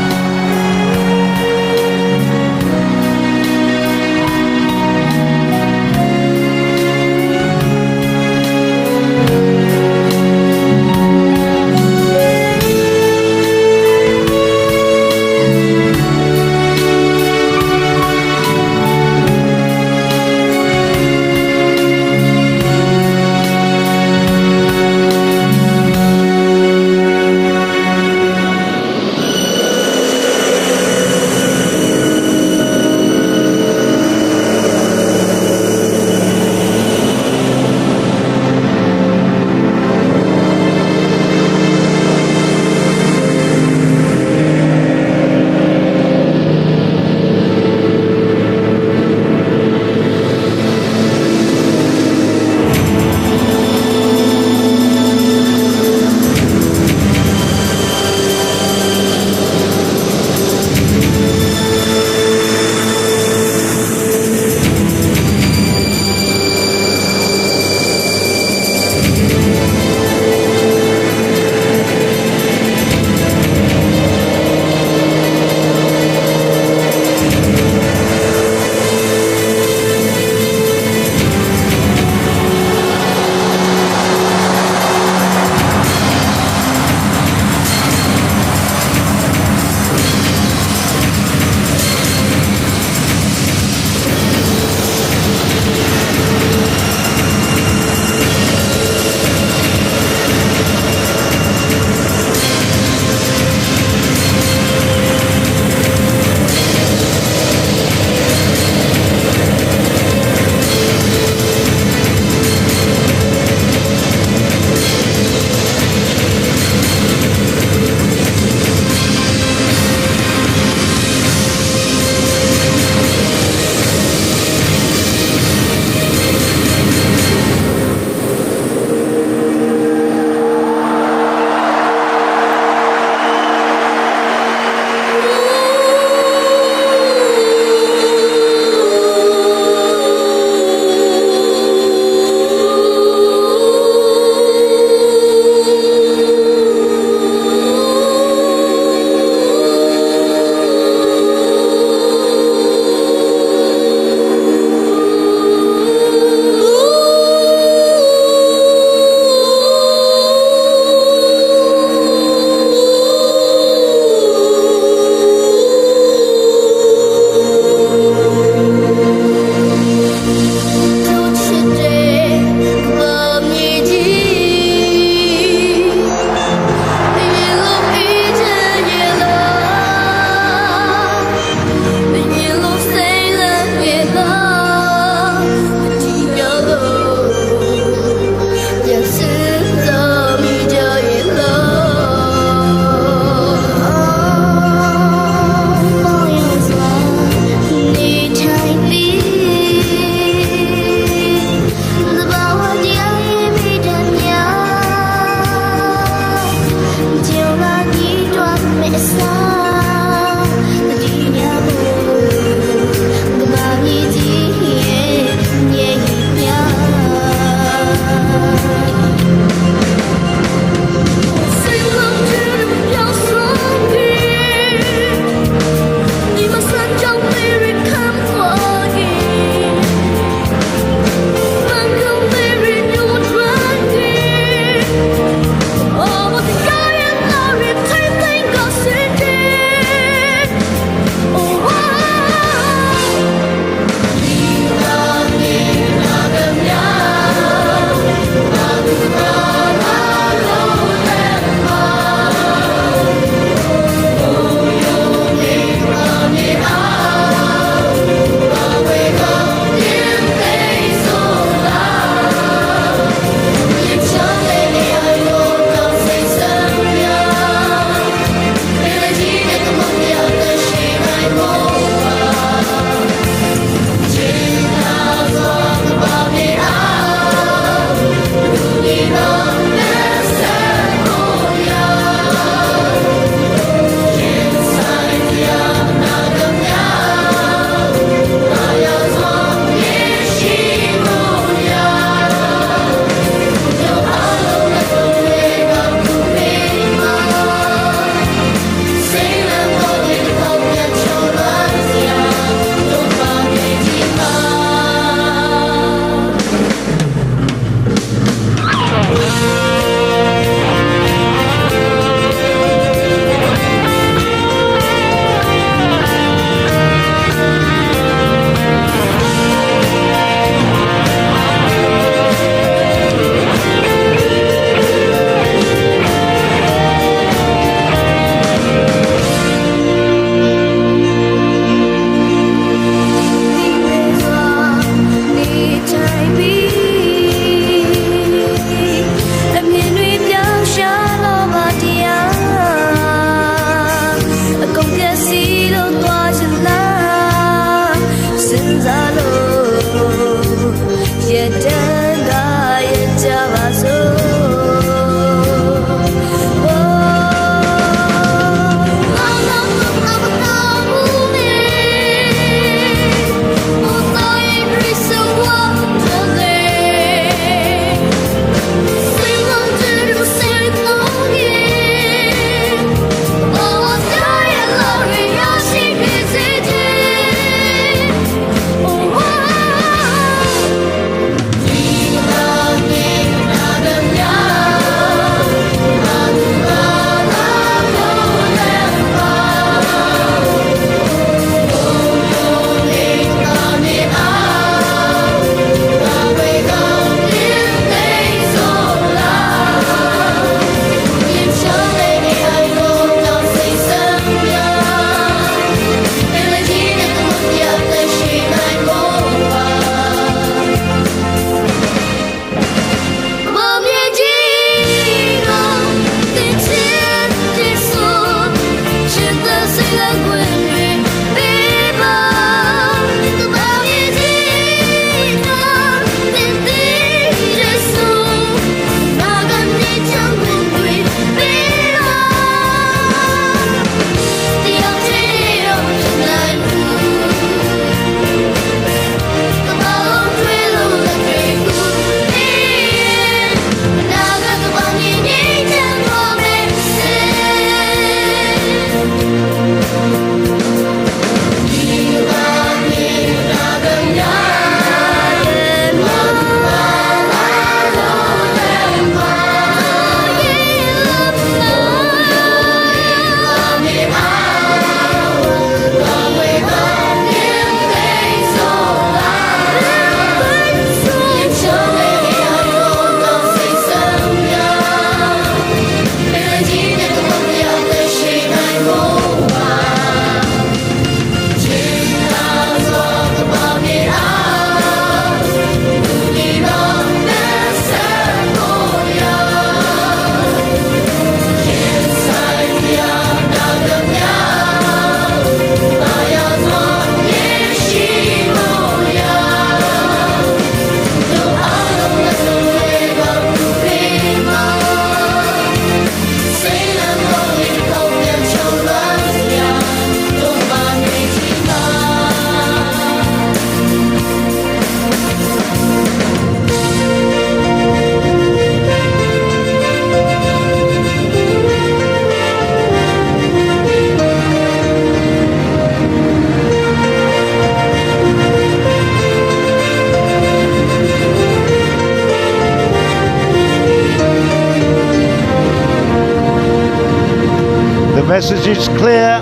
S1: message is clear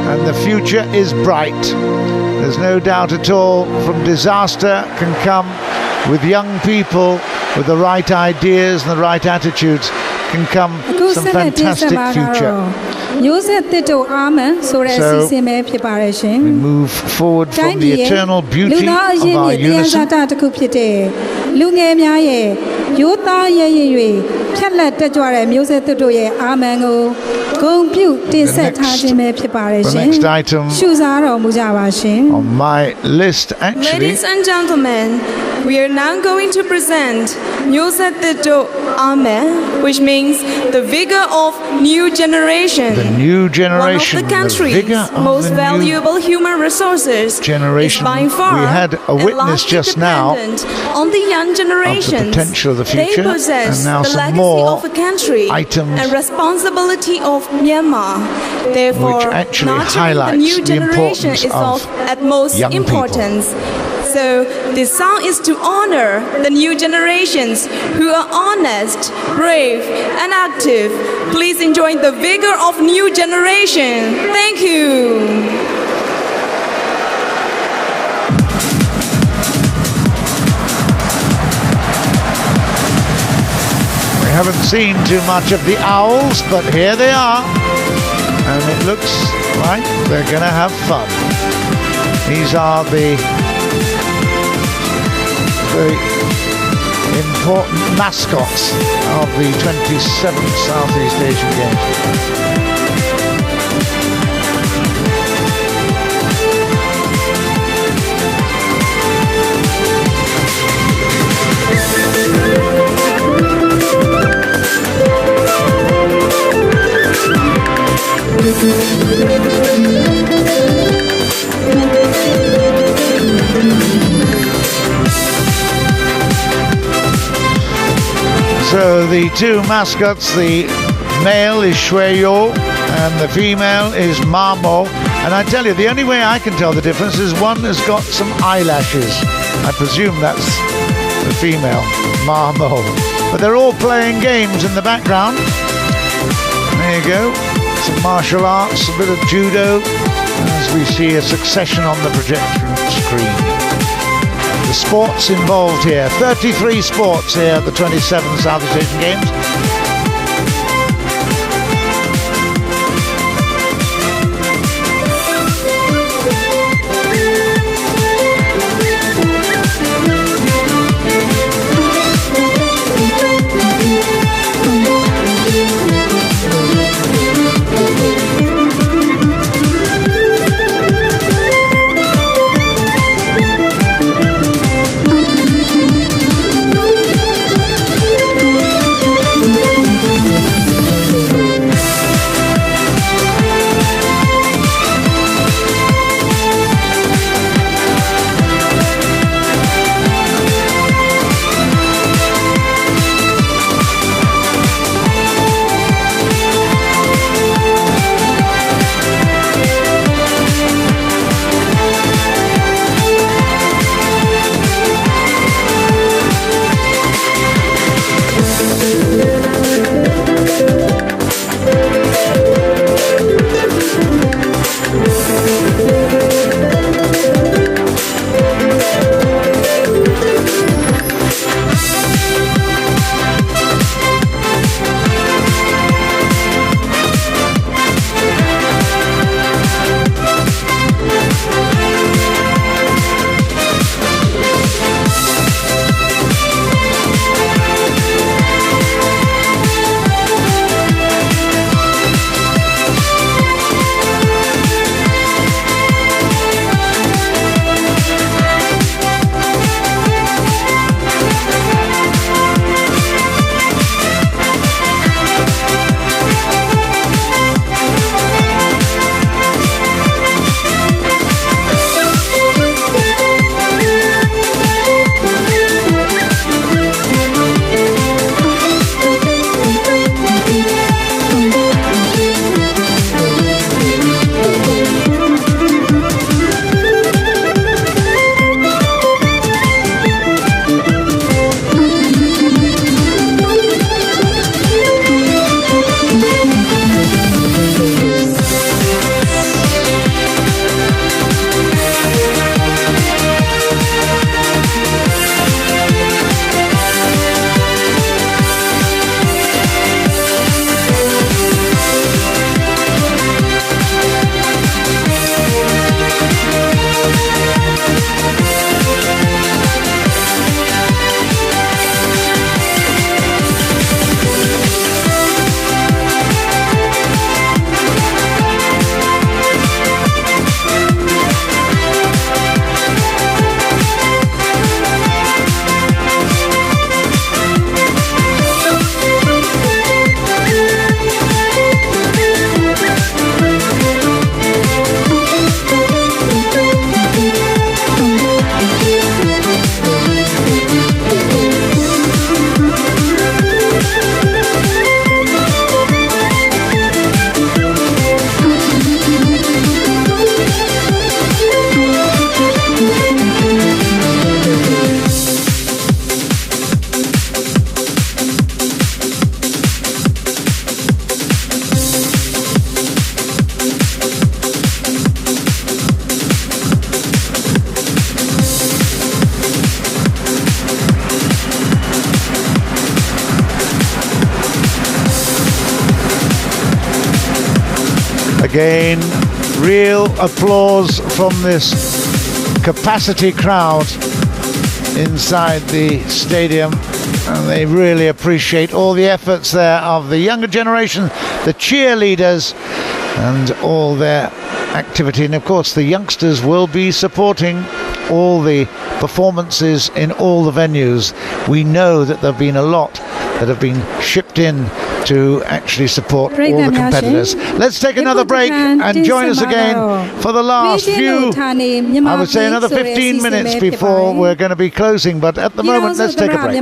S1: and the future is bright. There's no doubt at all from disaster can come with young people with the right ideas and the right attitudes can come some fantastic future. So we move forward from the eternal beauty of our unison. The next item on my list, actually.
S8: Ladies and gentlemen, we are now going to present Nyose Theto Ame, which means the vigor of new generation.
S1: The new generation.
S8: One of the country's most valuable human resources.
S1: Generation.
S8: By far,
S1: we had a witness just now
S8: on the young generation.
S1: Of the potential of the future,
S8: they possess
S1: and now
S8: the
S1: some
S8: legacy
S1: more
S8: of a country
S1: items
S8: and responsibility of Myanmar. Therefore,
S1: which actually
S8: nurturing the
S1: highlights
S8: new
S1: the
S8: generation is of utmost
S1: young
S8: importance. So this song is to honor the new generations who are honest, brave, and active. Please enjoy the vigor of new generation. Thank you.
S1: We haven't seen too much of the owls, but here they are. And it looks like they're going to have fun. These are the important mascots of the 27th Southeast Asian Games. So the two mascots, the male is Shweyo and the female is Mamo. And I tell you, the only way I can tell the difference is one has got some eyelashes. I presume that's the female, Mamo. But they're all playing games in the background. There you go. Some martial arts, a bit of judo, as we see a succession on the projection screen. The sports involved here, 33 sports here at the 27th Southeast Asian Games. Again, real applause from this capacity crowd inside the stadium, and they really appreciate all the efforts there of the younger generation, the cheerleaders, and all their activity. And of course the youngsters will be supporting all the performances in all the venues. We know that there have been a lot that have been shipped in to actually support all the competitors. Let's take another break and join us again for the last few, I would say another 15 minutes before we're going to be closing, but at the moment let's take a break.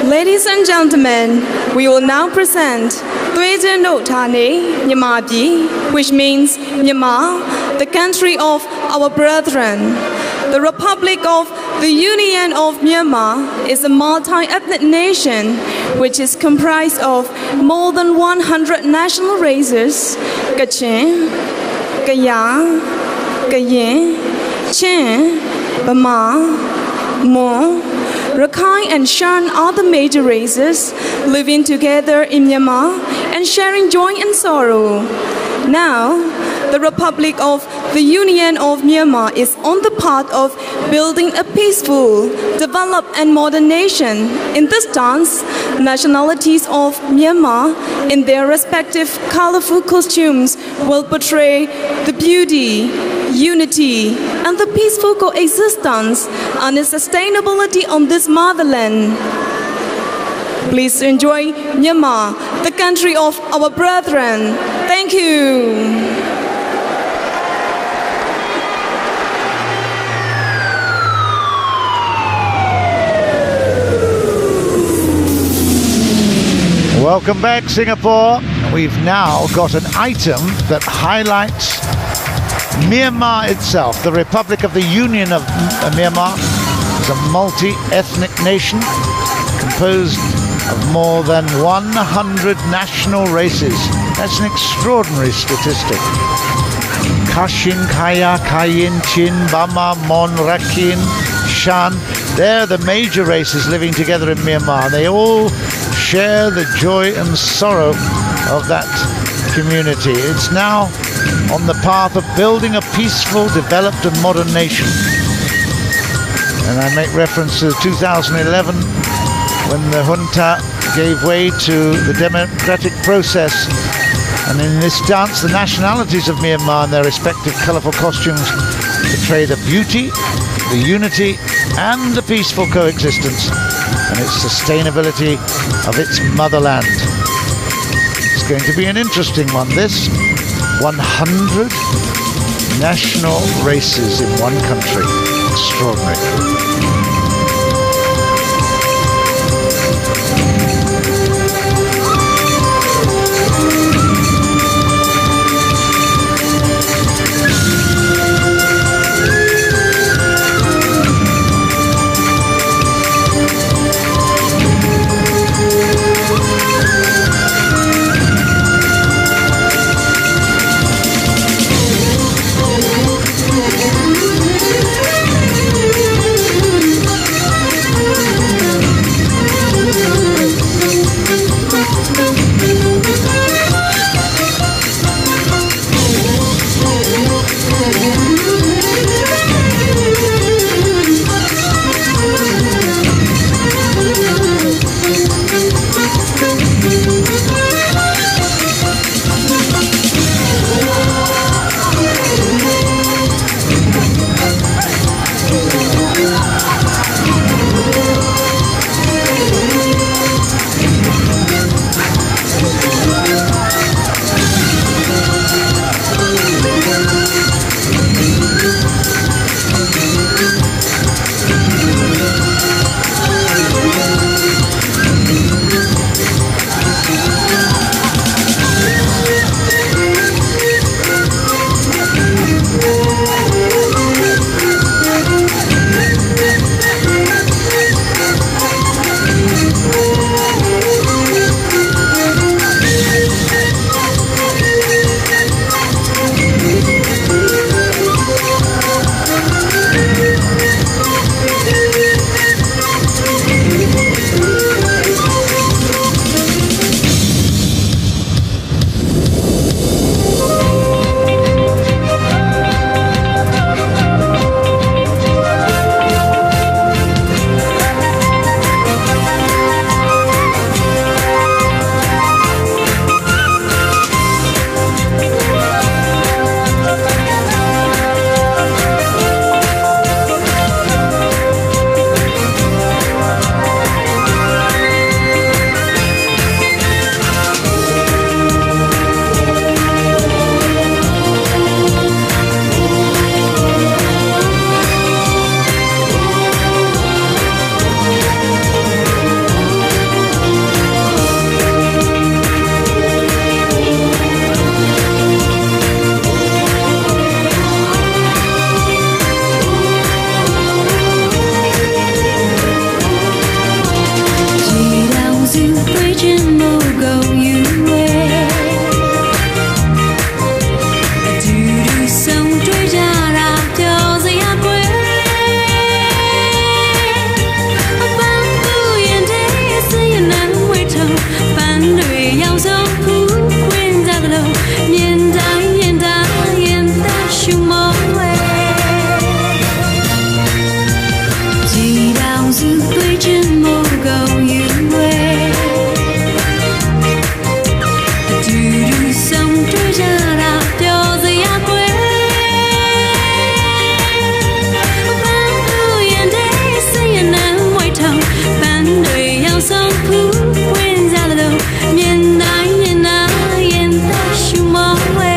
S8: Ladies and gentlemen, we will now present Thwe No Thane Myanmar Pyi, which means Myanmar, the country of our brethren. The Republic of the Union of Myanmar is a multi-ethnic nation which is comprised of more than 100 national races: Kachin, Kaya, Kayin, Chin, Bama, Mon, Rakhine and Shan are the major races living together in Myanmar and sharing joy and sorrow. Now, the Republic of the Union of Myanmar is on the path of building a peaceful, developed and modern nation. In this dance, nationalities of Myanmar in their respective colorful costumes will portray the beauty, unity and the peaceful coexistence and the sustainability on this motherland. Please enjoy Myanmar, the country of our brethren. Thank you.
S1: Welcome back, Singapore. We've now got an item that highlights Myanmar itself. The Republic of the Union of Myanmar is a multi-ethnic nation composed of more than 100 national races. That's an extraordinary statistic. Kashin, Kaya, Kayin, Chin, Bama, Mon, Rakhine, Shan, they're the major races living together in Myanmar. They all share the joy and sorrow of that community. It's now on the path of building a peaceful, developed and modern nation. And I make reference to 2011 when the junta gave way to the democratic process. And in this dance, the nationalities of Myanmar and their respective colourful costumes portray the beauty, the unity and the peaceful coexistence and its sustainability of its motherland. It's going to be an interesting one, this. 100 national races in one country. Extraordinary.
S10: ဆုံးဖူးဝင်ကြသလိုမြင်တိုင်းမြင်တိုင်းရင်သက်ရှူမောဝဲ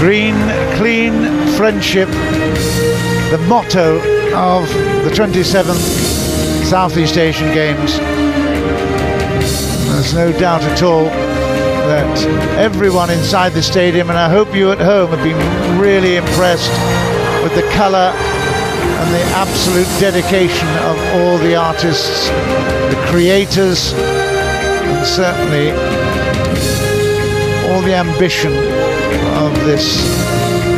S1: Green, clean friendship, the motto of the 27th Southeast Asian Games. There's no doubt at all that everyone inside the stadium, and I hope you at home have been really impressed with the colour and the absolute dedication of all the artists, the creators, and certainly all the ambition of this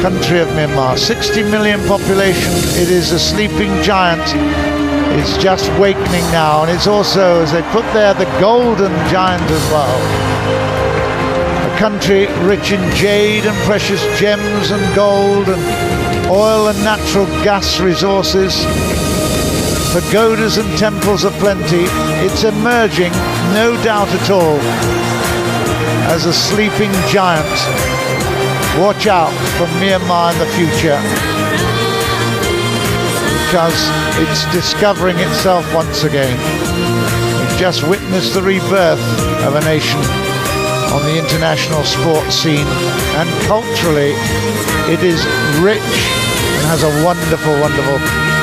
S1: country of Myanmar. 60 million population, it is a sleeping giant. It's just wakening now, and it's also, as they put there, the golden giant as well. A country rich in jade and precious gems and gold and oil and natural gas resources. Pagodas and temples aplenty. It's emerging, no doubt at all, as a sleeping giant. Watch out for Myanmar in the future, because it's discovering itself once again. We've just witnessed the rebirth of a nation on the international sports scene, and culturally it is rich and has a wonderful, wonderful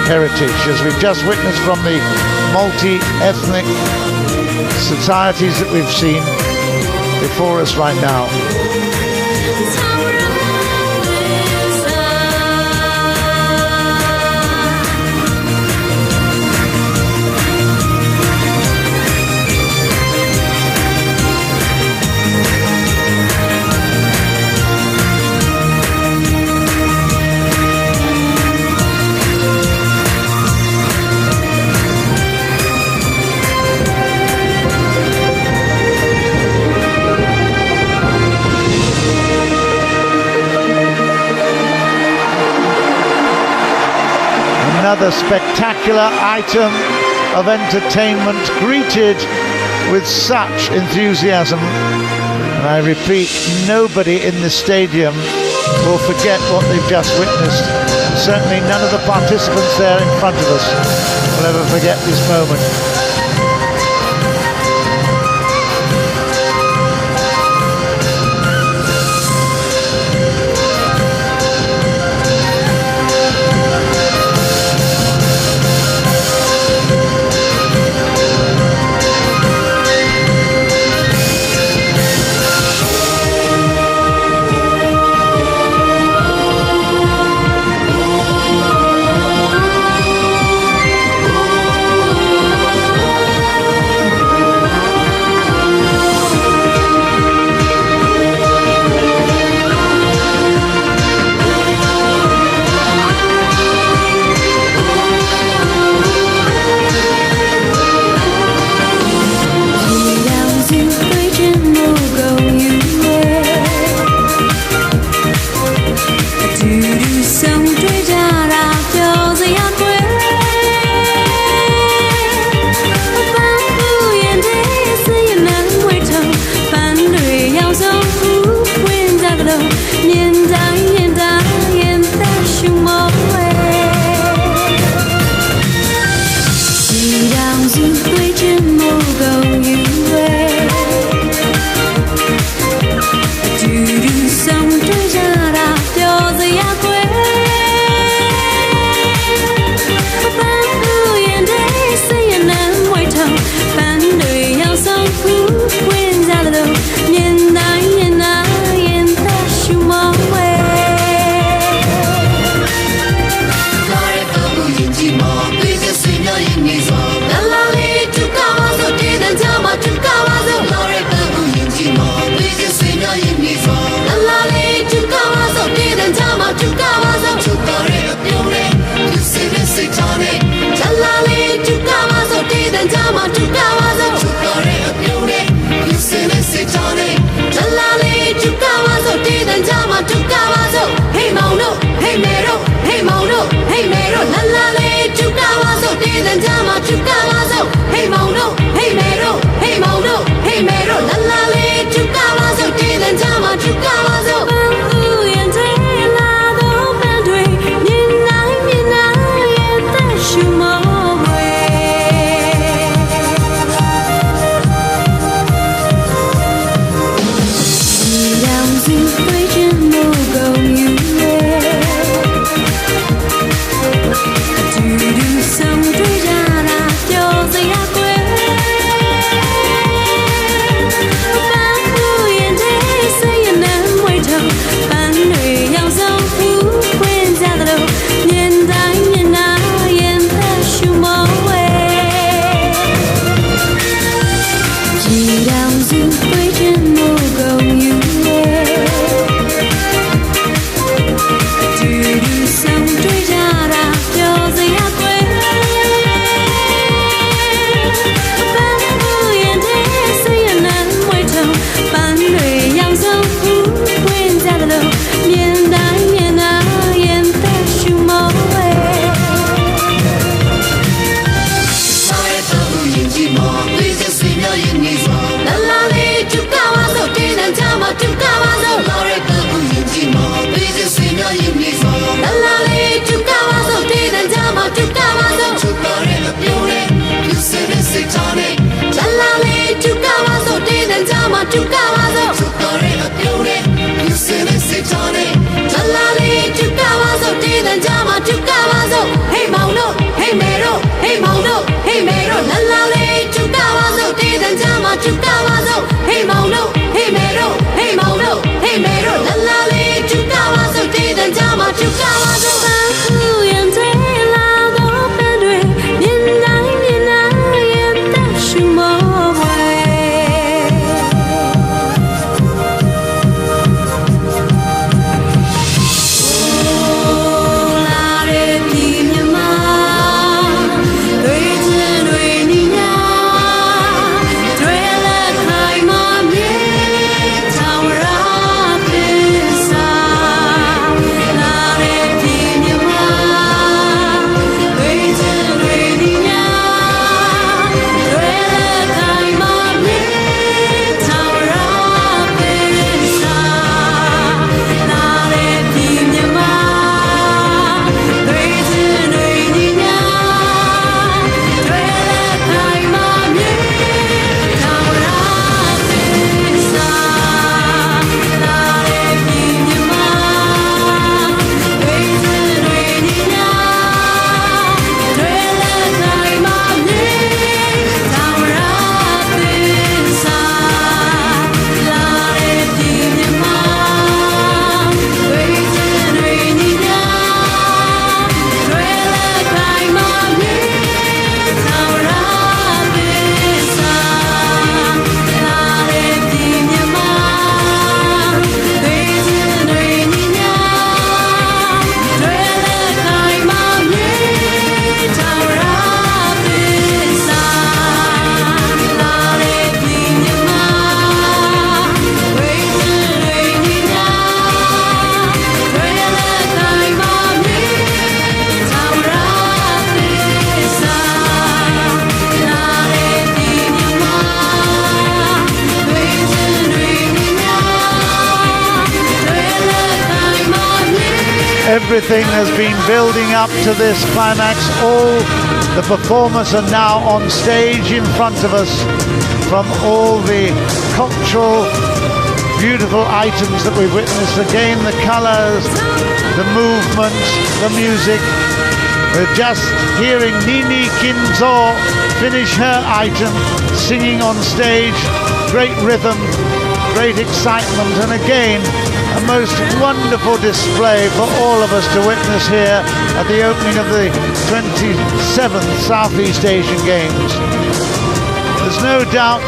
S1: heritage, as we've just witnessed from the multi-ethnic societies that we've seen before us right now. Another spectacular item of entertainment greeted with such enthusiasm. And I repeat, nobody in the stadium will forget what they've just witnessed. And certainly none of the participants there in front of us will ever forget this moment.
S10: Tell
S1: Everything has been building up to this climax. All the performers are now on stage in front of us, from all the cultural, beautiful items that we've witnessed. Again, the colors, the movement, the music. We're just hearing Nini Kinzo finish her item, singing on stage. Great rhythm, great excitement, and again, a most wonderful display for all of us to witness here at the opening of the 27th Southeast Asian Games. There's no doubt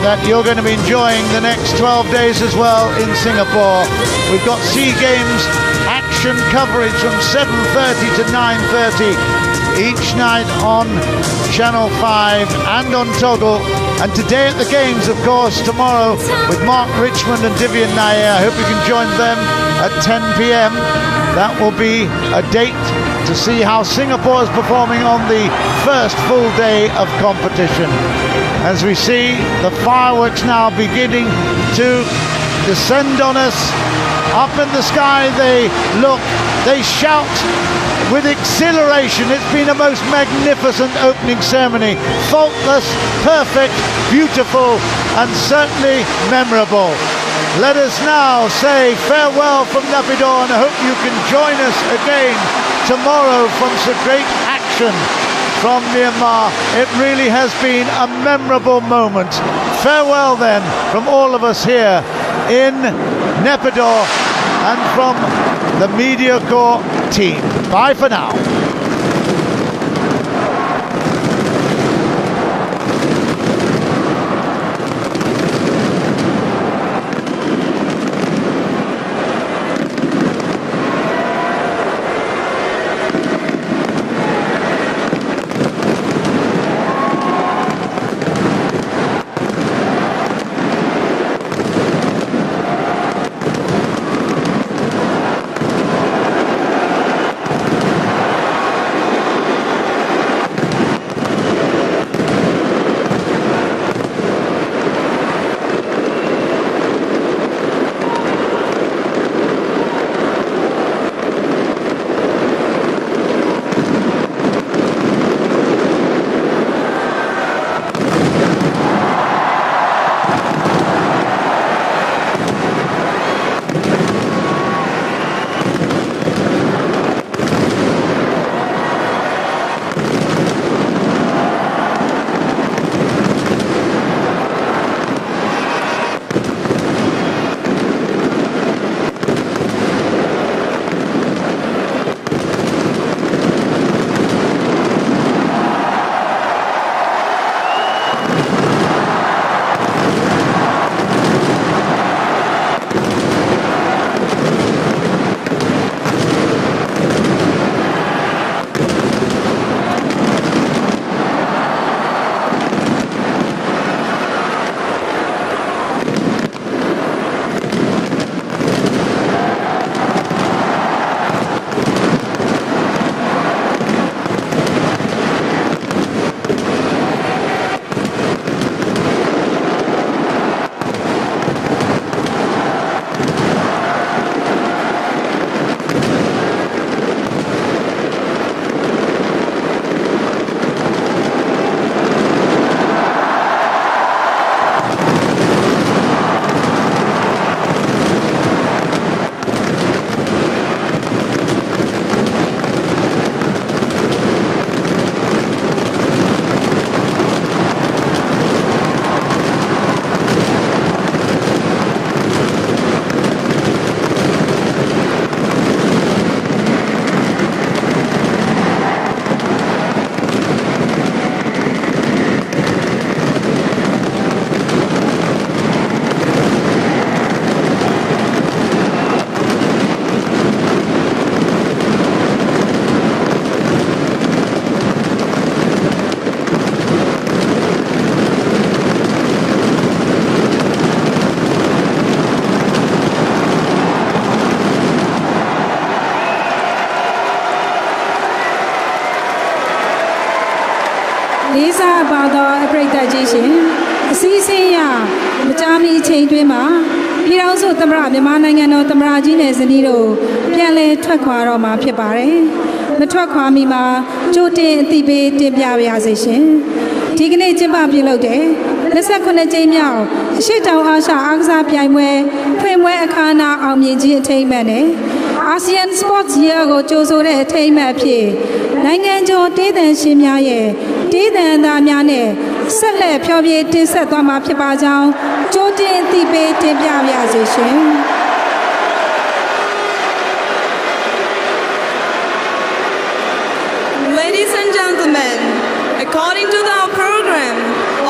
S1: that you're going to be enjoying the next 12 days as well in Singapore. We've got SEA Games action coverage from 7:30 to 9:30 each night on Channel 5 and on Toggle. And today at the Games, of course, tomorrow with Mark Richmond and Divyan Nair. I hope you can join them at 10 p.m. That will be a date to see how Singapore is performing on the first full day of competition. As we see the fireworks now beginning to descend on us. Up in the sky they look, they shout with exhilaration. It's been a most magnificent opening ceremony. Faultless, perfect, beautiful, and certainly memorable. Let us now say farewell from Naypyitaw, and I hope you can join us again tomorrow from some great action from Myanmar. It really has been a memorable moment. Farewell then from all of us here in Naypyitaw and from the Media Corps team. Bye for now.
S9: Lisa about the break digestion. See, Machami chain dreamer. ပြည်ထောင်စုသမ္မတမြန်မာနိုင်ငံတော်သမ္မတကြီးနဲ့ဇနီးတို့ပြန်လည်ထွက်ခွာတော့မှာဖြစ်ပါတယ်။မထွက်ခွာမီမှာကြိုတင်အသိပေးတင်ပြပါရစေရှင်။ဒီကနေ့ကျင်းပပြုလုပ်တဲ့29ကြိမ်မြောက်အရှေ့တောင်အာရှအားကစားပြိုင်ပွဲဖွင့်ပွဲအခမ်းအနားအောင်မြင်ခြင်းအထိမ်းအမှတ်နဲ့ ASEAN Sports Year ကိုကြိုဆိုတဲ့အထိမ်းအမှတ်ဖြစ်နိုင်ငံကျော်တေးသံရှင်များရဲ့တေးသံသားများနဲ့ဆက်လက်ဖျော်ဖြေတင်ဆက်သွားမှာဖြစ်ပါကြောင်းကြိုတင်အသိပေးတင်ပြပါရစေရှင်။
S8: Ladies and gentlemen, according to our program,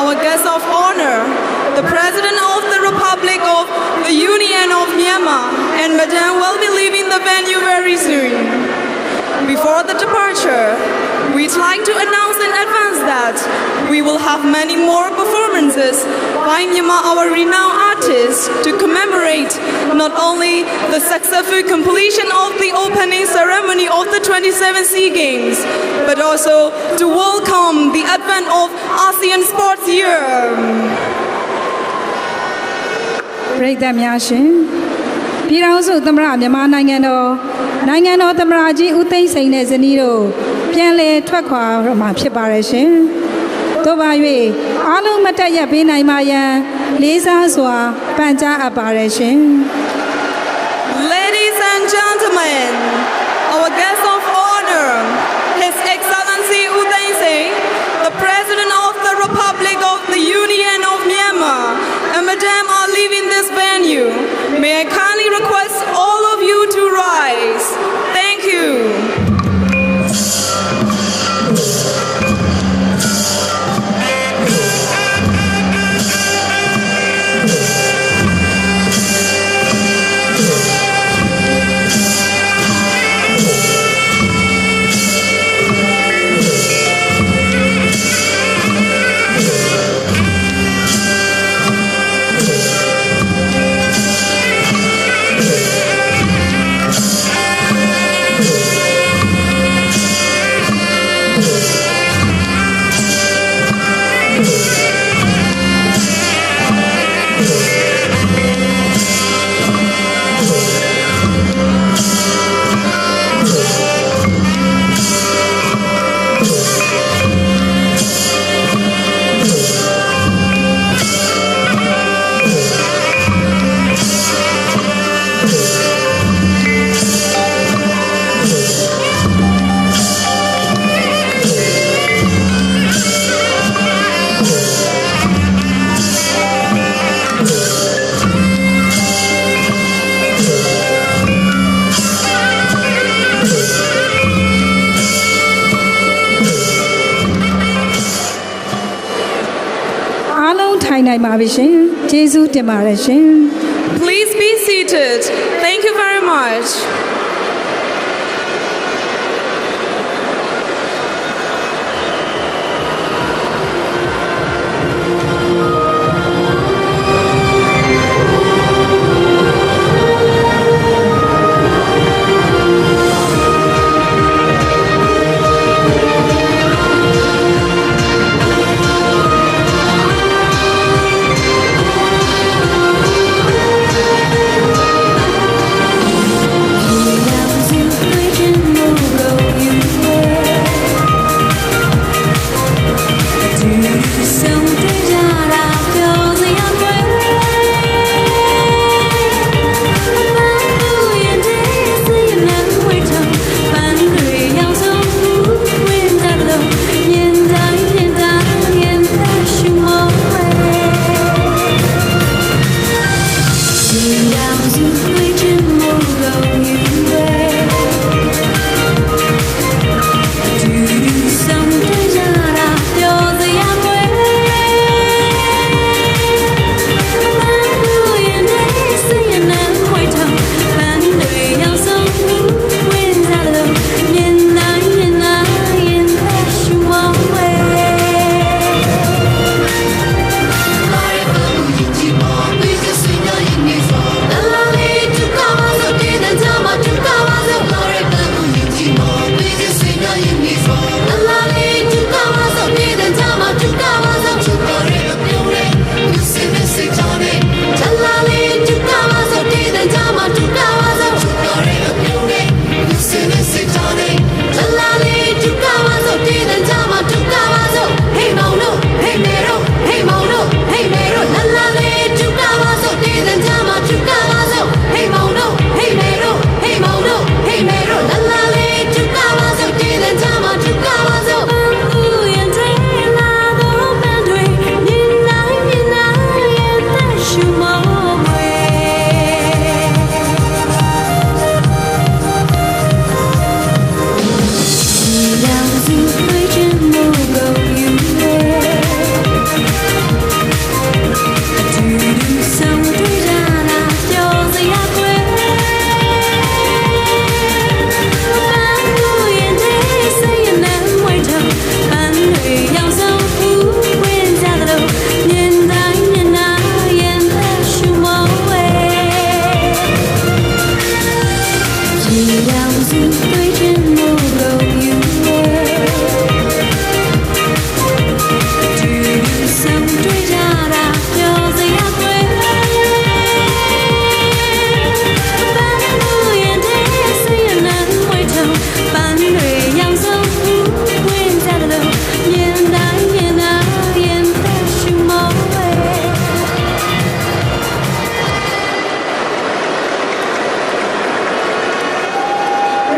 S8: our guest of honor, the President of the Republic of the Union of Myanmar and Madam will be leaving the venue very soon. Before the departure, we'd like to announce in advance that we will have many more performances by Myanmar, our renowned artists, to commemorate not only the successful completion of the opening ceremony of the 27 SEA Games, but also to welcome the advent of ASEAN Sports Year.
S9: ပြည်သူများရှင်ပြည်ထောင်စုသမ္မတမြန်မာနိုင်ငံတော်သမ္မတကြီးဦးသိန်းစိန်နဲ့ဇနီးတို့ပြန်လည်ထွက်ခွာတော့မှာဖြစ်ပါတယ်ရှင်။သို့ပါ၍အားလုံးမတက်ရက်ပေးနိုင်ပါရန်လေးစားစွာပန်ကြားအပ်ပါတယ်ရှင်။
S8: Ladies and gentlemen, our guest of honor, His Excellency U Thein Sein, the President of the Republic of the Union of Myanmar, and Madam are leaving this venue. May I kindly request all of you to rise. Thank you. Please be seated. Thank you very much.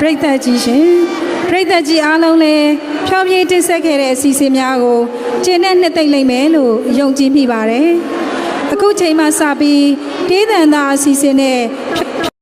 S9: ရိသတ်ကြီးရှင်ပရိသတ်ကြီးအားလုံးလည်းဖြောပြတင်ဆက်ခဲ့တဲ့အစီအစဉ်များကိုကျင့်တဲ့နှစ်သိမ့်လိမ့်မယ်လို့ယုံကြည်မိပါတယ်အခုချိန်မှစပြီးဒေသန္တာအစီအစဉ်နဲ့ဖြော